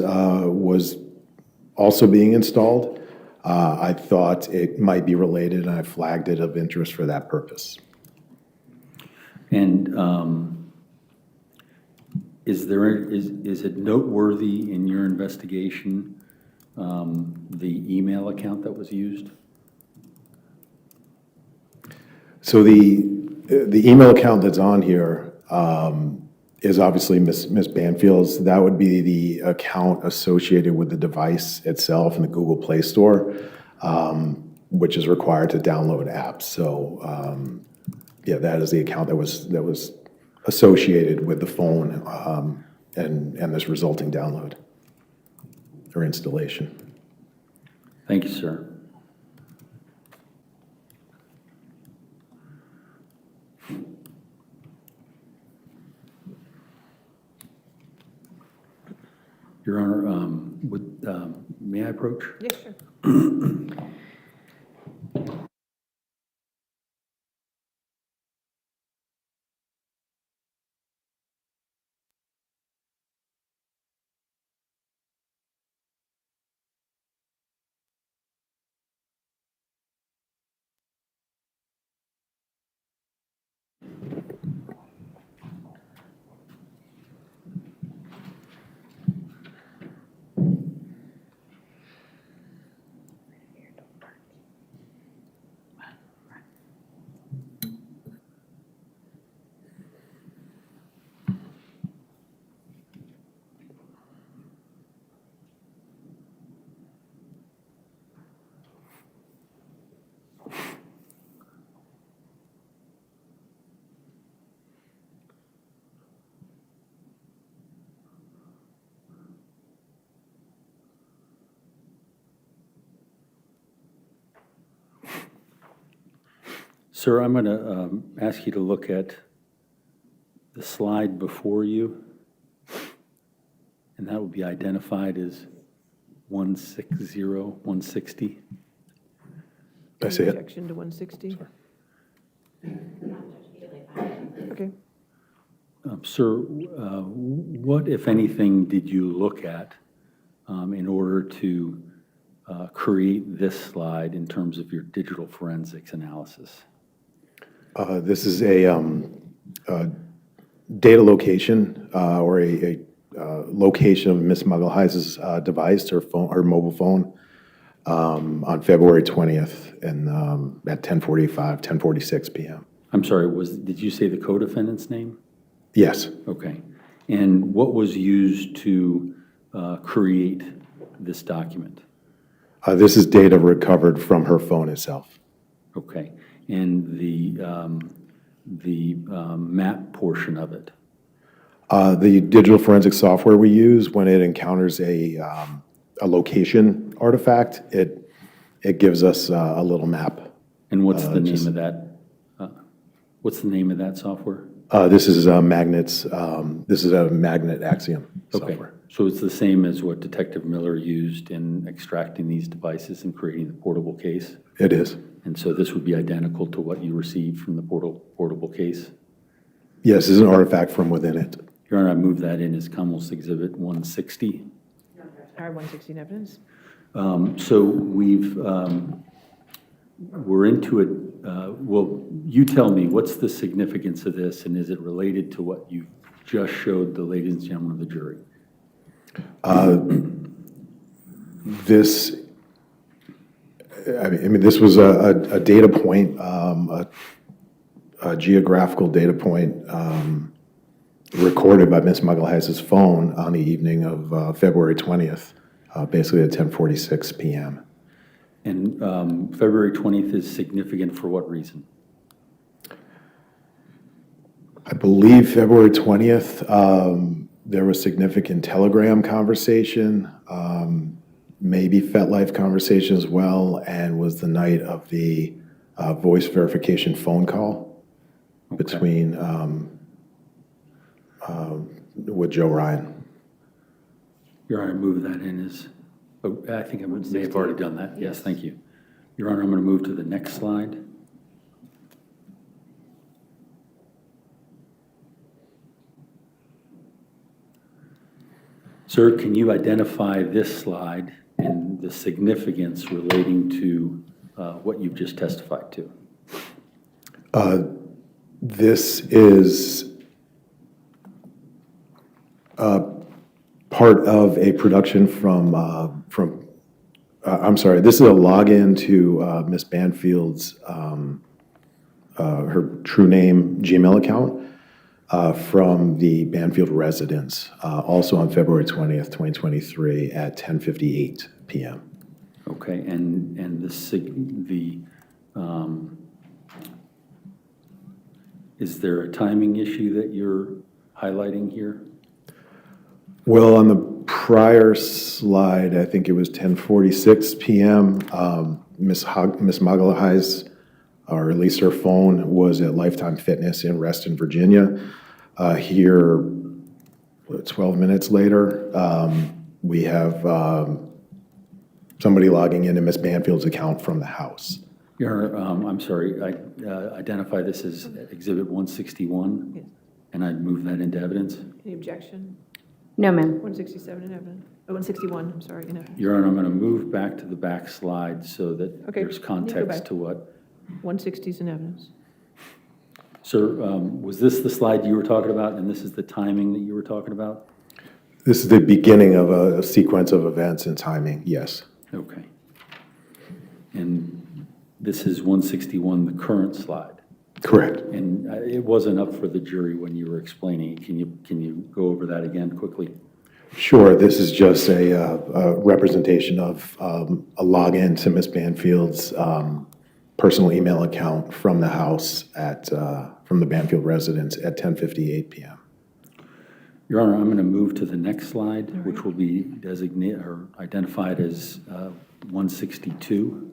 also being installed, I thought it might be related, and I flagged it of interest for that purpose. And is it noteworthy in your investigation the email account that was used? So the email account that's on here is obviously Ms. Banfield's. That would be the account associated with the device itself in the Google Play Store, which is required to download apps. So yeah, that is the account that was associated with the phone and this resulting download or installation. Thank you, sir. Your Honor, may I approach? Yes, sure. Sir, I'm going to ask you to look at the slide before you, and that will be identified as 160, 160. I see it. Objection to 160? Okay. Sir, what, if anything, did you look at in order to create this slide in terms of your digital forensics analysis? This is a data location or a location of Ms. Magalhães' device, her mobile phone, on February 20th and at 10:46 p.m. I'm sorry, did you say the co-defendant's name? Yes. Okay. And what was used to create this document? This is data recovered from her phone itself. Okay. And the map portion of it? The digital forensic software we use, when it encounters a location artifact, it gives us a little map. And what's the name of that? What's the name of that software? This is magnets. This is a magnet axiom Okay. software. So it's the same as what Detective Miller used in extracting these devices and creating the portable case? It is. And so this would be identical to what you received from the portable case? Yes, this is an artifact from within it. Your Honor, I move that in as Commonwealth's Exhibit 160. R-160 in evidence? So we're into it. Well, you tell me, what's the significance of this, and is it related to what you just showed the ladies and gentlemen of the jury? This, this was a data point, a geographical data point recorded by Ms. Magalhães' phone on the evening of February 20th, basically at 10:46 p.m. And February 20th is significant for what reason? I believe February 20th, there was significant Telegram conversation, maybe FetLife conversation as well, and was the night of the voice verification phone call between, with Joe Ryan. Your Honor, I move that in as, oh, I think I may have already done that. Yes, thank you. Your Honor, I'm going to move to the next slide. Sir, can you identify this slide and the significance relating to what you've just testified to? This is part of a production I'm sorry, this is a login to Ms. Banfield's, her true name Gmail account from the Banfield residence, also on February 20th, 2023 at 10:58 p.m. Okay, and is there a timing issue that you're highlighting here? Well, on the prior slide, I think it was 10:46 p.m. Ms. Magalhães, or at least her phone, was at Lifetime Fitness in Reston, Virginia. Here, 12 minutes later, we have somebody logging into Ms. Banfield's account from the house. Your Honor, I'm sorry, I identify this as Exhibit 161, Yes. and I'd move that into evidence. Any objection? No, ma'am. 167 in evidence. Oh, 161, I'm sorry, in evidence. Your Honor, I'm going to move back to the back slide so that Okay, there's you go context back. to what. 160 is in evidence. Sir, was this the slide you were talking about, and this is the timing that you were talking about? This is the beginning of a sequence of events and timing, yes. Okay. And this is 161, the current slide. Correct. And it wasn't up for the jury when you were explaining it. Can you go over that again quickly? Sure, this is just a representation of a login to Ms. Banfield's personal email account from the house from the Banfield residence at 10:58 p.m. Your Honor, I'm going to move to the next slide, which will be designated or identified as 162.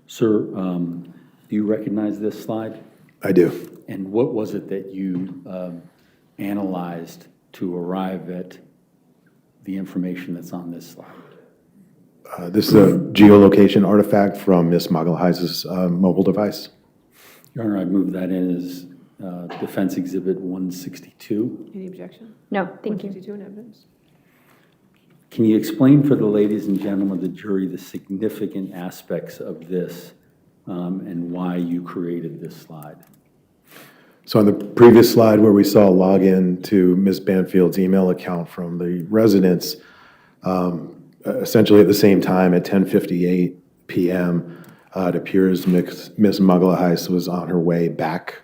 Sir, do you recognize this slide? I do. And what was it that you analyzed to arrive at the information that's on this slide? This is a geolocation artifact from Ms. Magalhães' mobile device. Your Honor, I move that in as Defense Exhibit 162. Any objection? No, thank you. 162 in evidence. Can you explain for the ladies and gentlemen of the jury the significant aspects of this and why you created this slide? So on the previous slide where we saw a login to Ms. Banfield's email account from the residence, essentially at the same time at 10:58 p.m., It appears Ms. Magalhães was on her way back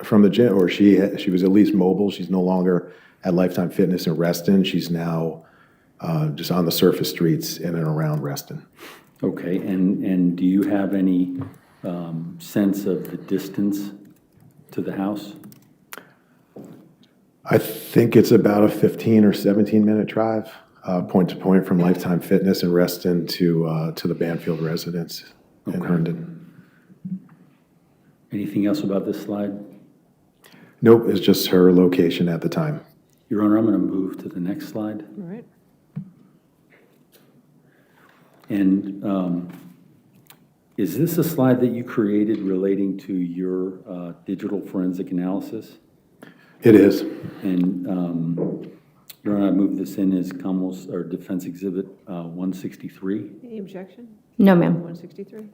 from the gym, or she was at least mobile. She's no longer at Lifetime Fitness in Reston. She's now just on the surface streets in and around Reston. Okay, and do you have any sense of the distance to the house? I think it's about a 15 or 17-minute drive, point to point from Lifetime Fitness in Reston to the Banfield residence in Herndon. Anything else about this slide? Nope, it's just her location at the time. Your Honor, I'm going to move to the next slide. All right. And is this a slide that you created relating to your digital forensic analysis? It is. And Your Honor, I move this in as Commonwealth's or Defense Exhibit 163. Any objection? No, ma'am. 163?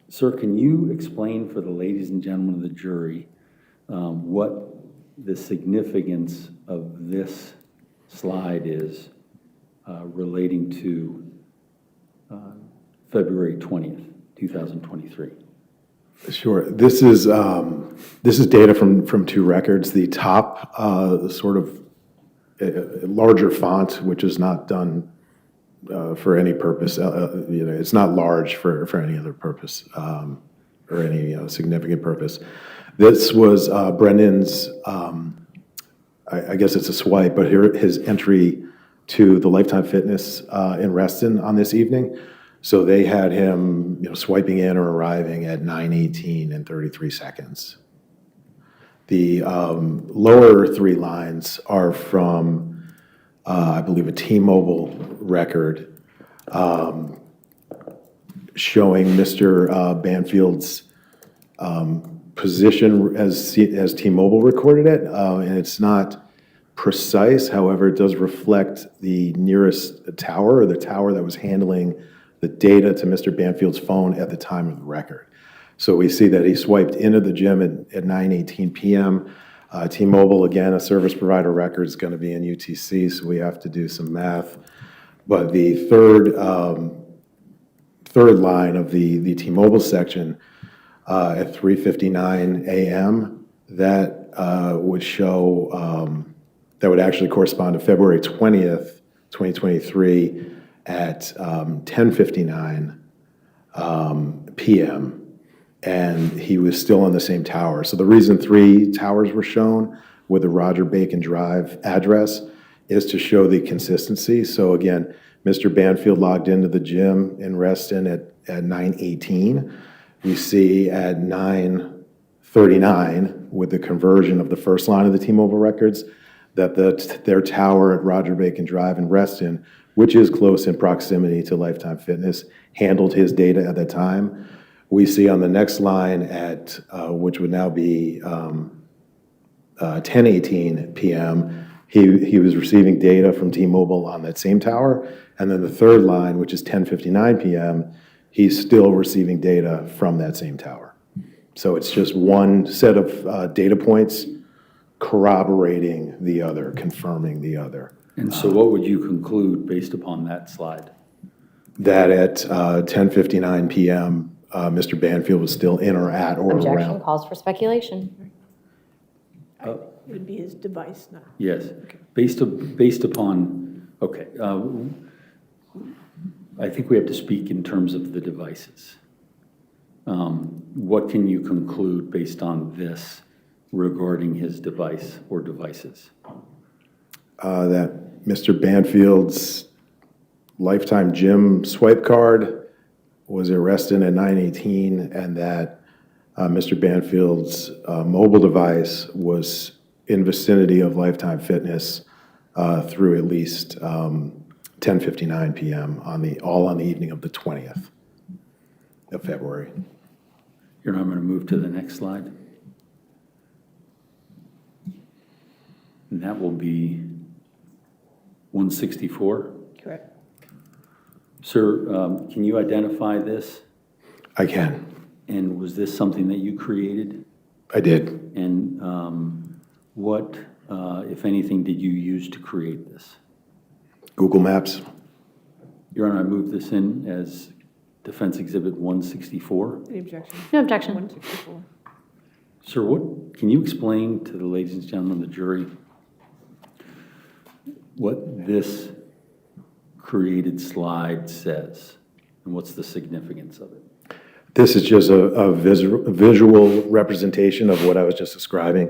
Sir, can you explain for the ladies and gentlemen of the jury what the significance of this slide is relating to February 20th, 2023? Sure. This is data from two records. The top, sort of larger font, which is not done for any purpose. It's not large for any other purpose or any significant purpose. This was Brendan's. I guess it's a swipe, but here his entry to the Lifetime Fitness in Reston on this evening. So they had him, swiping in or arriving at 9:18 and 33 seconds. The lower three lines are from, I believe, a T-Mobile record showing Mr. Banfield's position as T-Mobile recorded it, and it's not precise. However, it does reflect the nearest tower, or the tower that was handling the data to Mr. Banfield's phone at the time of the record. So we see that he swiped into the gym at 9:18 p.m. T-Mobile, again, a service provider record, is going to be in UTC, so we have to do some math. But the third line of the T-Mobile section at 3:59 a.m., that would show, that would actually correspond to February 20th, 2023 at 10:59 p.m., and he was still on the same tower. So the reason 3 towers were shown with the Roger Bacon Drive address is to show the consistency. So again, Mr. Banfield logged into the gym in Reston at 9:18. We see at 9:39, with the conversion of the first line of the T-Mobile records, that their tower at Roger Bacon Drive in Reston, which is close in proximity to Lifetime Fitness, handled his data at that time. We see on the next line at, which would now be 10:18 p.m., he was receiving data from T-Mobile on that same tower. And then the third line, which is 10:59 p.m., he's still receiving data from that same tower. So it's just one set of data points corroborating the other, confirming the other. And so what would you conclude based upon that slide? That at 10:59 p.m., Mr. Banfield was still in or at or Objection around. calls for speculation. It would be his device, not. Yes, based upon, okay. I think we have to speak in terms of the devices. What can you conclude based on this regarding his device or devices? That Mr. Banfield's Lifetime Gym swipe card was arrested at 9:18, and that Mr. Banfield's mobile device was in vicinity of Lifetime Fitness through at least 10:59 p.m. all on the evening of the 20th of February. Your Honor, I'm going to move to the next slide. And that will be 164. Correct. Sir, can you identify this? I can. And was this something that you created? I did. And what, if anything, did you use to create this? Google Maps. Your Honor, I move this in as Defense Exhibit 164. Any objection? No objection. 164. Sir, can you explain to the ladies and gentlemen of the jury what this created slide says, and what's the significance of it? This is just a visual representation of what I was just describing.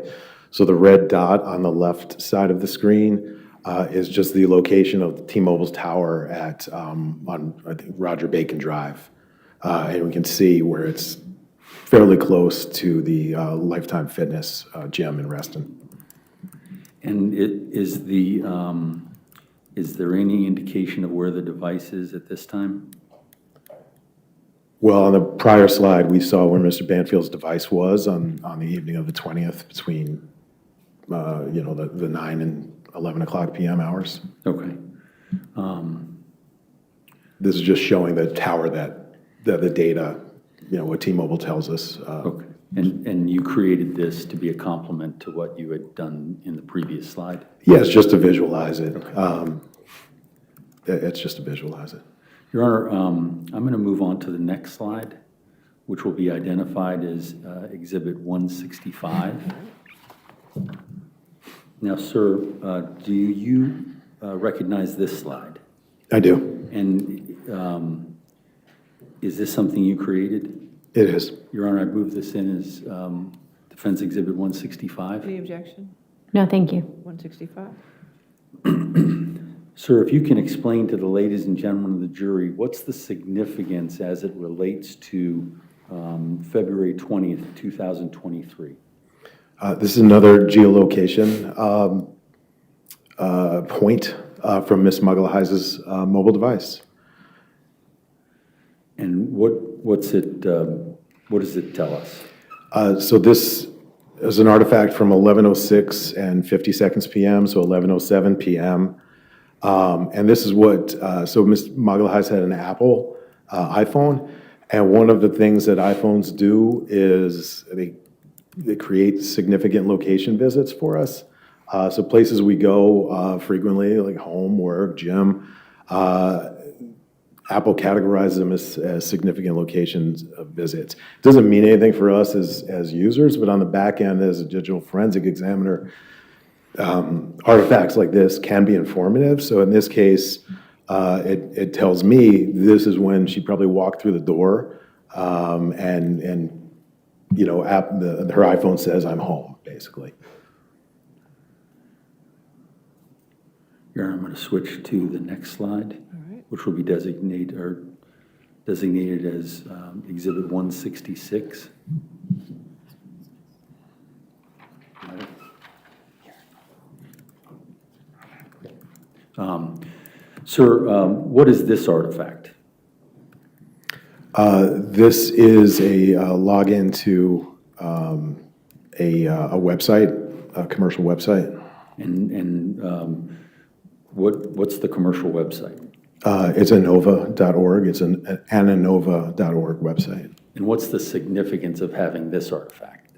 So the red dot on the left side of the screen is just the location of T-Mobile's tower at on I think Roger Bacon Drive, and we can see where it's fairly close to the Lifetime Fitness gym in Reston. And is there any indication of where the device is at this time? Well, on the prior slide, we saw where Mr. Banfield's device was on the evening of the 20th between, the 9 and 11 o'clock p.m. hours. Okay. This is just showing the tower that the data, what T-Mobile tells us. Okay. And you created this to be a complement to what you had done in the previous slide? Yes, just to visualize it. It's just to visualize it. Your Honor, I'm going to move on to the next slide, which will be identified as Exhibit 165. Now, sir, do you recognize this slide? I do. And is this something you created? It is. Your Honor, I move this in as Defense Exhibit 165. Any objection? No, thank you. 165. Sir, if you can explain to the ladies and gentlemen of the jury, what's the significance as it relates to February 20th, 2023? This is another geolocation point from Ms. Magalhães' mobile device. And what does it tell us? So this is an artifact from 11:06 and 50 seconds p.m., so 11:07 p.m. And this is what, so Ms. Magalhães had an Apple iPhone, and one of the things that iPhones do is they create significant location visits for us. So places we go frequently, like home, work, gym, Apple categorizes them as significant locations of visits. It doesn't mean anything for us as users, but on the back end, as a digital forensic examiner, artifacts like this can be informative. So in this case, it tells me this is when she probably walked through the door, and her iPhone says I'm home, basically. Your Honor, I'm going to switch to the next slide, All right. which will be designated as Exhibit 166. Sir, what is this artifact? This is a login to a website, a commercial website. And what's the commercial website? It's anova.org. It's an ananova.org website. And what's the significance of having this artifact?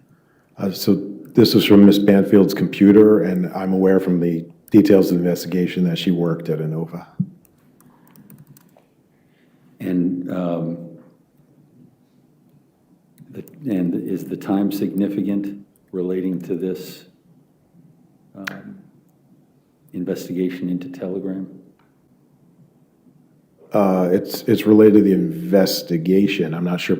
So this is from Ms. Banfield's computer, and I'm aware from the details of the investigation that she worked at Anova. And is the time significant relating to this investigation into Telegram? It's related to the investigation. I'm not sure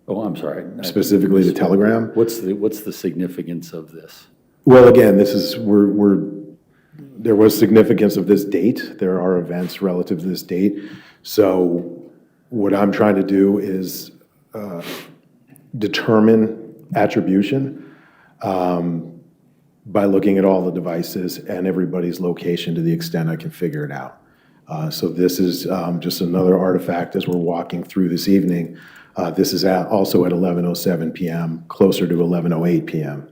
Oh, I'm sorry. specifically to Telegram. What's the significance of this? Well, again, this is there was significance of this date. There are events relative to this date. So what I'm trying to do is determine attribution by looking at all the devices and everybody's location to the extent I can figure it out. So this is just another artifact as we're walking through this evening. This is also at 11:07 p.m., closer to 11:08 p.m.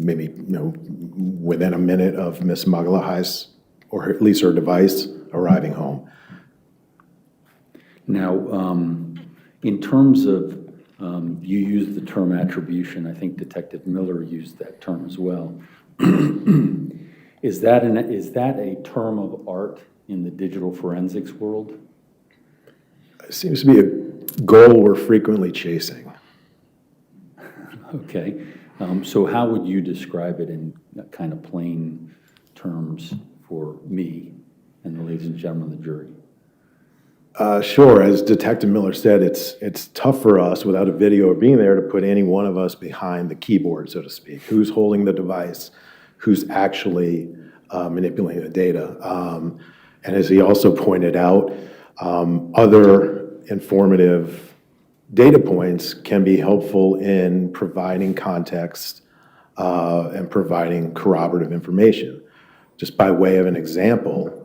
Maybe within a minute of Ms. Magalhães, or at least her device, arriving home. Now, in terms of, you used the term attribution, I think Detective Miller used that term as well. Is that a term of art in the digital forensics world? Seems to be a goal we're frequently chasing. Okay. So how would you describe it in kind of plain terms for me and the ladies and gentlemen of the jury? Sure, as Detective Miller said, it's tough for us without a video or being there to put any one of us behind the keyboard, so to speak. Who's holding the device? Who's actually manipulating the data? And as he also pointed out, other informative data points can be helpful in providing context and providing corroborative information. Just by way of an example,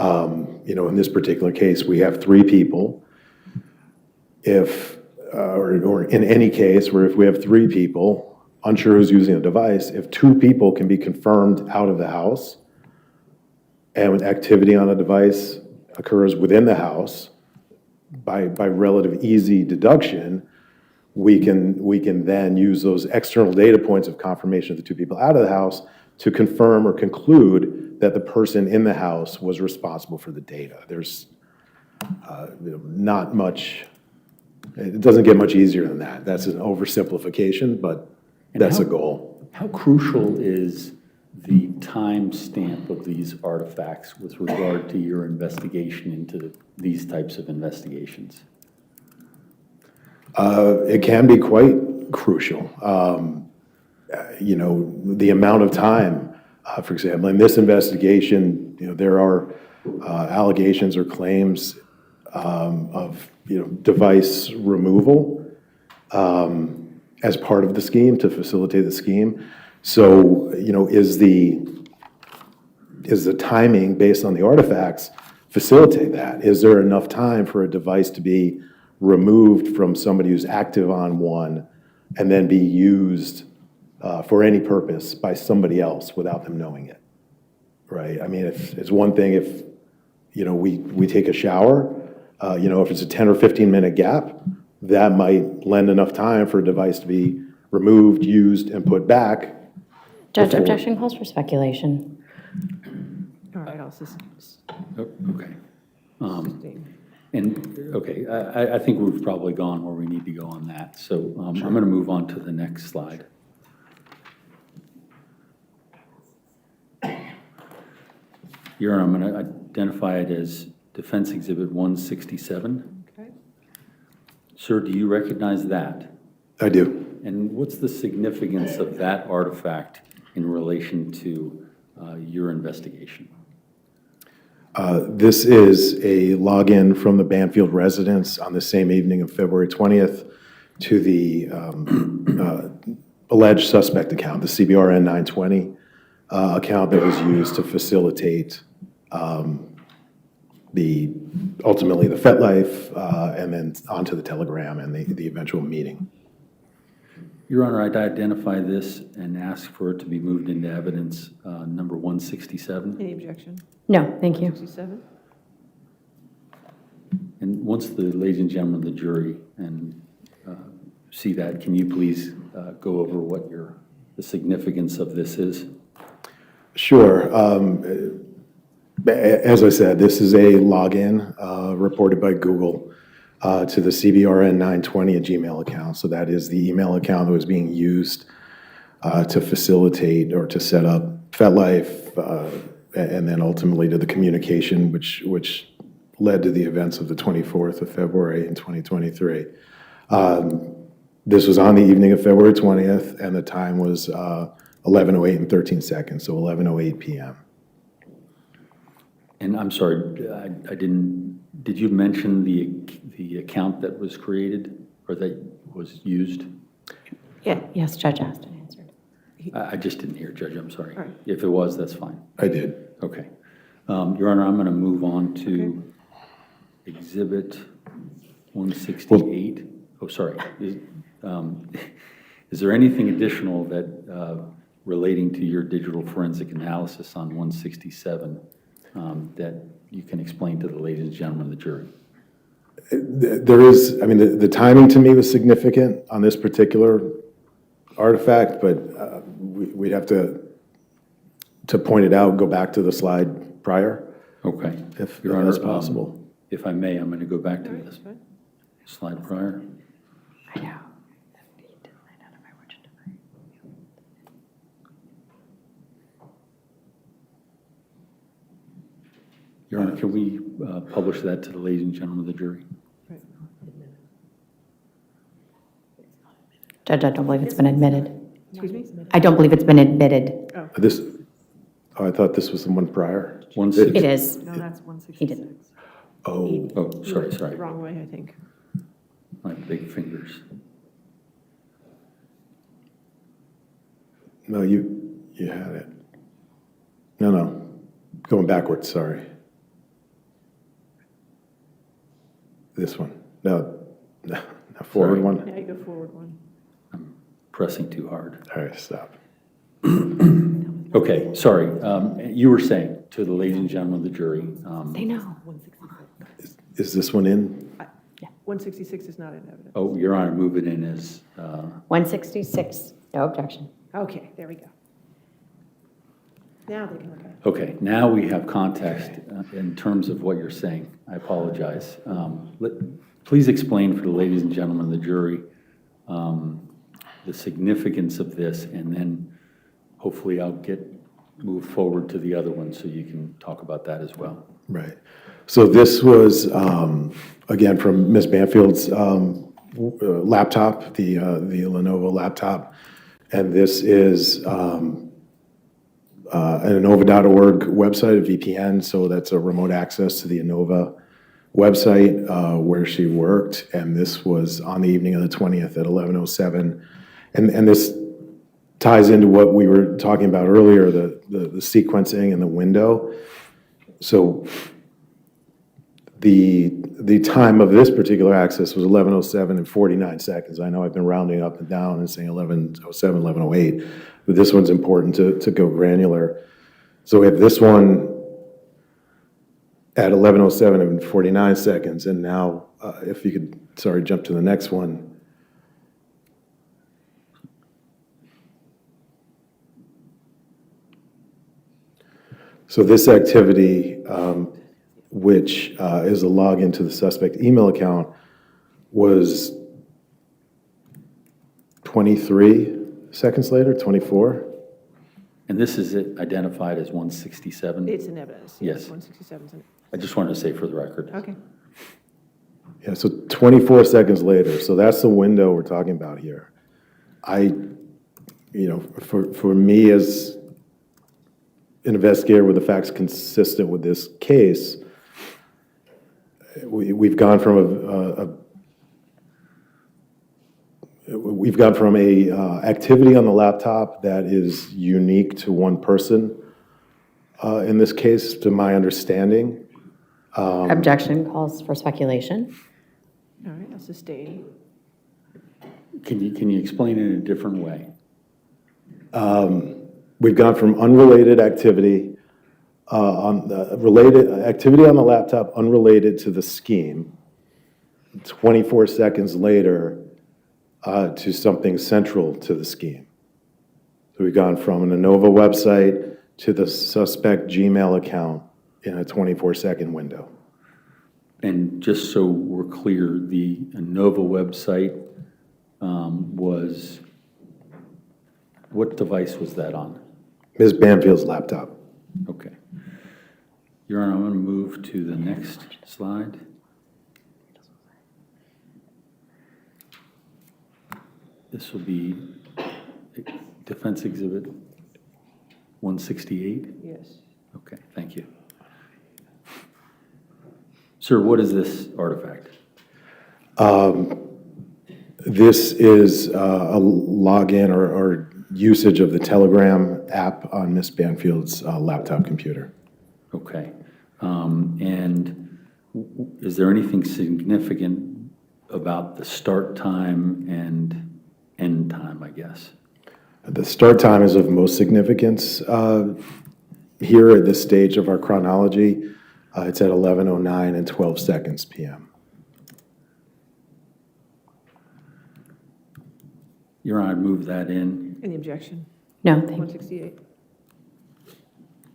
in this particular case, we have 3 people. Or in any case where if we have 3 people, unsure who's using a device, if 2 people can be confirmed out of the house and when activity on a device occurs within the house, by relative easy deduction, we can then use those external data points of confirmation of the 2 people out of the house to confirm or conclude that the person in the house was responsible for the data. There's not much, it doesn't get much easier than that. That's an oversimplification, but that's a goal. How crucial is the time stamp of these artifacts with regard to your investigation into these types of investigations? It can be quite crucial. The amount of time, for example, in this investigation, there are allegations or claims of device removal as part of the scheme to facilitate the scheme. So, is the timing based on the artifacts facilitate that? Is there enough time for a device to be removed from somebody who's active on one and then be used for any purpose by somebody else without them knowing it, right? I mean, it's one thing if, we take a shower, if it's a 10 or 15 minute gap, that might lend enough time for a device to be removed, used, and put back. Judge, objection calls for speculation. All right, I'll Okay. I think we've probably gone where we need to go on that. So I'm going to move on to the next slide. Your Honor, I'm going to identify it as Defense Exhibit 167. Okay. Sir, do you recognize that? I do. And what's the significance of that artifact in relation to your investigation? This is a login from the Banfield residence on the same evening of February 20th to the alleged suspect account, the CBRN 920 account that was used to facilitate ultimately the FetLife and then onto the telegram and the eventual meeting. Your Honor, I'd identify this and ask for it to be moved into evidence number 167. Any objection? No, thank you. 67? And once the ladies and gentlemen of the jury see that, can you please go over what the significance of this is? Sure. As I said, this is a login reported by Google to the CBRN 920 at Gmail account. So that is the email account that was being used to facilitate or to set up FetLife and then ultimately to the communication which led to the events of the 24th of February in 2023. This was on the evening of February 20th, and the time was 11:08 and 13 seconds, so 11:08 p.m. And I'm sorry, did you mention the account that was created or that was used? Yeah. Yes, Judge asked and answered. I just didn't hear, Judge, I'm sorry. All right. If it was, that's fine. I did. Okay. Your Honor, I'm going to move on to Exhibit 168. Oh, sorry. Is there anything additional that relating to your digital forensic analysis on 167 that you can explain to the ladies and gentlemen of the jury? There is, I mean, the timing to me was significant on this particular artifact, but we'd have to point it out, go back to the slide prior. Okay. If Your Honor, that's possible. If I may, I'm going to go back to All right, this that's fine. slide prior. I know. Your Honor, can we publish that to the ladies and gentlemen of the jury? Right. Judge, I don't believe it's been admitted. Excuse me? I don't believe it's been admitted. This, oh, I thought this was the one prior. 160. It is. No, that's He didn't. 166. Oh, Oh, sorry. Wrong way, I think. My big fingers. no, you had it. No, going backwards, sorry. This one. No, forward Sorry. one. Now you go forward one. Pressing too hard. All right, stop. Okay, sorry. You were saying to the ladies and gentlemen of the jury, They know. Is this one in? 166 is not in evidence. oh, Your Honor, move it in as, 166, no objection. Okay, there we go. Now they can look at it. okay, now we have context in terms of what you're saying. I apologize. Please explain for the ladies and gentlemen of the jury the significance of this, and then hopefully I'll move forward to the other one so you can talk about that as well. Right. So this was, again, from Ms. Banfield's laptop, the Lenovo laptop. And this is an Innova.org website, a VPN, so that's a remote access to the Innova website where she worked. And this was on the evening of the 20th at 11:07. And this ties into what we were talking about earlier, the sequencing and the window. So the time of this particular access was 11:07 and 49 seconds. I know I've been rounding up and down and saying 11:07, 11:08, but this one's important to go granular. So we have this one at 11:07 and 49 seconds, and now if you could, sorry, jump to the next one. So this activity, which is a login to the suspect email account, was 23 seconds later, 24? And this is identified as 167? It's in evidence. Yes. 167 is in. I just wanted to say for the record. Okay. Yeah, so 24 seconds later, so that's the window we're talking about here. For me as an investigator with the facts consistent with this case, we've gone from a activity on the laptop that is unique to one person. In this case, to my understanding, Objection calls for speculation. All right, that's sustained. Can you explain it in a different way? we've gone from unrelated activity on the related activity on the laptop unrelated to the scheme. 24 seconds later to something central to the scheme. So we've gone from an Innova website to the suspect Gmail account in a 24-second window. And just so we're clear, the Innova website was, what device was that on? Ms. Banfield's laptop. Okay. Your Honor, I'm going to move to the next slide. This will be Defense Exhibit 168. Yes. Okay, thank you. Sir, what is this artifact? This is a login or usage of the Telegram app on Ms. Banfield's laptop computer. Okay. And is there anything significant about the start time and end time, I guess? The start time is of most significance here at this stage of our chronology. It's at 11:09 and 12 seconds p.m. Your Honor, I'd move that in. Any objection? No, thank you. 168.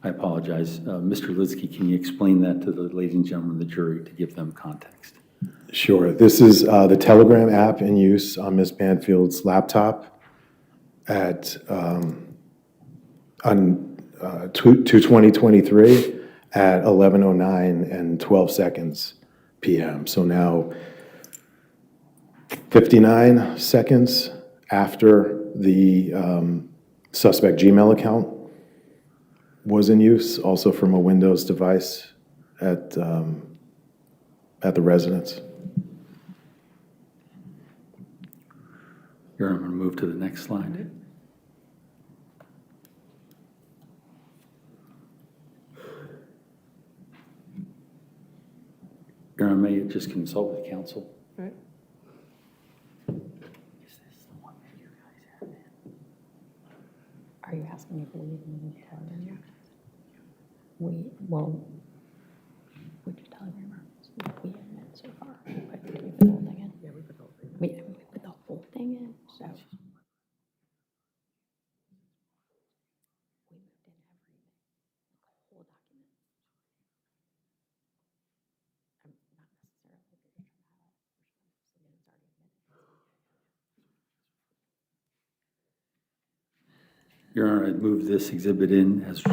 I apologize. Mr. Lidsky, can you explain that to the ladies and gentlemen of the jury to give them context? Sure. This is the Telegram app in use on Ms. Banfield's laptop at on 2/20/23 at 11:09 and 12 seconds p.m. So now 59 seconds after the suspect Gmail account was in use, also from a Windows device at the residence. Your Honor, I'm going to move to the next slide. Your Honor, may I just consult with counsel? All right. Are you asking if we even tell them yet? Well, we just tell them we admit so far, but did we put the whole thing in? Yeah, we put the whole thing in. We put the whole thing in, so. We moved in everything, the whole document. I'm not necessarily just trying to have it, it's already admitted. Your Honor, I'd move this exhibit in as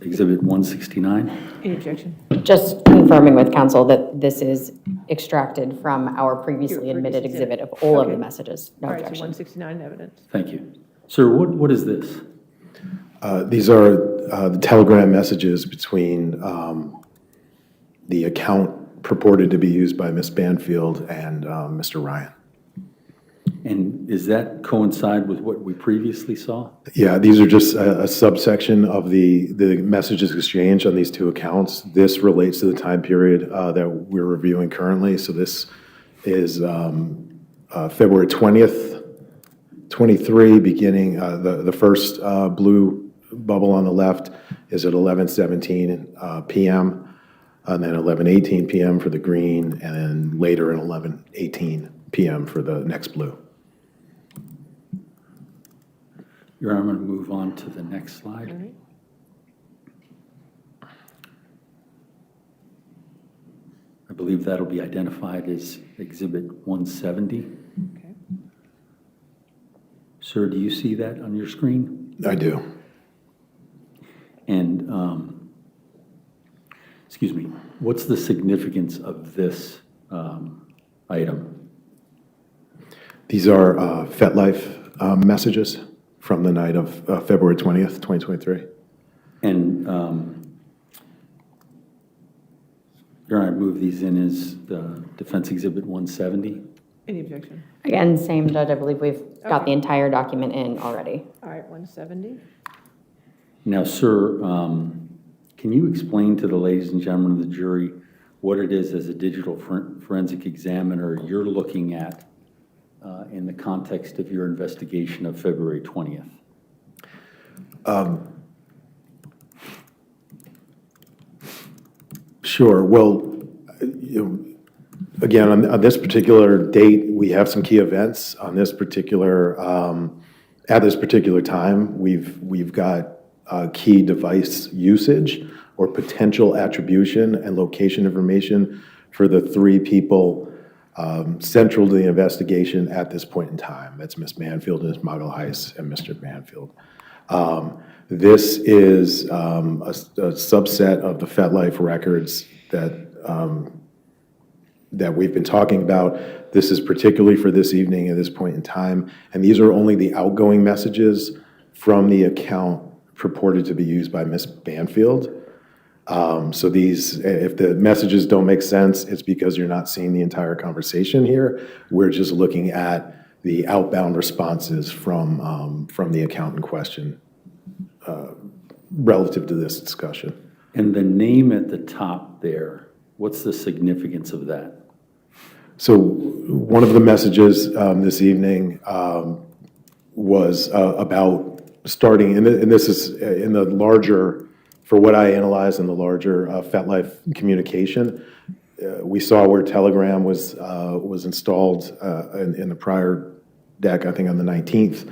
Exhibit 169. Any objection? Just confirming with counsel that this is extracted from our previously Your admitted previous exhibit of all of the Okay. messages. No All right, so objection. 169 evidence. Thank you. Sir, what is this? These are the Telegram messages between the account purported to be used by Ms. Banfield and Mr. Ryan. And does that coincide with what we previously saw? Yeah, these are just a subsection of the messages exchanged on these two accounts. This relates to the time period that we're reviewing currently. So this is February 20th, 23, beginning, the first blue bubble on the left is at 11:17 p.m., and then 11:18 p.m. for the green, and then later at 11:18 p.m. for the next blue. Your Honor, I'm going to move on to the next slide. All right. I believe that'll be identified as Exhibit 170. Okay. Sir, do you see that on your screen? I do. And, excuse me, what's the significance of this item? These are FetLife messages from the night of February 20th, 2023. And, Your Honor, I move these in as the Defense Exhibit 170. Any objection? Again, same judge, I believe we've got Okay. the entire document in already. All right, 170. Now, sir, can you explain to the ladies and gentlemen of the jury what it is as a digital forensic examiner you're looking at in the context of your investigation of February 20th? Sure. Well, again, on this particular date, we have some key events. On this particular, at this particular time, we've got key device usage or potential attribution and location information for the three people central to the investigation at this point in time. That's Ms. Banfield, Ms. Magalhães, and Mr. Banfield. This is a subset of the FetLife records that we've been talking about. This is particularly for this evening at this point in time, and these are only the outgoing messages from the account purported to be used by Ms. Banfield. So these, if the messages don't make sense, it's because you're not seeing the entire conversation here. We're just looking at the outbound responses from the account in question relative to this discussion. And the name at the top there, what's the significance of that? So one of the messages this evening was about starting, and this is in the larger, for what I analyzed in the larger FetLife communication. We saw where Telegram was installed in the prior deck, I think on the 19th.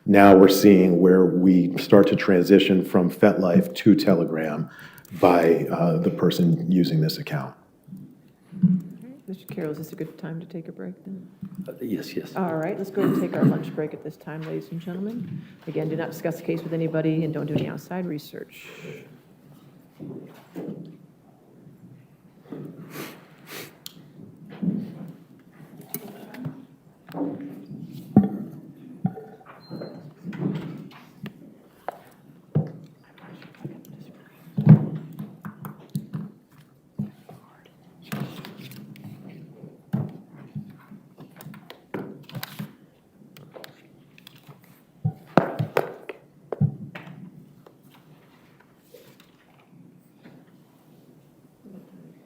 Now we're seeing where we start to transition from FetLife to Telegram by the person using this account. Mr. Carroll, is this a good time to take a break then? Yes, yes. All right, let's go ahead and take our lunch break at this time, ladies and gentlemen. Again, do not discuss the case with anybody and don't do any outside research.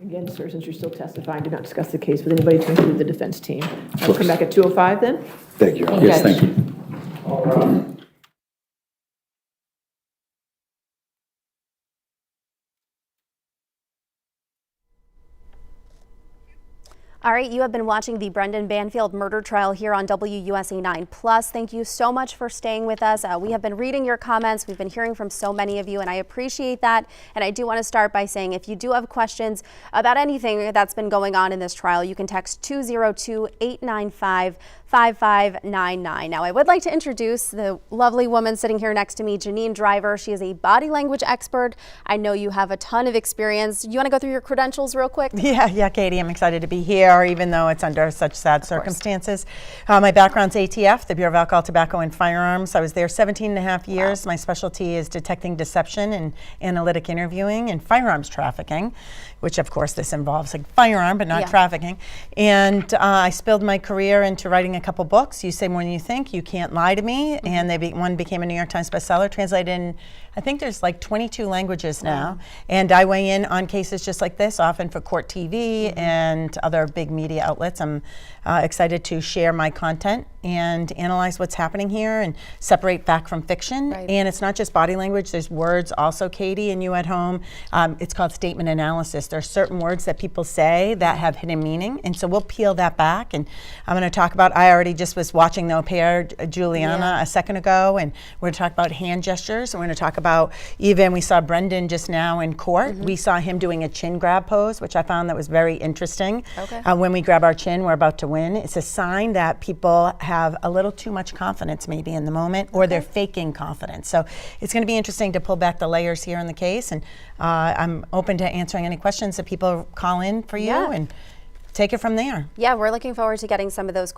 Again, sir, since you're still testifying, do not discuss the case with anybody to include the defense team. I'll come back at 2:05 then. Thank you. Yes, thank you. All right, you have been watching the Brendan Banfield murder trial here on WUSA 9+. Thank you so much for staying with us. We have been reading your comments. We've been hearing from so many of you, and I appreciate that. And I do want to start by saying if you do have questions about anything that's been going on in this trial, you can text 202-895-5599. Now, I would like to introduce the lovely woman sitting here next to me, Janine Driver. She is a body language expert. I know you have a ton of experience. You want to go through your credentials real quick? Yeah, Katie, I'm excited to be here, even though it's under such sad circumstances. My background's ATF, the Bureau of Alcohol, Tobacco, and Firearms. I was there 17 and a half years. Wow. My specialty is detecting deception and analytic interviewing and firearms trafficking, which of course this involves like firearm, but not trafficking. And I spilled my career into writing a couple books. You Say More Than You Think, You Can't Lie to Me, and one became a New York Times bestseller, translated in, I think there's like 22 languages now. And I weigh in on cases just like this, often for Court TV and other big media outlets. I'm excited to share my content and analyze what's happening here and separate fact from fiction. Right. And it's not just body language, there's words also, Katie, and you at home. It's called statement analysis. There are certain words that people say that have hidden meaning, and so we'll peel that back. And I'm going to talk about, I already just was watching the au pair, Juliana, a second ago, and we're going to talk about hand gestures. We're going to talk about, even we saw Brendan just now in court. We saw him doing a chin grab pose, which I found that was very interesting. Okay. When we grab our chin, we're about to win. It's a sign that people have a little too much confidence maybe in the moment, or they're faking confidence. So it's going to be interesting to pull back the layers here in the case, and I'm open to answering any questions that people call in for you and take it from there. Yeah, we're looking forward to getting some of those